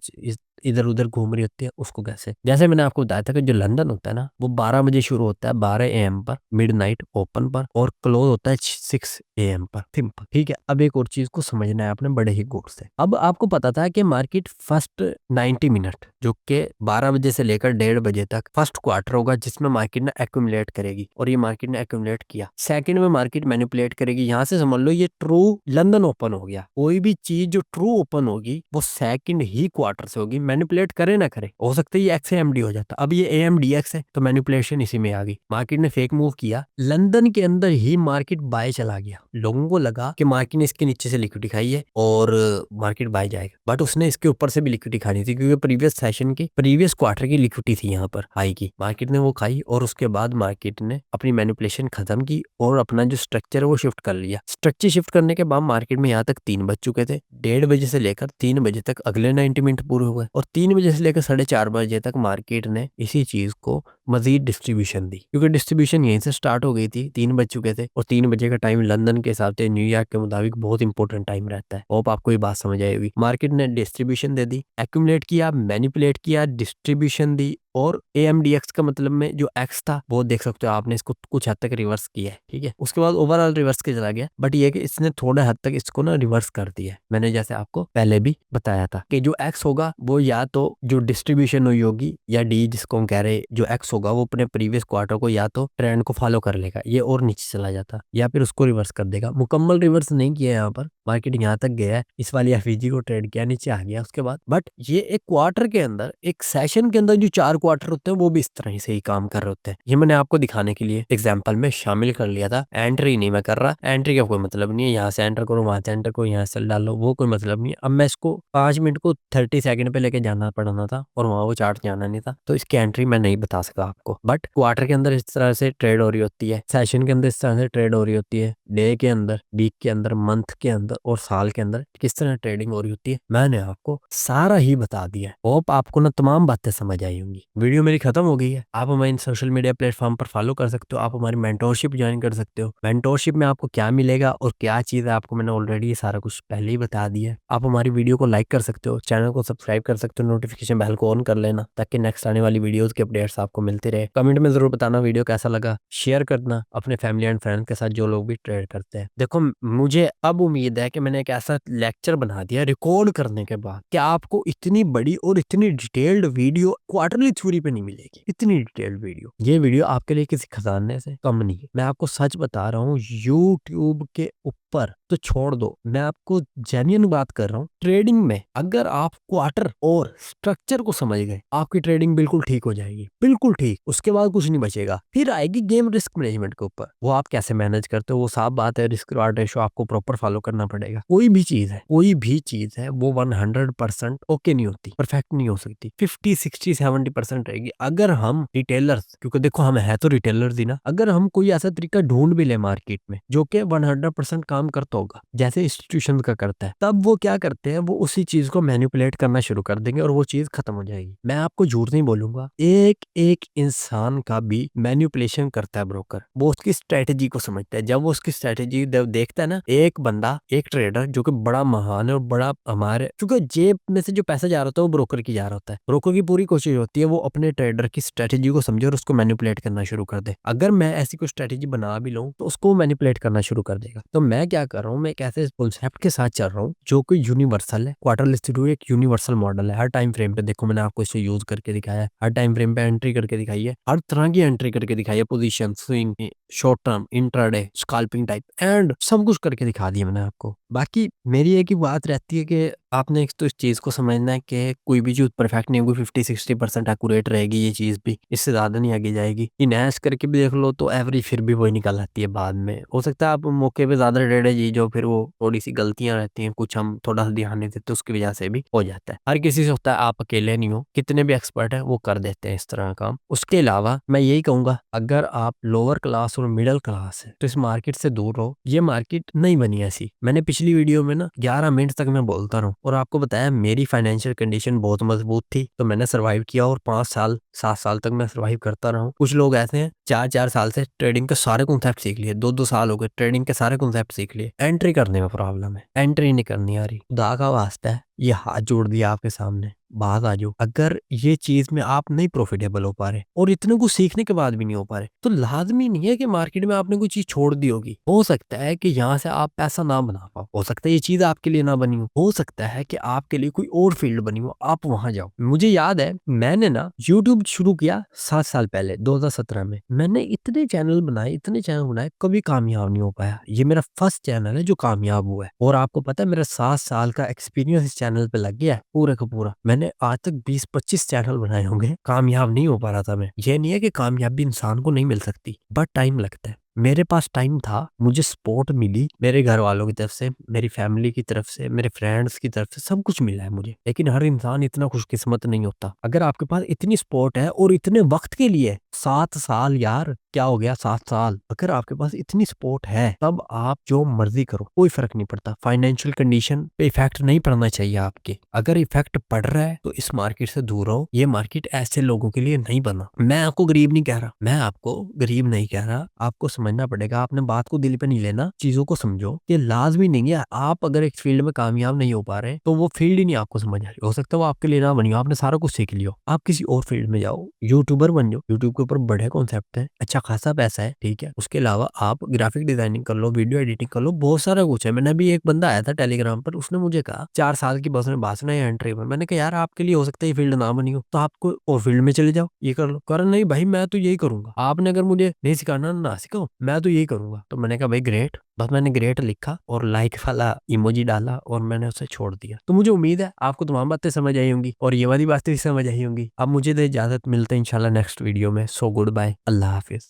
इधर उधर घूम रही होती है, उसको कैसे, जैसे मैंने आपको बताया था कि जो लंदन होता है ना, वो 12 बजे शुरू होता है, 12 AM पर मिडनाइट ओपन पर, और क्लोज होता है 6 AM पर, सिंपल, ठीक है। अब एक और चीज को समझना है आपने बड़े ही गौर से। अब आपको पता था कि मार्केट फर्स्ट 90 मिनट जो कि 12 बजे से लेकर 1:30 बजे तक फर्स्ट क्वार्टर होगा, जिसमें मार्केट ने एक्यूमुलेट करेगी, और ये मार्केट ने एक्यूमुलेट किया। सेकंड में मार्केट मैनिपुलेट करेगी, यहाँ से समझ लो ये ट्रू लंदन ओपन हो गया। कोई भी चीज जो ट्रू ओपन होगी वो सेकंड ही क्वार्टर से होगी, मैनिपुलेट करे ना करे, हो सकता है ये एक्स एमडी हो जाता। अब ये AMDX है, तो मैनिपुलेशन इसी में आ गई। मार्केट ने फेक मूव किया, लंदन के अंदर ही मार्केट बाय चला गया। लोगों को लगा कि मार्केट ने इसके नीचे से लिक्विडिटी खाई है और मार्केट बाय जाएगा, बट उसने इसके ऊपर से भी लिक्विडिटी खानी थी, क्योंकि प्रीवियस सेशन की, प्रीवियस क्वार्टर की लिक्विडिटी थी यहाँ पर हाई की। मार्केट ने वो खाई और उसके बाद मार्केट ने अपनी मैनिपुलेशन खत्म की और अपना जो स्ट्रक्चर है वो शिफ्ट कर लिया। स्ट्रक्चर शिफ्ट करने के बाद मार्केट में यहाँ तक 3 बज चुके थे। 1:30 बजे से लेकर 3 बजे तक अगले 90 मिनट पूरे हुए, और 3 बजे से लेकर 4:30 बजे तक मार्केट ने इसी चीज को मजीद डिस्ट्रीब्यूशन दी, क्योंकि डिस्ट्रीब्यूशन यहीं से स्टार्ट हो गई थी। 3 बज चुके थे, और 3 बजे का टाइम लंदन के हिसाब से, न्यूयॉर्क के मुताबिक बहुत इंपॉर्टेंट टाइम रहता है। होप आपको ये बात समझ आएगी। मार्केट ने डिस्ट्रीब्यूशन दे दी, एक्यूमुलेट किया, मैनिपुलेट किया, डिस्ट्रीब्यूशन दी, और AMDX का मतलब में जो X था वो देख सकते हो आपने, इसको कुछ हद तक रिवर्स किया है, ठीक है। उसके बाद ओवरऑल रिवर्स के चला गया, बट ये कि इसने थोड़ा हद तक इसको ना रिवर्स कर दिया है। मैंने जैसे आपको पहले भी बताया था कि जो X होगा वो या तो जो डिस्ट्रीब्यूशन हुई होगी, या D जिसको हम कह रहे, जो X होगा वो अपने प्रीवियस क्वार्टर को या तो ट्रेंड को फॉलो कर लेगा, ये और नीचे चला जाता, या फिर उसको रिवर्स कर देगा। मुकम्मल रिवर्स नहीं किया यहाँ पर, मार्केट यहाँ तक गया है, इस वाली एफईजी को ट्रेड किया, नीचे आ गया उसके बाद। बट ये एक क्वार्टर के अंदर, एक सेशन के अंदर जो 4 क्वार्टर होते हैं वो भी इस तरह से ही काम कर रहे होते हैं। ये मैंने आपको दिखाने के लिए एग्जांपल में शामिल कर लिया था। एंट्री नहीं मैं कर रहा, एंट्री का कोई मतलब नहीं है, यहाँ से एंटर करो, वहां से एंटर करो, यहाँ से डालो, वो कोई मतलब नहीं है। अब मैं इसको 5 मिनट को 30 सेकंड पे लेके जाना पड़ना था, और वहां वो चार्ट जाना नहीं था, तो इसकी एंट्री मैं नहीं बता सका आपको। बट क्वार्टर के अंदर इस तरह से ट्रेड हो रही होती है, सेशन के अंदर इस तरह से ट्रेड हो रही होती है, डे के अंदर, वीक के अंदर, मंथ के अंदर और साल के अंदर किस तरह ट्रेडिंग हो रही होती है, मैंने आपको सारा ही बता दिया है। होप आपको ना तमाम बातें समझ आई होंगी। वीडियो मेरी खत्म हो गई है। आप हमारे सोशल मीडिया प्लेटफॉर्म पर फॉलो कर सकते हो, आप हमारी मेंटोरशिप ज्वाइन कर सकते हो। मेंटोरशिप में आपको क्या मिलेगा और क्या चीज़ है, आपको मैंने ऑलरेडी सारा कुछ पहले ही बता दिया है। आप हमारी वीडियो को लाइक कर सकते हो, चैनल को सब्सक्राइब कर सकते हो, नोटिफिकेशन बेल को ऑन कर लेना, ताकि नेक्स्ट आने वाली वीडियोस के अपडेट्स आपको मिलते रहे। कमेंट में जरूर बताना वीडियो कैसा लगा, शेयर करना अपने फैमिली एंड फ्रेंड के साथ जो लोग भी ट्रेड करते हैं। देखो मुझे अब उम्मीद है है कि मैंने एक ऐसा लेक्चर बना दिया रिकॉर्ड करने के बाद कि आपको इतनी बड़ी और इतनी डिटेल्ड वीडियो क्वार्टरली थ्योरी पे नहीं मिलेगी। इतनी डिटेल्ड वीडियो, ये वीडियो आपके लिए किसी खजाने से कम नहीं है। मैं आपको सच बता रहा हूँ, यूट्यूब के ऊपर तो छोड़ दो, मैं आपको जेन्युइन बात कर रहा हूँ, ट्रेडिंग में अगर आप क्वार्टर और स्ट्रक्चर को समझ गए, आपकी ट्रेडिंग बिल्कुल ठीक हो जाएगी, बिल्कुल ठीक। उसके बाद कुछ नहीं बचेगा। फिर आएगी गेम रिस्क मैनेजमेंट के ऊपर, वो आप कैसे मैनेज करते हो, वो साफ बात है, रिस्क रिवार्ड रेशो आपको प्रॉपर फॉलो करना पड़ेगा। कोई भी चीज है, कोई भी चीज है, वो 100% ओके नहीं होती, परफेक्ट नहीं हो सकती, 50, 60, 70% रहेगी। अगर हम रिटेलर्स, क्योंकि देखो हम है तो रिटेलर्स ही ना, अगर हम कोई ऐसा तरीका ढूंढ भी ले मार्केट में जो कि 100% काम करता होगा, जैसे इंस्टीट्यूशन का करता है, तब वो क्या करते हैं, वो उसी चीज को मैनिपुलेट करना शुरू कर देंगे और वो चीज खत्म हो जाएगी। मैं आपको झूठ नहीं बोलूंगा, एक एक इंसान का भी मैनिपुलेशन करता है ब्रोकर। वो उसकी स्ट्रेटेजी को समझता है। जब वो उसकी स्ट्रेटेजी देखता है ना, एक बंदा, एक ट्रेडर जो कि बड़ा महान है और बड़ा हमारे, क्योंकि जेब में से जो पैसा जा रहा होता है वो ब्रोकर की जा रहा होता है। ब्रोकर की पूरी कोशिश होती है वो अपने ट्रेडर की स्ट्रेटेजी को समझे और उसको मैनिपुलेट करना शुरू कर दे। अगर मैं ऐसी कोई स्ट्रेटेजी बना भी लूं तो उसको मैनिपुलेट करना शुरू कर देगा। तो मैं क्या कर रहा हूँ, मैं एक ऐसे कॉन्सेप्ट के साथ चल रहा हूँ जो कि यूनिवर्सल है। क्वार्टरली थ्योरी एक यूनिवर्सल मॉडल है। हर टाइम फ्रेम पे देखो, मैंने आपको इसे यूज करके दिखाया है, हर टाइम फ्रेम पे एंट्री करके दिखाई है, हर तरह की एंट्री करके दिखाई है, position, swing, short term, intraday, scalping type, and सब कुछ करके दिखा दिया मैंने आपको। बाकी मेरी एक ही बात रहती है कि आपने एक तो इस चीज को समझना है कि कोई भी चीज परफेक्ट नहीं होगी, 50-60% एक्यूरेट रहेगी ये चीज भी, इससे ज्यादा नहीं आगे जाएगी। इनहैंस करके भी देख लो तो एवरेज फिर भी वही निकल आती है बाद में। हो सकता है आप मौके पे ज्यादा ट्रेड जी जो, फिर वो थोड़ी सी गलतियां रहती हैं, कुछ हम थोड़ा सा ध्यान नहीं देते, उसकी वजह से भी हो जाता है। हर किसी से होता है, आप अकेले नहीं हो, कितने भी एक्सपर्ट है वो कर देते हैं इस तरह का काम। उसके अलावा मैं यही कहूंगा, अगर आप लोअर क्लास और मिडिल क्लास है तो इस मार्केट से दूर रहो। ये मार्केट नहीं बनी ऐसी। मैंने पिछली वीडियो में ना 11 मिनट तक मैं बोलता रहा और आपको बताया मेरी फाइनेंशियल कंडीशन बहुत मजबूत थी, तो मैंने सर्वाइव किया और 5 साल 7 साल तक मैं सर्वाइव करता रहा हूँ। कुछ लोग ऐसे हैं 4 4 साल से ट्रेडिंग के सारे कॉन्सेप्ट सीख लिए, 2 2 साल हो गए ट्रेडिंग के सारे कॉन्सेप्ट सीख लिए, एंट्री करने में प्रॉब्लम है, एंट्री नहीं करनी आ रही। खुदा का वास्ता है, ये हाथ जोड़ दिया आपके सामने, बात आ जाओ। अगर ये चीज में आप नहीं प्रॉफिटेबल हो पा रहे और इतने कुछ सीखने के बाद भी नहीं हो पा रहे, तो लाजमी नहीं है कि मार्केट में आपने कोई चीज छोड़ दी होगी। हो सकता है कि यहाँ से आप पैसा ना बना पाओ, हो सकता है ये चीज आपके लिए ना बनी हो सकता है कि आपके लिए कोई और फील्ड बनी हो, आप वहां जाओ। मुझे याद है मैंने ना यूट्यूब शुरू किया 7 साल पहले 2017 में। मैंने इतने चैनल बनाए, कभी कामयाब नहीं हो पाया। ये मेरा फर्स्ट चैनल है जो कामयाब हुआ है, और आपको पता है मेरा 7 साल का एक्सपीरियंस इस चैनल पे लग गया है पूरा का पूरा। मैंने आज तक 20-25 चैनल बनाए होंगे, कामयाब नहीं हो पा रहा था मैं। ये नहीं है कि कामयाबी इंसान को नहीं मिल सकती, बट टाइम लगता है। मेरे पास टाइम था, मुझे सपोर्ट मिली मेरे घर वालों की तरफ से, मेरी फैमिली की तरफ से, मेरे फ्रेंड्स की तरफ से, सब कुछ मिला है मुझे। लेकिन हर इंसान इतना खुशकिस्मत नहीं होता। अगर आपके पास इतनी सपोर्ट है और इतने वक्त के लिए 7 साल, यार क्या हो गया 7 साल, अगर आपके पास इतनी सपोर्ट है तब आप जो मर्जी करो, कोई फर्क नहीं पड़ता। फाइनेंशियल कंडीशन पे इफेक्ट नहीं पड़ना चाहिए आपके। अगर इफेक्ट पड़ रहा है तो इस मार्केट से दूर रहो। ये मार्केट ऐसे लोगों के लिए नहीं बना। मैं आपको गरीब नहीं कह रहा, मैं आपको गरीब नहीं कह रहा, आपको समझना पड़ेगा। आपने बात को दिल पे नहीं लेना, चीजों को समझो। ये लाजमी नहीं है आप अगर एक फील्ड में कामयाब नहीं हो पा रहे तो वो फील्ड ही नहीं आपको समझ आ रही, हो सकता है वो आपके लिए ना बनी हो, आपने सारा कुछ सीख लियो, आप किसी और फील्ड में जाओ, यूट्यूबर बन जाओ। यूट्यूब के ऊपर बड़े कॉन्सेप्ट है, अच्छा खासा पैसा है, ठीक है। उसके अलावा आप ग्राफिक डिजाइनिंग कर लो, वीडियो एडिटिंग कर लो, बहुत सारा कुछ है। मैंने अभी एक बंदा आया था टेलीग्राम पर, उसने मुझे कहा 4 साल की बस में भाषण है एंट्री में। मैंने कहा यार आपके लिए हो सकता है ये फील्ड ना बनी हो, तो आपको और फील्ड में चले जाओ, ये कर लो। कर नहीं भाई मैं तो यही करूंगा, आपने अगर मुझे नहीं सिखाना ना सिखाओ, मैं तो यही करूंगा। तो मैंने कहा भाई ग्रेट, बस मैंने ग्रेट लिखा और लाइक वाला इमोजी डाला और मैंने उसे छोड़ दिया। तो मुझे उम्मीद है आपको तमाम बातें समझ आई होंगी और ये वाली बातें भी समझ आई होंगी। अब मुझे तो इजाजत, मिलते हैं इंशाल्लाह नेक्स्ट वीडियो में। सो गुड बाय, अल्लाह हाफिज।